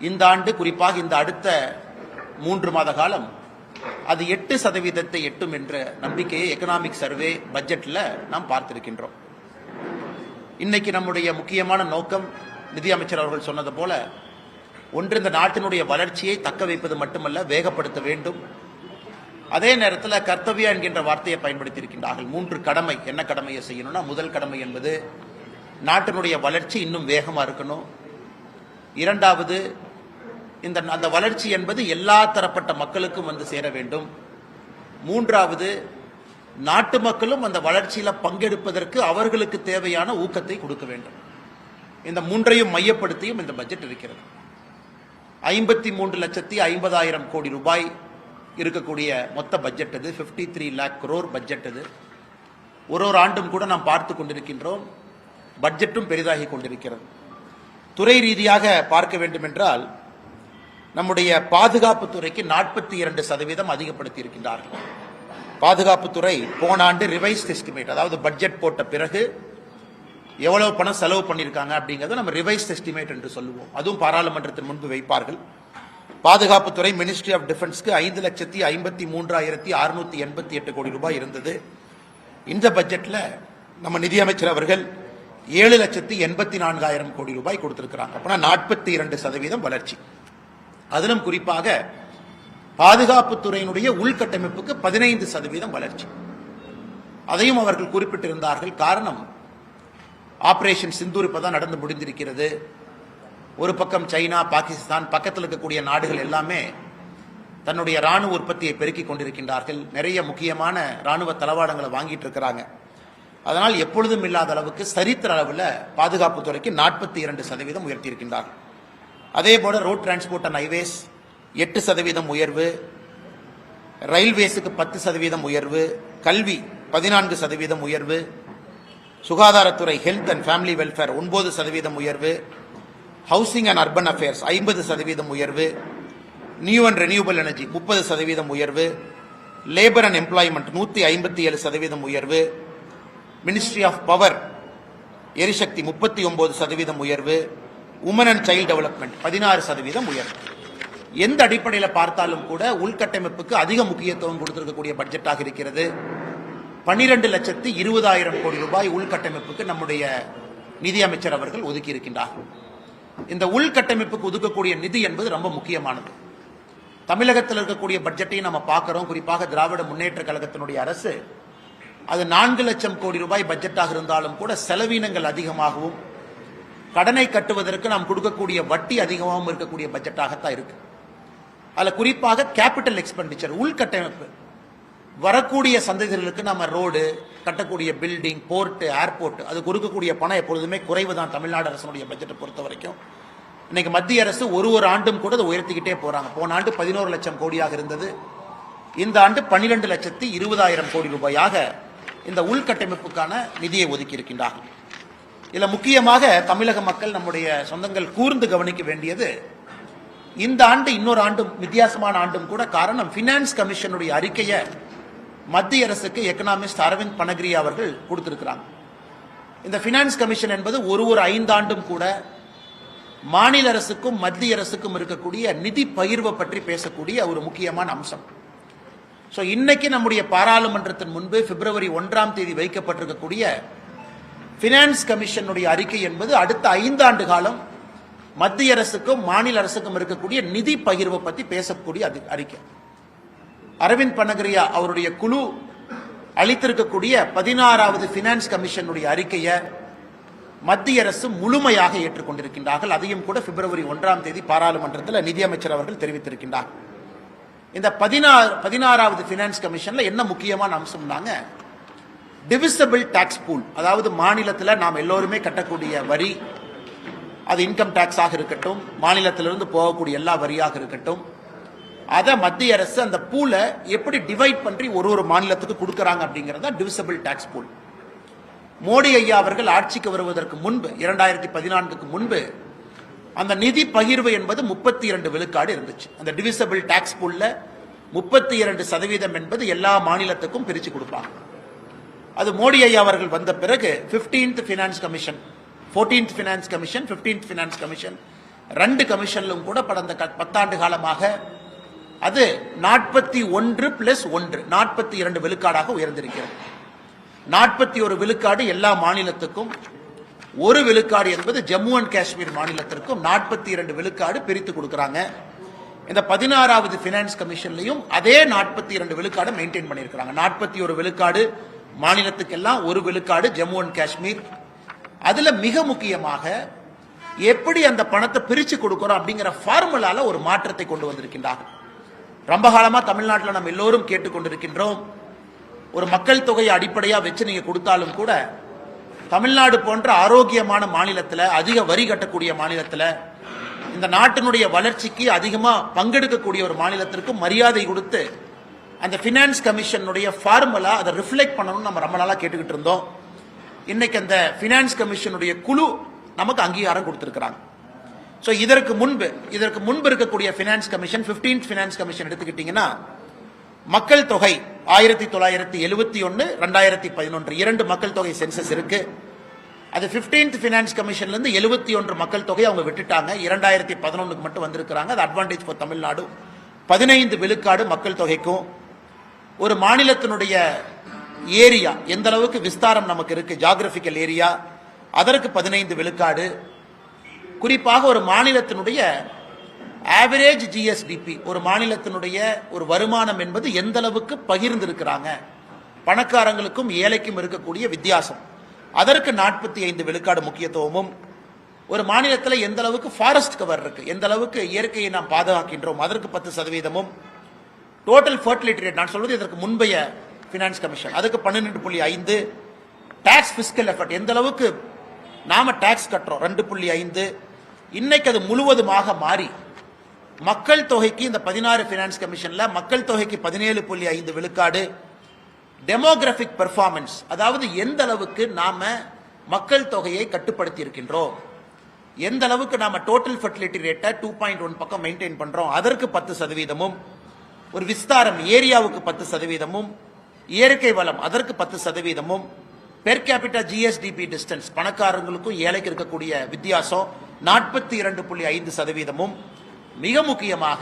இந்த ஆண்டு, குறிப்பாக இந்த அடுத்த 3 மாத காலம் அது 8% எட்டும் என்ற நம்பிக்கையை எக்கனாமிக் சர்வே பட்ஜெட்ல நாம் பார்த்திருக்கின்றோம். இன்னைக்கு நம்முடைய முக்கியமான நோக்கம், நிதியமைச்சர் அவர்கள் சொன்னது போல, ஒன்று இந்த நாட்டினுடைய வளர்ச்சியை தக்க வைப்பது மட்டுமல்ல, வேகப்படுத்த வேண்டும். அதே நேரத்தில் கர்த்தவியா என்கின்ற வார்த்தையை பயன்படுத்தி இருக்கின்றார்கள். 3 கடமை. என்ன கடமையை செய்யணும்னா, முதல் கடமை என்பது நாட்டினுடைய வளர்ச்சி இன்னும் வேகமா இருக்கணும். இரண்டாவது, அந்த வளர்ச்சி என்பது எல்லா தரப்பட்ட மக்களுக்கும் வந்து சேர வேண்டும். மூன்றாவது, நாட்டு மக்களும் அந்த வளர்ச்சியில பங்கெடுப்பதற்கு அவர்களுக்கு தேவையான ஊக்கத்தை கொடுக்க வேண்டும். இந்த 3ஐயும் மையப்படுத்தியும் இந்த பட்ஜெட் இருக்கிறது. 53,50,000 கோடி ரூபாய் இருக்கக்கூடிய மொத்த பட்ஜெட் இது. 53 lakh crore பட்ஜெட் இது. ஒரு ஆண்டும் கூட நாம் பார்த்து கொண்டிருக்கின்றோம், பட்ஜெட்டும் பெரிதாகி கொண்டிருக்கிறது. துறை ரீதியாக பார்க்க வேண்டும் என்றால், நம்முடைய பாதுகாப்பு துறைக்கு 42% அதிகப்படுத்தி இருக்கின்றார்கள். பாதுகாப்புத்துறை போன ஆண்டு ரிவைஸ்ட் எஸ்டிமேட், அதாவது பட்ஜெட் போட்ட பிறகு எவ்வளவு பணம் செலவு பண்ணியிருக்காங்க அப்படிங்கிறத நம்ம ரிவைஸ்ட் எஸ்டிமேட் என்று சொல்லுவோம். அதுவும் பாராளுமன்றத்தின் முன்பு வைப்பார்கள். பாதுகாப்புத்துறை மினிஸ்ட்ரி ஆஃப் டிஃபென்ஸ்க்கு 5,53,688 கோடி ரூபாய் இருந்தது. இந்த பட்ஜெட்ல நம்ம நிதியமைச்சர் அவர்கள் 7,84,000 கோடி ரூபாய் கொடுத்திருக்கிறாங்க. அப்படின்னா 42% வளர்ச்சி. அதிலும் குறிப்பாக பாதுகாப்புத்துறையினுடைய உள்கட்டமைப்புக்கு 15% வளர்ச்சி. அதையும் அவர்கள் குறிப்பிட்டிருந்தார்கள். காரணம், ஆபரேஷன் சிந்தூர் இப்பதான் நடந்து முடிந்திருக்கிறது. ஒரு பக்கம் சைனா, பாகிஸ்தான், பக்கத்தில் இருக்கக்கூடிய நாடுகள் எல்லாமே தன்னுடைய ராணுவ உற்பத்தியை பெருக்கிக் கொண்டிருக்கின்றார்கள். நிறைய முக்கியமான ராணுவ தளவாடங்களை வாங்கிட்டு இருக்கிறாங்க. அதனால் எப்பொழுதும் இல்லாத அளவுக்கு சரித்திர அளவில் பாதுகாப்புத்துறைக்கு 42% உயர்த்தியிருக்கின்றார்கள். அதே போல ரோட் டிரான்ஸ்போர்ட் அண்ட் ஹைவேஸ் 8% உயர்வு, ரயில்வேஸுக்கு 10% உயர்வு, கல்வி 14% உயர்வு, சுகாதாரத்துறை ஹெல்த் அண்ட் ஃபேமிலி வெல்ஃபேர் 9% உயர்வு, ஹவுசிங் அண்ட் அர்பன் அஃபேர்ஸ் 50% உயர்வு, நியூ அண்ட் ரெனியூபிள் எனர்ஜி 30% உயர்வு, லேபர் அண்ட் எம்ப்ளாய்மெண்ட் 157% உயர்வு, மினிஸ்ட்ரி ஆஃப் பவர் எரிசக்தி 39% உயர்வு, உமன் அண்ட் சைல்டு டெவலப்மெண்ட் 16% உயர்வு. எந்த அடிப்படையில் பார்த்தாலும் கூட உள்கட்டமைப்புக்கு அதிக முக்கியத்துவம் கொடுத்திருக்கக்கூடிய பட்ஜெட்டாக இருக்கிறது. 12,20,000 கோடி ரூபாய் உள்கட்டமைப்புக்கு நம்முடைய நிதியமைச்சர் அவர்கள் ஒதுக்கி இருக்கின்றார்கள். இந்த உள்கட்டமைப்புக்கு ஒதுக்கக்கூடிய நிதி என்பது ரொம்ப முக்கியமானது. தமிழகத்தில் இருக்கக்கூடிய பட்ஜெட்டையும் நம்ம பார்க்கிறோம். குறிப்பாக திராவிட முன்னேற்ற கழகத்தினுடைய அரசு அது 4 லட்சம் கோடி ரூபாய் பட்ஜெட்டாக இருந்தாலும் கூட செலவினங்கள் அதிகமாகவும் கடனை கட்டுவதற்கு நாம் கொடுக்கக்கூடிய வட்டி அதிகமாகவும் இருக்கக்கூடிய பட்ஜெட்டாகத்தான் இருக்கு. அதில் குறிப்பாக கேபிட்டல் எக்ஸ்பெண்டிச்சர், உள்கட்டமைப்பு, வரக்கூடிய சந்ததிகளுக்கு நம்ம ரோடு கட்டக்கூடிய பில்டிங், போர்ட், ஏர்போர்ட், அது கொடுக்கக்கூடிய பணம் எப்பொழுதுமே குறைவு தான் தமிழ்நாடு அரசனுடைய பட்ஜெட்டை பொறுத்த வரைக்கும். இன்னைக்கு மத்திய அரசு ஒரு ஆண்டும் கூட அதை உயர்த்திக்கிட்டே போறாங்க. போன ஆண்டு 11 லட்சம் கோடியாக இருந்தது. இந்த ஆண்டு 12,20,000 கோடி ரூபாயாக இந்த உள்கட்டமைப்புக்கான நிதியை ஒதுக்கி இருக்கின்றார்கள். இதில் முக்கியமாக தமிழக மக்கள், நம்முடைய சொந்தங்கள் கூர்ந்து கவனிக்க வேண்டியது, இந்த ஆண்டு இன்னொரு ஆண்டும் வித்தியாசமான ஆண்டும் கூட. காரணம், பினான்ஸ் கமிஷனுடைய அறிக்கையை மத்திய அரசுக்கு எக்கனாமிஸ்ட் அரவிந்த் பனகிரியா அவர்கள் கொடுத்திருக்கிறாங்க. இந்த பினான்ஸ் கமிஷன் என்பது ஒரு 5 ஆண்டும் கூட மாநில அரசுக்கும் மத்திய அரசுக்கும் இருக்கக்கூடிய நிதி பகிர்வை பற்றி பேசக்கூடிய ஒரு முக்கியமான அம்சம். ஸோ இன்னைக்கு நம்முடைய பாராளுமன்றத்தின் முன்பு பிப்ரவரி 1ஆம் தேதி வைக்கப்பட்டிருக்கக்கூடிய பினான்ஸ் கமிஷனுடைய அறிக்கை என்பது அடுத்த 5 ஆண்டு காலம் மத்திய அரசுக்கும் மாநில அரசுக்கும் இருக்கக்கூடிய நிதி பகிர்வை பற்றி பேசக்கூடிய அறிக்கை. அரவிந்த் பனகிரியா அவருடைய குழு அளித்திருக்கக்கூடிய 16வது பினான்ஸ் கமிஷனுடைய அறிக்கையை மத்திய அரசு முழுமையாக ஏற்றுக்கொண்டிருக்கின்றார்கள். அதையும் கூட பிப்ரவரி 1ஆம் தேதி பாராளுமன்றத்தில் நிதியமைச்சர் அவர்கள் தெரிவித்திருக்கின்றார். இந்த 16வது பினான்ஸ் கமிஷன்ல என்ன முக்கியமான அம்சம்னாங்க, டிவிசபிள் டாக்ஸ் பூல், அதாவது மாநிலத்தில் நாம் எல்லோருமே கட்டக்கூடிய வரி, அது இன்கம் டாக்ஸாக இருக்கட்டும், மாநிலத்திலிருந்து போகக்கூடிய எல்லா வரியாக இருக்கட்டும், அதை மத்திய அரசு அந்த பூலை எப்படி டிவைட் பண்ணி ஒரு மாநிலத்துக்கு கொடுக்கறாங்க அப்படிங்கறத டிவிசபிள் டாக்ஸ் பூல். மோடி ஐயா அவர்கள் ஆட்சிக்கு வருவதற்கு முன்பு 2014க்கு முன்பு அந்த நிதி பகிர்வு என்பது 32 விழுக்காடு இருந்துச்சு. அந்த டிவிசபிள் டாக்ஸ் பூல்ல 32% என்பது எல்லா மாநிலத்துக்கும் பிரிச்சு கொடுப்பாங்க. அது மோடி ஐயா அவர்கள் வந்த பிறகு 15th finance commission, 14th finance commission, 15th finance commission, 2 கமிஷன்லும் கூட கடந்த 10 ஆண்டு காலமாக அது 41+1 42 விழுக்காடாக உயர்ந்திருக்கிறது. 41 விழுக்காடு எல்லா மாநிலத்துக்கும், 1 விழுக்காடு என்பது ஜம்மு அண்ட் காஷ்மீர் மாநிலத்திற்கும் 42 விழுக்காடு பிரித்து கொடுக்கறாங்க. இந்த 16வது பினான்ஸ் கமிஷன்லயும் அதே 42 விழுக்காடு மெயின்டைன் பண்ணியிருக்கிறாங்க. 41 விழுக்காடு மாநிலத்துக்கெல்லாம், 1 விழுக்காடு ஜம்மு அண்ட் காஷ்மீர். அதுல மிக முக்கியமாக எப்படி அந்த பணத்தை பிரிச்சு கொடுக்கிறோம் அப்படிங்கிற ஃபார்முலால ஒரு மாற்றத்தை கொண்டு வந்திருக்கின்றார்கள். ரொம்ப காலமா தமிழ்நாட்டில் நம்ம எல்லோரும் கேட்டுக்கொண்டிருக்கின்றோம், ஒரு மக்கள் தொகையை அடிப்படையா வச்சு நீங்க கொடுத்தாலும் கூட தமிழ்நாடு போன்ற ஆரோக்கியமான மாநிலத்தில், அதிக வரி கட்டக்கூடிய மாநிலத்தில், இந்த நாட்டினுடைய வளர்ச்சிக்கு அதிகமா பங்கெடுக்கக்கூடிய ஒரு மாநிலத்திற்கு மரியாதை கொடுத்து அந்த பினான்ஸ் கமிஷனுடைய ஃபார்முலா அதை ரிஃப்ளெக்ட் பண்ணணும்னு நம்ம ரொம்ப நாளா கேட்டுக்கிட்டு இருந்தோம். இன்னைக்கு அந்த பினான்ஸ் கமிஷனுடைய குழு நமக்கு அங்கீகாரம் கொடுத்திருக்கிறாங்க. ஸோ இதற்கு முன்பு இருக்கக்கூடிய finance commission, 15th finance commission எடுத்துக்கிட்டீங்கன்னா, மக்கள் தொகை 1971, 2011 2 மக்கள் தொகை சென்சஸ் இருக்கு. அது 15th ஃபினான்ஸ் கமிஷன்ல இருந்து 71 மக்கள் தொகை அவங்க விட்டுட்டாங்க. 2011க்கு மட்டும் வந்திருக்கிறாங்க. அது அட்வான்டேஜ் ஃபார் தமிழ்நாடு. 15 விழுக்காடு மக்கள் தொகைக்கும், ஒரு மாநிலத்தினுடைய ஏரியா எந்த அளவுக்கு விஸ்தாரம் நமக்கு இருக்கு, ஜியோகிராபிக்கல் ஏரியா, அதற்கு 15 விழுக்காடு. குறிப்பாக ஒரு மாநிலத்தினுடைய ஆவரேஜ் ஜிஎஸ்டிபி ஒரு மாநிலத்தினுடைய ஒரு வருமானம் என்பது எந்த அளவுக்கு பகிர்ந்து இருக்கிறாங்க, பணக்காரங்களுக்கும் ஏழைக்கும் இருக்கக்கூடிய வித்தியாசம், அதற்கு 45 விழுக்காடு முக்கியத்துவமும், ஒரு மாநிலத்தில் எந்த அளவுக்கு ஃபாரஸ்ட் கவர் இருக்கு, எந்த அளவுக்கு இயற்கையை நாம் பாதுகாக்கின்றோம் அதற்கு 10%, டோட்டல் ஃபர்டிலிட்டி ரேட் நான் சொல்வது இதற்கு முன்பைய ஃபினான்ஸ் கமிஷன் அதுக்கு 12.5, டாக்ஸ் பிஸ்கல் எஃபர்ட் எந்த அளவுக்கு நாம டாக்ஸ் கட்டுறோம் 2.5, இன்னைக்கு அது முழுவதுமாக மாறி மக்கள் தொகைக்கு இந்த 16 ஃபினான்ஸ் கமிஷன்ல மக்கள் தொகைக்கு 17.5 விழுக்காடு, டெமோகிராபிக் பெர்ஃபார்மன்ஸ் அதாவது எந்த அளவுக்கு நாம மக்கள் தொகையை கட்டுப்படுத்தி இருக்கின்றோம், எந்த அளவுக்கு நாம டோட்டல் ஃபர்டிலிட்டி ரேட்டை 2.1 பக்கம் மெயின்டைன் பண்றோம் அதற்கு 10%, ஒரு விஸ்தாரம் ஏரியாவுக்கு 10%, இயற்கை வளம் அதற்கு 10%, பெர் கேபிட்டா ஜிஎஸ்டிபி டிஸ்டன்ஸ் பணக்காரங்களுக்கும் ஏழைக்கு இருக்கக்கூடிய வித்தியாசம் 42.5%, மிக முக்கியமாக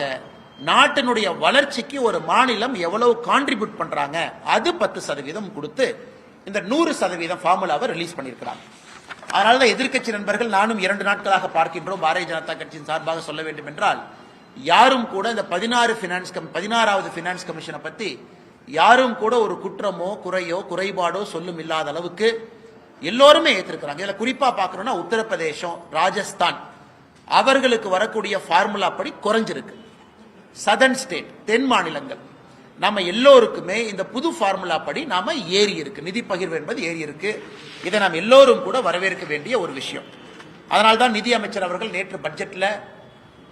நாட்டினுடைய வளர்ச்சிக்கு ஒரு மாநிலம் எவ்வளவு கான்ட்ரிபியூட் பண்றாங்க அது 10% கொடுத்து இந்த 100% ஃபார்முலாவை ரிலீஸ் பண்ணியிருக்கிறாங்க. அதனாலதான் எதிர்க்கட்சி நண்பர்கள் நானும் 2 நாட்களாக பார்க்கின்றோம், பாரதிய ஜனதா கட்சியின் சார்பாக சொல்ல வேண்டும் என்றால் யாரும் கூட இந்த 16வது ஃபினான்ஸ் கமிஷனை பத்தி யாரும் கூட ஒரு குற்றமோ குறையோ குறைபாடோ சொல்லும் இல்லாத அளவுக்கு எல்லோருமே ஏற்றிருக்கிறாங்க. இதுல குறிப்பா பார்க்கணும்னா உத்தரப்பிரதேசம், ராஜஸ்தான் அவர்களுக்கு வரக்கூடிய ஃபார்முலா படி குறைஞ்சிருக்கு. சதர்ன் ஸ்டேட் தென் மாநிலங்கள் நம்ம எல்லோருக்குமே இந்த புது ஃபார்முலா படி நாம ஏறி இருக்கு, நிதி பகிர்வு என்பது ஏறி இருக்கு. இதை நாம் எல்லோரும் கூட வரவேற்க வேண்டிய ஒரு விஷயம். அதனால்தான் நிதி அமைச்சர் அவர்கள் நேற்று பட்ஜெட்ல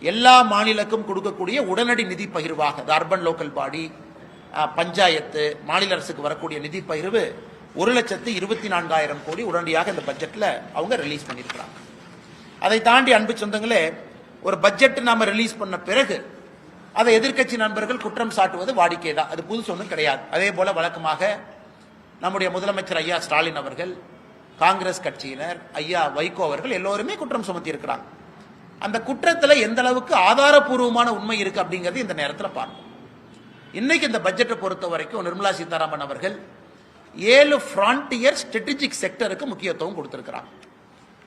எல்லா மாநிலக்கும் கொடுக்கக்கூடிய உடனடி நிதி பகிர்வாக அர்பன் லோக்கல் பாடி, பஞ்சாயத்து, மாநில அரசுக்கு வரக்கூடிய நிதி பகிர்வு 1,24,000 கோடி உடனடியாக இந்த பட்ஜெட்ல அவங்க ரிலீஸ் பண்ணியிருக்கிறாங்க. அதை தாண்டி அன்பு சொந்தங்களே, ஒரு பட்ஜெட் நாம ரிலீஸ் பண்ண பிறகு அதை எதிர்க்கட்சி நண்பர்கள் குற்றம் சாட்டுவது வாடிக்கை தான், அது புதுசு ஒன்றும் கிடையாது. அதே போல வழக்கமாக நம்முடைய முதலமைச்சர் ஐயா ஸ்டாலின் அவர்கள், காங்கிரஸ் கட்சியினர், ஐயா வைகோ அவர்கள் எல்லோருமே குற்றம் சுமத்தி இருக்கிறாங்க. அந்த குற்றத்தில் எந்த அளவுக்கு ஆதாரபூர்வமான உண்மை இருக்கு அப்படிங்கிறது இந்த நேரத்தில் பார்ப்போம். இன்னைக்கு இந்த பட்ஜெட்டை பொறுத்த வரைக்கும் நிர்மலா சீதாராமன் அவர்கள் 7 ஃப்ரான்டியர் ஸ்ட்ராட்டஜிக் செக்டருக்கு முக்கியத்துவம் கொடுத்திருக்கிறாங்க.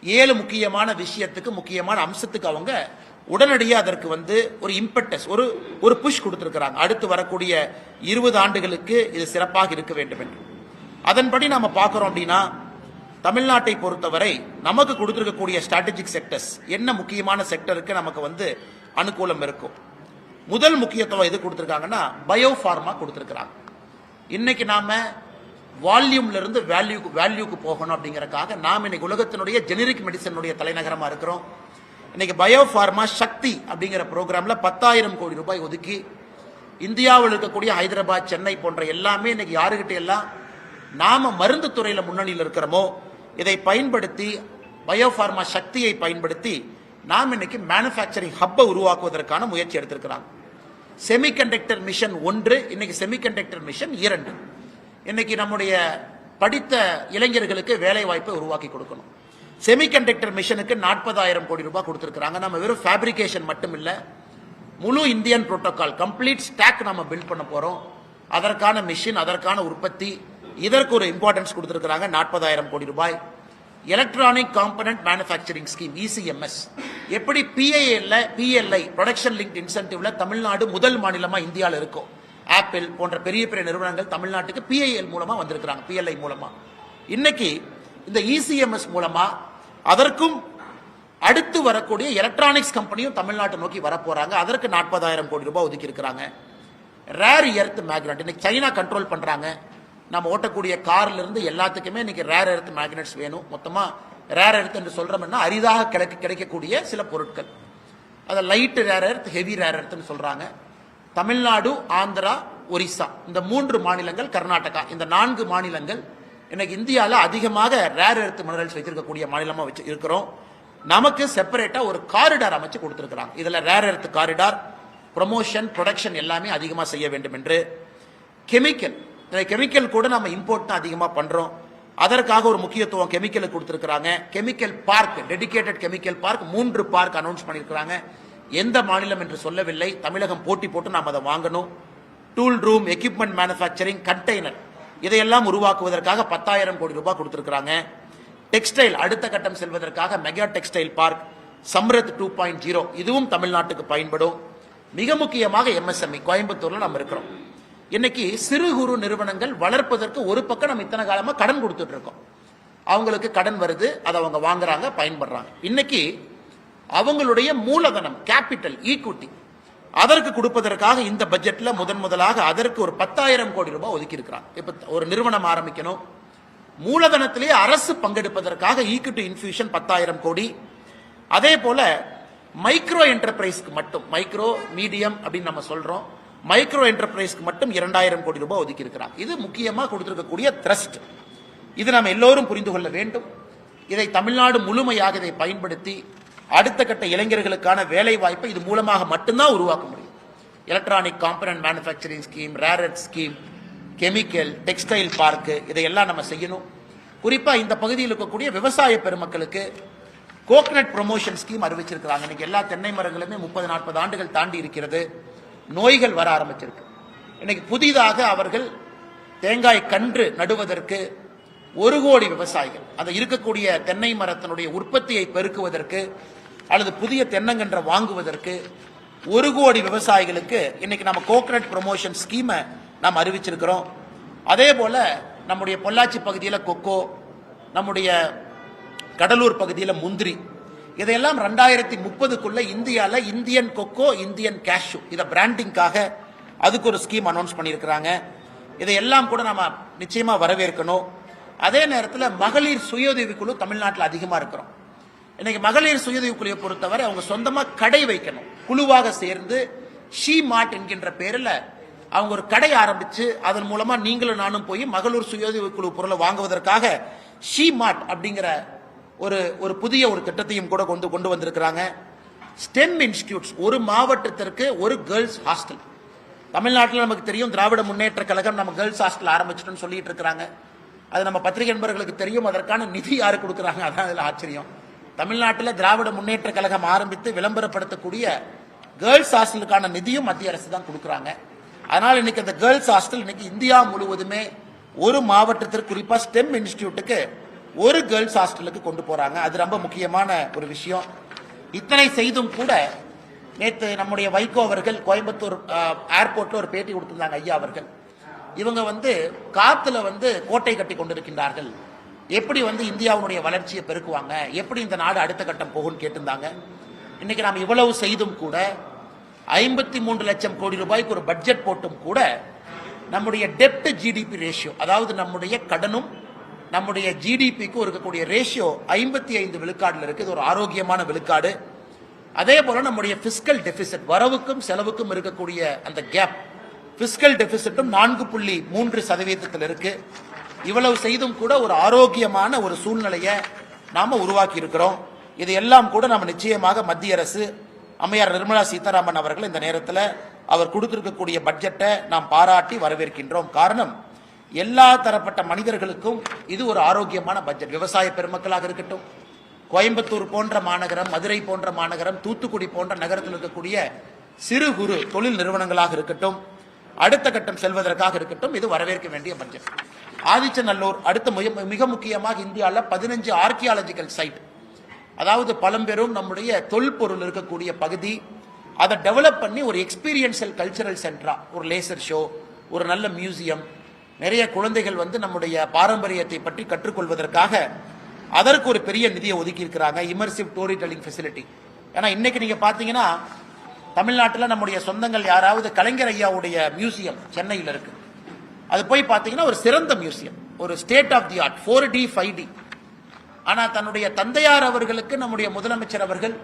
7 முக்கியமான விஷயத்துக்கு, முக்கியமான அம்சத்துக்கு அவங்க உடனடியாக அதற்கு ஒரு இம்பெட்டஸ், ஒரு புஷ் கொடுத்திருக்கிறாங்க. அடுத்து வரக்கூடிய 20 ஆண்டுகளுக்கு இது சிறப்பாக இருக்க வேண்டும் என்று. அதன்படி நாம பார்க்கிறோம் அப்படின்னா தமிழ்நாட்டை பொறுத்தவரை நமக்கு கொடுத்திருக்கக்கூடிய ஸ்ட்ராட்டஜிக் செக்டர்ஸ் என்ன முக்கியமான செக்டருக்கு நமக்கு அனுகூலம் இருக்கும். முதல் முக்கியத்துவம் எது கொடுத்திருக்காங்கன்னா பயோ ஃபார்மா கொடுத்திருக்கிறாங்க. இன்னைக்கு நாம வால்யூம்ல இருந்து வேல்யூக்கு போகணும் அப்படிங்கறதுக்காக நாம் இன்னைக்கு உலகத்தினுடைய ஜெனரிக் மெடிசனுடைய தலைநகரமா இருக்கிறோம். இன்னைக்கு பயோ ஃபார்மா சக்தி அப்படிங்கிற ப்ரோக்ராம்ல 10,000 கோடி ரூபாய் ஒதுக்கி இந்தியாவில் இருக்கக்கூடிய ஹைதராபாத், சென்னை போன்ற எல்லாமே இன்னைக்கு யாருகிட்ட எல்லாம் நாம மருந்து துறையில முன்னணியில் இருக்கிறோமோ இதை பயன்படுத்தி பயோ ஃபார்மா சக்தியை பயன்படுத்தி நாம் இன்னைக்கு மேனுஃபேக்சரிங் ஹப்பை உருவாக்குவதற்கான முயற்சி எடுத்திருக்கிறாங்க. செமிகண்டக்டர் மிஷன் 1, இன்னைக்கு செமிகண்டக்டர் மிஷன் 2. இன்னைக்கு நம்முடைய படித்த இளைஞர்களுக்கு வேலை வாய்ப்பை உருவாக்கி கொடுக்கணும். செமிகண்டக்டர் மிஷனுக்கு 40,000 கோடி ரூபாய் கொடுத்திருக்கிறாங்க. நம்ம வெறும் ஃபேப்ரிகேஷன் மட்டும் இல்ல, முழு இந்தியன் புரோட்டோகால் கம்ப்ளீட் ஸ்டாக் நம்ம பில்ட் பண்ண போறோம். அதற்கான மிஷின், அதற்கான உற்பத்தி, இதற்கு ஒரு இம்பார்ட்டன்ஸ் கொடுத்திருக்கிறாங்க 40,000 கோடி ரூபாய். Electronic component manufacturing scheme ECMS, எப்படி PLI ப்ரொடக்ஷன் லிங்க்ட் இன்சென்டிவ்ல தமிழ்நாடு முதல் மாநிலமா இந்தியாவில் இருக்கும். ஆப்பிள் போன்ற பெரிய பெரிய நிறுவனங்கள் தமிழ்நாட்டுக்கு PIL மூலமா வந்திருக்கிறாங்க, PLI மூலமா. இன்னைக்கு இந்த ECMS மூலமா அதற்கும் அடுத்து வரக்கூடிய எலக்ட்ரானிக்ஸ் கம்பெனியும் தமிழ்நாட்டை நோக்கி வரப்போறாங்க. அதற்கு 40,000 கோடி ரூபாய் ஒதுக்கி இருக்கிறாங்க. ரேர் எர்த் மேக்னெட் இன்னைக்கு சைனா கண்ட்ரோல் பண்றாங்க. நம்ம ஓட்டக்கூடிய கார்ல இருந்து எல்லாத்துக்குமே இன்னைக்கு ரேர் எர்த் மேக்னெட்ஸ் வேணும். மொத்தமா ரேர் எர்த் என்று சொல்றோம்னா அரிதாக கிடைக்கக்கூடிய சில பொருட்கள், அதை light rare earth, heavy rare எர்த்னு சொல்றாங்க. தமிழ்நாடு, ஆந்திரா, ஒரிசா இந்த 3 மாநிலங்கள், கர்நாடகா இந்த 4 மாநிலங்கள் இன்னைக்கு இந்தியாவில் அதிகமாக ரேர் எர்த் மினரல்ஸ் வைத்திருக்கக்கூடிய மாநிலமா இருக்கிறோம். நமக்கு செப்பரேட்டா ஒரு காரிடார் அமைச்சு கொடுத்திருக்கிறாங்க. இதுல rare earth corridor, promotion, production எல்லாமே அதிகமா செய்ய வேண்டும் என்று. கெமிக்கல் கூட நம்ம இம்போர்ட் தான் அதிகமா பண்றோம். அதற்காக ஒரு முக்கியத்துவம் கெமிக்கலுக்கு கொடுத்திருக்கிறாங்க. Chemical park, dedicated chemical park 3 park announce பண்ணியிருக்கிறாங்க. எந்த மாநிலம் என்று சொல்லவில்லை, தமிழகம் போட்டி போட்டு நாம் அதை வாங்கணும். Tool room, equipment manufacturing, container இதையெல்லாம் உருவாக்குவதற்காக 10,000 கோடி ரூபாய் கொடுத்திருக்கிறாங்க. டெக்ஸ்டைல் அடுத்த கட்டம் செல்வதற்காக மெகா டெக்ஸ்டைல் பார்க், சம்ரத் 2.0 இதுவும் தமிழ்நாட்டுக்கு பயன்படும். மிக முக்கியமாக MSME கோயம்புத்தூர்ல நம்ம இருக்கிறோம். இன்னைக்கு சிறு குறு நிறுவனங்கள் வளர்ப்பதற்கு ஒரு பக்கம் நம்ம இத்தனை காலமா கடன் கொடுத்துட்டு இருக்கோம். அவங்களுக்கு கடன் வருது, அதை அவங்க வாங்குறாங்க, பயன்படுறாங்க. இன்னைக்கு அவங்களுடைய மூலதனம் கேபிட்டல் ஈக்விட்டி அதற்கு கொடுப்பதற்காக இந்த பட்ஜெட்ல முதலாக அதற்கு ஒரு 10,000 கோடி ரூபாய் ஒதுக்கி இருக்கிறாங்க. இப்ப ஒரு நிறுவனம் ஆரம்பிக்கணும், மூலதனத்திலேயே அரசு பங்கெடுப்பதற்காக ஈக்விட்டி இன்ஃபியூஷன் 10,000 கோடி. அதே போல மைக்ரோ என்டர்பிரைஸ்க்கு மட்டும், மைக்ரோ மீடியம் அப்படின்னு நம்ம சொல்றோம், மைக்ரோ என்டர்பிரைஸ்க்கு மட்டும் 2,000 கோடி ரூபாய் ஒதுக்கி இருக்கிறாங்க. இது முக்கியமா கொடுத்திருக்கக்கூடிய த்ரஸ்ட். இது நாம் எல்லோரும் புரிந்து கொள்ள வேண்டும். இதை தமிழ்நாடு முழுமையாக இதை பயன்படுத்தி அடுத்த கட்ட இளைஞர்களுக்கான வேலை வாய்ப்பை இது மூலமாக மட்டும்தான் உருவாக்க முடியும். Electronic component manufacturing scheme, rare earth scheme, chemical, textile park, இதையெல்லாம் நம்ம செய்யணும். குறிப்பா இந்த பகுதியில் இருக்கக்கூடிய விவசாய பெருமக்களுக்கு கோகனட் ப்ரொமோஷன் ஸ்கீம் அறிவிச்சிருக்கிறாங்க. இன்னைக்கு எல்லா தென்னை மரங்களுமே 30-40 ஆண்டுகள் தாண்டி இருக்கிறது, நோய்கள் வர ஆரம்பிச்சிருக்கு. இன்னைக்கு புதிதாக அவர்கள் தேங்காய் கன்று நடுவதற்கு 1 கோடி விவசாயிகள், அந்த இருக்கக்கூடிய தென்னை மரத்தினுடைய உற்பத்தியை பெருக்குவதற்கு அல்லது புதிய தென்னங்கன்றை வாங்குவதற்கு 1 கோடி விவசாயிகளுக்கு இன்னைக்கு நம்ம கோகனட் ப்ரொமோஷன் ஸ்கீமை நாம் அறிவிச்சிருக்கிறோம். அதே போல நம்முடைய பொள்ளாச்சி பகுதியில் கொக்கோ, நம்முடைய கடலூர் பகுதியில் முந்திரி, இதையெல்லாம் 2030க்குள்ள இந்தியாவில் இந்தியன் கொக்கோ, இந்தியன் கேஷ்யூ, இதை பிராண்டிங்காக அதுக்கு ஒரு ஸ்கீம் அனௌன்ஸ் பண்ணியிருக்கிறாங்க. இதையெல்லாம் கூட நம்ம நிச்சயமா வரவேற்கணும். அதே நேரத்தில் மகளிர் சுயஉதவி குழு தமிழ்நாட்டில் அதிகமாக இருக்கிறோம். இன்னைக்கு மகளிர் சுயஉதவி குழுவை பொறுத்தவரை அவங்க சொந்தமா கடை வைக்கணும், குழுவாக சேர்ந்து ஷீ மார்ட் என்கின்ற பேரில் அவங்க ஒரு கடை ஆரம்பிச்சு அதன் மூலமா நீங்களும் நானும் போய் மகளிர் சுயஉதவி குழு பொருளை வாங்குவதற்காக ஷீ மார்ட் அப்படிங்கிற ஒரு புதிய ஒரு திட்டத்தையும் கூட கொண்டு வந்திருக்கிறாங்க. ஸ்டெம் இன்ஸ்டிடியூட்ஸ், ஒரு மாவட்டத்திற்கு ஒரு கேர்ள்ஸ் ஹாஸ்டல். தமிழ்நாட்டில் நமக்கு தெரியும், திராவிட முன்னேற்ற கழகம் நம்ம கேர்ள்ஸ் ஹாஸ்டல் ஆரம்பிச்சிட்டோம்னு சொல்லிட்டு இருக்கிறாங்க. அது நம்ம பத்திரிகை நண்பர்களுக்கு தெரியும். அதற்கான நிதி யாரு கொடுக்குறாங்க, அதான் அதில் ஆச்சரியம். தமிழ்நாட்டில் திராவிட முன்னேற்ற கழகம் ஆரம்பித்து விளம்பரப்படுத்தக்கூடிய கேர்ள்ஸ் ஹாஸ்டலுக்கான நிதியும் மத்திய அரசு தான் கொடுக்குறாங்க. அதனால இன்னைக்கு அந்த கேர்ள்ஸ் ஹாஸ்டல் இன்னைக்கு இந்தியா முழுவதுமே ஒரு மாவட்டத்திற்கு, குறிப்பா ஸ்டெம் இன்ஸ்டிடியூட்டுக்கு ஒரு கேர்ள்ஸ் ஹாஸ்டலுக்கு கொண்டு போறாங்க. அது ரொம்ப முக்கியமான ஒரு விஷயம். இத்தனை செய்தும் கூட நேற்று நம்முடைய வைகோ அவர்கள் கோயம்புத்தூர் ஏர்போர்ட்ல ஒரு பேட்டி கொடுத்திருந்தாங்க. ஐயா அவர்கள் இவங்க காத்துல கோட்டை கட்டி கொண்டிருக்கின்றார்கள், எப்படி இந்தியாவுடைய வளர்ச்சியை பெருக்குவாங்க, எப்படி இந்த நாடு அடுத்த கட்டம் போகும்னு கேட்டிருந்தாங்க. இன்னைக்கு நாம் இவ்வளவு செய்தும் கூட 53 லட்சம் கோடி ரூபாய்க்கு ஒரு பட்ஜெட் போட்டும் கூட நம்முடைய டெப்ட் ஜிடிபி ரேஷியோ, அதாவது நம்முடைய கடனும் நம்முடைய ஜிடிபிக்கு இருக்கக்கூடிய ரேஷியோ 55 விழுக்காடுல இருக்கு. இது ஒரு ஆரோக்கியமான விழுக்காடு. அதே போல நம்முடைய பிஸ்கல் டெபிசிட், வரவுக்கும் செலவுக்கும் இருக்கக்கூடிய அந்த கேப், பிஸ்கல் டெபிசிட்டும் 4.3% இருக்கு. இவ்வளவு செய்தும் கூட ஒரு ஆரோக்கியமான ஒரு சூழ்நிலையை நாம உருவாக்கி இருக்கிறோம். இது எல்லாம் கூட நம்ம நிச்சயமாக மத்திய அரசு, அம்மையார் நிர்மலா சீதாராமன் அவர்கள் இந்த நேரத்தில் அவர் கொடுத்திருக்கக்கூடிய பட்ஜெட்டை நாம் பாராட்டி வரவேற்கின்றோம். காரணம், எல்லா தரப்பட்ட மனிதர்களுக்கும் இது ஒரு ஆரோக்கியமான பட்ஜெட். விவசாய பெருமக்களாக இருக்கட்டும், கோயம்புத்தூர் போன்ற மாநகரம், மதுரை போன்ற மாநகரம், தூத்துக்குடி போன்ற நகரத்தில் இருக்கக்கூடிய சிறு குறு தொழில் நிறுவனங்களாக இருக்கட்டும், அடுத்த கட்டம் செல்வதற்காக இருக்கட்டும், இது வரவேற்க வேண்டிய பட்ஜெட். ஆதிச்சநல்லூர் அடுத்த மிக முக்கியமாக இந்தியாவில் 15 ஆர்கியாலஜிக்கல் சைட், அதாவது பழம்பெரும் நம்முடைய தொல்பொருள் இருக்கக்கூடிய பகுதி, அதை டெவலப் பண்ணி ஒரு எக்ஸ்பீரியன்ஷியல் கல்ச்சரல் சென்டரா, ஒரு லேசர் ஷோ, ஒரு நல்ல மியூசியம், நிறைய குழந்தைகள் நம்முடைய பாரம்பரியத்தை பற்றி கற்றுக்கொள்வதற்காக அதற்கு ஒரு பெரிய நிதியை ஒதுக்கி இருக்கிறாங்க. Immersive story telling facility. ஏன்னா இன்னைக்கு நீங்க பாத்தீங்கன்னா தமிழ்நாட்டில் நம்முடைய சொந்தங்கள் யாராவது கலைஞர் ஐயாவுடைய மியூசியம் சென்னையில் இருக்கு, அது போய் பார்த்தீங்கன்னா ஒரு சிறந்த மியூசியம், ஒரு state of the art, 4D 5D. ஆனா தன்னுடைய தந்தையார் அவர்களுக்கு நம்முடைய முதலமைச்சர் அவர்கள்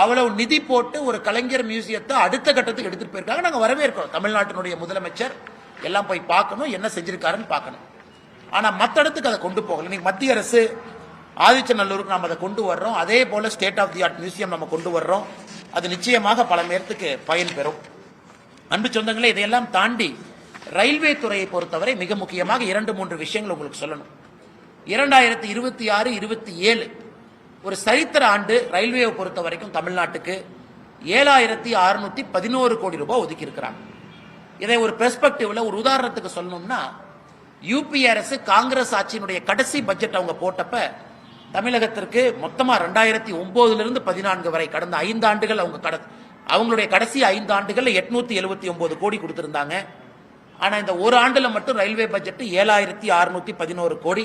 அவ்வளவு நிதி போட்டு ஒரு கலைஞர் மியூசியத்தை அடுத்த கட்டத்துக்கு எடுத்துட்டு போயிருக்காங்க. நாங்க வரவேற்கிறோம். தமிழ்நாட்டினுடைய முதலமைச்சர் எல்லாம் போய் பார்க்கணும், என்ன செஞ்சிருக்காருன்னு பார்க்கணும். ஆனா மற்ற இடத்துக்கு அதை கொண்டு போகல. இன்னைக்கு மத்திய அரசு ஆதிச்சநல்லூருக்கு நம்ம அதை கொண்டு வர்றோம். அதே போல state of the art museum நம்ம கொண்டு வர்றோம். அது நிச்சயமாக பல பேர்த்துக்கு பயன் பெறும். அன்பு சொந்தங்களே, இதையெல்லாம் தாண்டி ரயில்வே துறையை பொறுத்தவரை மிக முக்கியமாக 2-3 விஷயங்கள் உங்களுக்கு சொல்லணும். 2026-27 ஒரு சரித்திர ஆண்டு ரயில்வேயை பொறுத்த வரைக்கும் தமிழ்நாட்டுக்கு 7611 கோடி ரூபாய் ஒதுக்கி இருக்கிறாங்க. இதை ஒரு பெர்ஸ்பெக்டிவ்ல, ஒரு உதாரணத்துக்கு சொல்லணும்னா, யூபி அரசு காங்கிரஸ் ஆட்சியினுடைய கடைசி பட்ஜெட் அவங்க போட்டப்ப தமிழகத்திற்கு மொத்தமா 2009 14 வரை கடந்த 5 ஆண்டுகள் அவங்களுடைய கடைசி 5 ஆண்டுகள் 879 கோடி கொடுத்திருந்தாங்க. ஆனா இந்த ஒரு ஆண்டுல மட்டும் ரயில்வே பட்ஜெட் 7611 கோடி.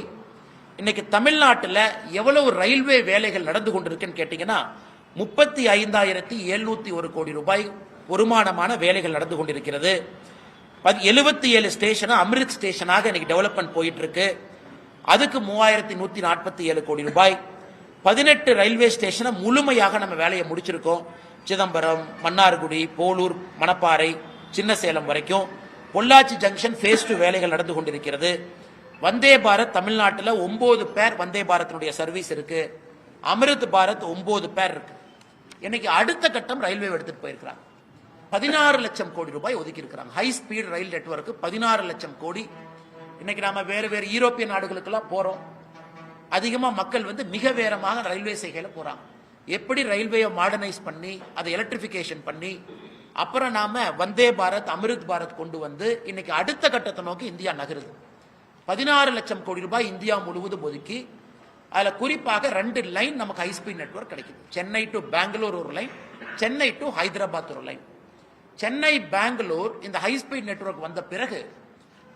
இன்னைக்கு தமிழ்நாட்டில் எவ்வளவு ரயில்வே வேலைகள் நடந்து கொண்டிருக்குன்னு கேட்டீங்கன்னா 35,701 கோடி ரூபாய் வருமானமான வேலைகள் நடந்து கொண்டிருக்கிறது. 77 ஸ்டேஷன் அமிர்த் ஸ்டேஷனாக இன்னைக்கு டெவலப்மெண்ட் போயிட்டு இருக்கு. அதுக்கு 3147 கோடி ரூபாய். 18 ரயில்வே ஸ்டேஷனை முழுமையாக நம்ம வேலையை முடிச்சிருக்கோம். சிதம்பரம், மன்னார்குடி, போலூர், மணப்பாறை, சின்ன சேலம் வரைக்கும். பொள்ளாச்சி ஜங்ஷன் ஃபேஸ் 2 வேலைகள் நடந்து கொண்டிருக்கிறது. வந்தே பாரத் தமிழ்நாட்டில் 9 பேர் வந்தே பாரத்தினுடைய சர்வீஸ் இருக்கு. அமிர்த் பாரத் 9 பேர் இருக்கு. இன்னைக்கு அடுத்த கட்டம் ரயில்வே எடுத்துட்டு போயிருக்கிறாங்க. 16 லட்சம் கோடி ரூபாய் ஒதுக்கி இருக்கிறாங்க. ஹை ஸ்பீட் ரயில் நெட்வொர்க் 16 லட்சம் கோடி. இன்னைக்கு நாம வேறு வேறு யூரோப்பிய நாடுகளுக்கெல்லாம் போறோம். அதிகமா மக்கள் மிக வேகமாக ரயில்வே செய்கையில போறாங்க. எப்படி ரயில்வேயை மாடர்னைஸ் பண்ணி அதை எலக்ட்ரிபிகேஷன் பண்ணி அப்புறம் நாம வந்தே பாரத் அமிர்த் பாரத் கொண்டு வந்து இன்னைக்கு அடுத்த கட்டத்தை நோக்கி இந்தியா நகருது. 16 லட்சம் கோடி ரூபாய் இந்தியா முழுவதும் ஒதுக்கி அதுல குறிப்பாக 2 லைன் நமக்கு ஹை ஸ்பீட் நெட்வொர்க் கிடைக்குது. சென்னை டு பெங்களூர் ஒரு லைன், சென்னை டு ஹைதராபாத் ஒரு லைன். சென்னை பெங்களூர் இந்த ஹை ஸ்பீட் நெட்வொர்க் வந்த பிறகு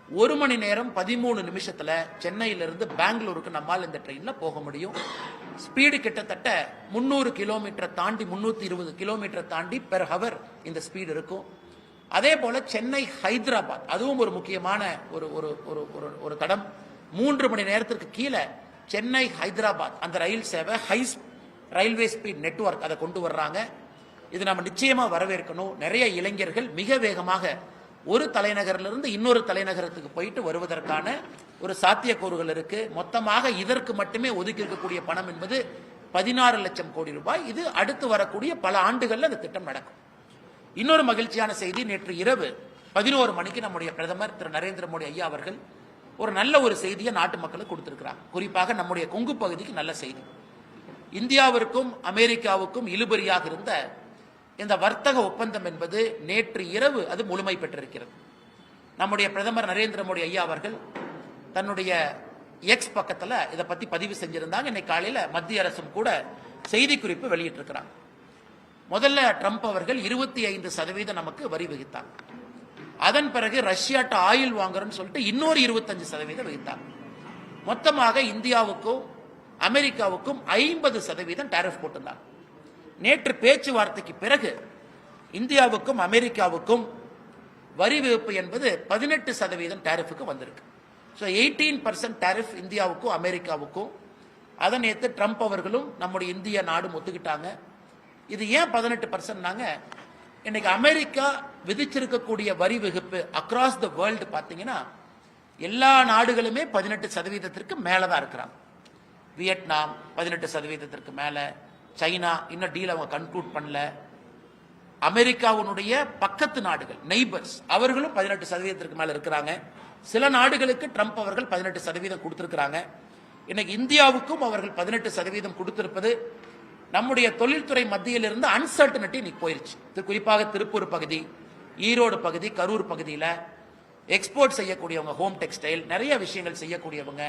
1 மணி நேரம் 13 நிமிஷத்துல சென்னையிலிருந்து பெங்களூருக்கு நம்மால் இந்த ட்ரெயின்ல போக முடியும். ஸ்பீடு கிட்டத்தட்ட 300 கிலோமீட்டர் தாண்டி 320 கிலோமீட்டர் தாண்டி பெர் ஹவர் இந்த ஸ்பீடு இருக்கும். அதே போல சென்னை ஹைதராபாத் அதுவும் ஒரு முக்கியமான ஒரு தடம். 3 மணி நேரத்திற்கு கீழே சென்னை ஹைதராபாத் அந்த ரயில் சேவை ஹை ரயில்வே ஸ்பீட் நெட்வொர்க் அதை கொண்டு வர்றாங்க. இது நம்ம நிச்சயமா வரவேற்கணும். நிறைய இளைஞர்கள் மிக வேகமாக ஒரு தலைநகரிலிருந்து இன்னொரு தலைநகரத்துக்கு போயிட்டு வருவதற்கான ஒரு சாத்தியக்கூறுகள் இருக்கு. மொத்தமாக இதற்கு மட்டுமே ஒதுக்கி இருக்கக்கூடிய பணம் என்பது 16 லட்சம் கோடி ரூபாய். இது அடுத்து வரக்கூடிய பல ஆண்டுகள்ல அந்த திட்டம் நடக்கும். இன்னொரு மகிழ்ச்சியான செய்தி, நேற்று இரவு 11 மணிக்கு நம்முடைய பிரதமர் திரு நரேந்திர மோடி ஐயா அவர்கள் ஒரு நல்ல ஒரு செய்தியை நாட்டு மக்களுக்கு கொடுத்திருக்கிறார். குறிப்பாக நம்முடைய கொங்கு பகுதிக்கு நல்ல செய்தி. இந்தியாவிற்கும் அமெரிக்காவுக்கும் இழுபறியாக இருந்த இந்த வர்த்தக ஒப்பந்தம் என்பது நேற்று இரவு அது முழுமை பெற்றிருக்கிறது. நம்முடைய பிரதமர் நரேந்திர மோடி ஐயா அவர்கள் தன்னுடைய எக்ஸ் பக்கத்துல இதை பத்தி பதிவு செஞ்சிருந்தாங்க. இன்னைக்கு காலையில மத்திய அரசும் கூட செய்தி குறிப்பு வெளியிட்டிருக்கிறாங்க. முதல்ல ட்ரம்ப் அவர்கள் 25% நமக்கு வரி விதித்தாங்க. அதன் பிறகு ரஷ்யாட்ட ஆயில் வாங்குறோம்னு சொல்லிட்டு இன்னொரு 25% விதித்தாங்க. மொத்தமாக இந்தியாவுக்கும் அமெரிக்காவுக்கும் 50% டாரிஃப் போட்டிருந்தாங்க. நேற்று பேச்சுவார்த்தைக்கு பிறகு இந்தியாவுக்கும் அமெரிக்காவுக்கும் வரி விதிப்பு என்பது 18% டாரிஃபுக்கு வந்திருக்கு. ஸோ 18% டாரிஃப் இந்தியாவுக்கும் அமெரிக்காவுக்கும். அதை நேற்று ட்ரம்ப் அவர்களும் நம்முடைய இந்திய நாடும் ஒத்துக்கிட்டாங்க. இது ஏன் 18%? இன்னைக்கு அமெரிக்கா விதிச்சிருக்கக்கூடிய வரி விதிப்பு அக்ராஸ் த வேர்ல்டு பார்த்தீங்கன்னா எல்லா நாடுகளுமே 18% மேலதான் இருக்கிறாங்க. வியட்நாம் 18% மேல, சைனா இன்னும் டீல் அவங்க கன்க்ளூட் பண்ணல. அமெரிக்காவுடைய பக்கத்து நாடுகள் நெய்பர்ஸ் அவர்களும் 18% மேல இருக்கிறாங்க. சில நாடுகளுக்கு ட்ரம்ப் அவர்கள் 18% கொடுத்திருக்கிறாங்க. இன்னைக்கு இந்தியாவுக்கும் அவர்கள் 18% கொடுத்திருப்பது நம்முடைய தொழில்துறை மத்தியில் இருந்து அன்சர்டனிட்டி இன்னைக்கு போயிருச்சு. குறிப்பாக திருப்பூர் பகுதி, ஈரோடு பகுதி, கரூர் பகுதியில் எக்ஸ்போர்ட் செய்யக்கூடியவங்க, ஹோம் டெக்ஸ்டைல் நிறைய விஷயங்கள் செய்யக்கூடியவங்க,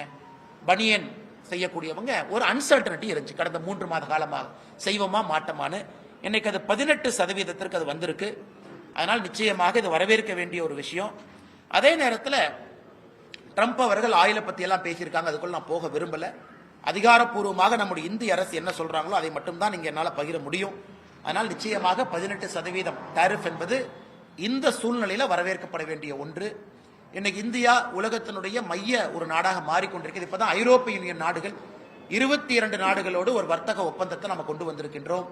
பனியன் செய்யக்கூடியவங்க ஒரு அன்சர்டனிட்டி இருந்துச்சு கடந்த 3 மாத காலமாக. செய்வோமா மாட்டோமான்னு. இன்னைக்கு அது 18% அது வந்திருக்கு. அதனால் நிச்சயமாக இது வரவேற்க வேண்டிய ஒரு விஷயம். அதே நேரத்தில் ட்ரம்ப் அவர்கள் ஆயிலை பத்தி எல்லாம் பேசியிருக்காங்க. அதுக்குள்ள நான் போக விரும்பல. அதிகாரப்பூர்வமாக நம்முடைய இந்திய அரசு என்ன சொல்றாங்களோ அதை மட்டும்தான் நீங்க என்னால் பகிர முடியும். அதனால் நிச்சயமாக 18% டாரிஃப் என்பது இந்த சூழ்நிலையில வரவேற்கப்பட வேண்டிய ஒன்று. இன்னைக்கு இந்தியா உலகத்தினுடைய மைய ஒரு நாடாக மாறிக்கொண்டிருக்கிறது. இப்பதான் ஐரோப்பிய யூனியன் நாடுகள் 22 நாடுகளோடு ஒரு வர்த்தக ஒப்பந்தத்தை நம்ம கொண்டு வந்திருக்கின்றோம்.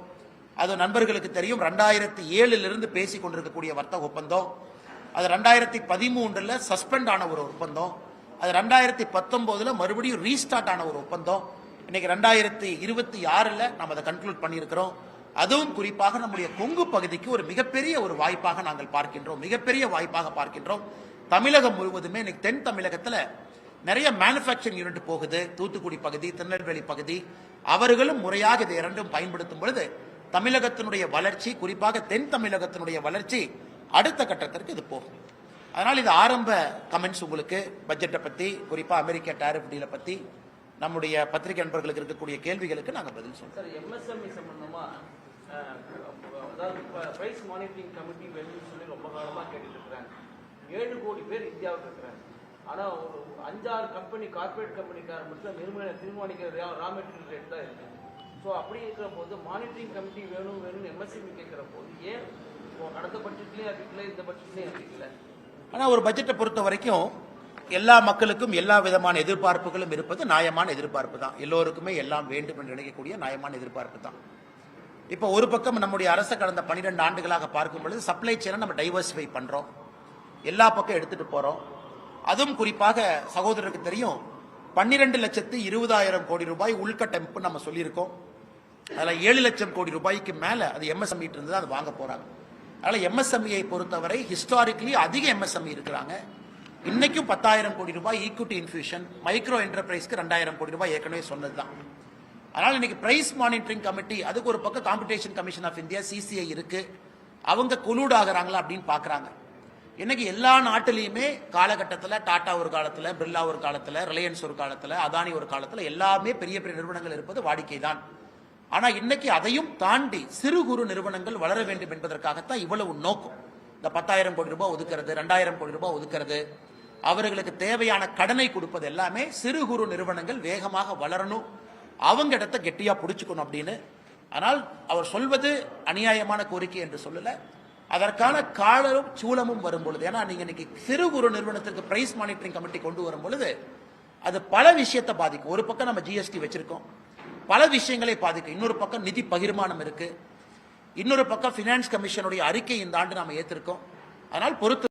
அது நண்பர்களுக்கு தெரியும். 2007 பேசிக் கொண்டிருக்கக்கூடிய வர்த்தக ஒப்பந்தம் அது 2013 சஸ்பெண்ட் ஆன ஒரு ஒப்பந்தம். அது 2019 மறுபடியும் ரீஸ்டார்ட் ஆன ஒரு ஒப்பந்தம். இன்னைக்கு 2026 நம்ம அதை கன்க்ளூட் பண்ணியிருக்கிறோம். அதுவும் குறிப்பாக நம்முடைய கொங்கு பகுதிக்கு ஒரு மிகப்பெரிய ஒரு வாய்ப்பாக நாங்கள் பார்க்கின்றோம். மிகப்பெரிய வாய்ப்பாக பார்க்கின்றோம். தமிழகம் முழுவதுமே இன்னைக்கு தென் தமிழகத்தில் நிறைய மேனுஃபேக்சரிங் யூனிட் போகுது. தூத்துக்குடி பகுதி, திருநெல்வேலி பகுதி அவர்களும் முறையாக இதை இரண்டும் பயன்படுத்தும் பொழுது தமிழகத்தினுடைய வளர்ச்சி, குறிப்பாக தென் தமிழகத்தினுடைய வளர்ச்சி அடுத்த கட்டத்திற்கு இது போகும். அதனால் இது ஆரம்ப கமெண்ட்ஸ் உங்களுக்கு பட்ஜெட்டை பற்றி, குறிப்பாக அமெரிக்க டாரிஃப் டீலை பற்றி. நம்முடைய பத்திரிகை நண்பர்களுக்கு இருக்கக்கூடிய கேள்விகளுக்கு நாங்கள் பதில் சொல்றோம். சார் எம்எஸ்எம்இ சம்பந்தமா அதாவது பிரைஸ் மானிட்டரிங் கமிட்டி வேணும்னு சொல்லி ரொம்ப காலமா கேட்டுட்டு இருக்கிறாங்க. 7 கோடி பேர் இந்தியாவில் இருக்கிறாங்க. ஆனா ஒரு 5-6 கம்பெனி கார்பரேட் கம்பெனிக்கார மட்டும் தீர்மானிக்கிற ரா மெட்டீரியல் ரேட் தான் இருக்கு. ஸோ அப்படி இருக்கிற போது மானிட்டரிங் கமிட்டி வேணும்னு எம்எஸ்எம்இ கேட்கிற போது ஏன் கடந்த பட்ஜெட்லயும் அறிவிக்கல, இந்த பட்ஜெட்லயும் அறிவிக்கல? ஆனால் ஒரு பட்ஜெட்டை பொறுத்த வரைக்கும் எல்லா மக்களுக்கும் எல்லா விதமான எதிர்பார்ப்புகளும் இருப்பது நியாயமான எதிர்பார்ப்பு தான். எல்லோருக்குமே எல்லாம் வேண்டும் என்று நினைக்கக்கூடிய நியாயமான எதிர்பார்ப்பு தான். இப்போ ஒரு பக்கம் நம்முடைய அரசு கடந்த 12 ஆண்டுகளாக பார்க்கும் பொழுது சப்ளை செயினை நம்ம டைவர்சிஃபை பண்றோம், எல்லா பக்கம் எடுத்துட்டு போறோம். அதுவும் குறிப்பாக சகோதரருக்கு தெரியும், 12,20,000 கோடி ரூபாய் உள்கட்டமைப்பு நம்ம சொல்லியிருக்கோம். அதில் 7 லட்சம் கோடி ரூபாய்க்கு மேல அது எம்எஸ்எம்இ இருந்து அது வாங்க போறாங்க. அதனால எம்எஸ்எம்இயை பொறுத்தவரை ஹிஸ்டாரிக்கலி அதிக எம்எஸ்எம்இ இருக்கிறாங்க. இன்னைக்கும் 10,000 கோடி ரூபாய் ஈக்விட்டி இன்ஃபியூஷன், மைக்ரோ என்டர்பிரைஸ்க்கு 2,000 கோடி ரூபாய் ஏற்கனவே சொன்னதுதான். அதனால இன்னைக்கு பிரைஸ் மானிட்டரிங் கமிட்டி, அதுக்கு ஒரு பக்கம் competition commission of India CCI இருக்கு, அவங்க கொலூட் ஆகிறாங்களா அப்படின்னு பாக்குறாங்க. இன்னைக்கு எல்லா நாட்டிலையுமே காலகட்டத்தில் டாடா ஒரு காலத்தில், பிர்லா ஒரு காலத்தில், ரிலையன்ஸ் ஒரு காலத்தில், அதானி ஒரு காலத்தில், எல்லாமே பெரிய பெரிய நிறுவனங்கள் இருப்பது வாடிக்கை தான். ஆனா இன்னைக்கு அதையும் தாண்டி சிறு குறு நிறுவனங்கள் வளர வேண்டும் என்பதற்காகத்தான் இவ்வளவு நோக்கம். இந்த 10,000 கோடி ரூபாய் ஒதுக்கிறது, 2,000 கோடி ரூபாய் ஒதுக்கிறது, அவர்களுக்கு தேவையான கடனை கொடுப்பது எல்லாமே சிறு குறு நிறுவனங்கள் வேகமாக வளரணும், அவங்க இடத்தை கெட்டியா பிடிச்சுக்கணும் அப்படின்னு. ஆனால் அவர் சொல்வது அநியாயமான கோரிக்கை என்று சொல்லல, அதற்கான காலரும் சூழமும் வரும் பொழுது, ஏன்னா நீங்க இன்னைக்கு சிறு குறு நிறுவனத்திற்கு பிரைஸ் மானிட்டரிங் கமிட்டி கொண்டு வரும் பொழுது அது பல விஷயத்தை பாதிக்கும். ஒரு பக்கம் நம்ம ஜிஎஸ்டி வச்சிருக்கோம், பல விஷயங்களை பாதிக்கும். இன்னொரு பக்கம் நிதி பகிர்மானம் இருக்கு, இன்னொரு பக்கம் பினான்ஸ் கமிஷனுடைய அறிக்கை இந்த ஆண்டு நாம ஏற்றிருக்கோம். அதனால் பொறுத்து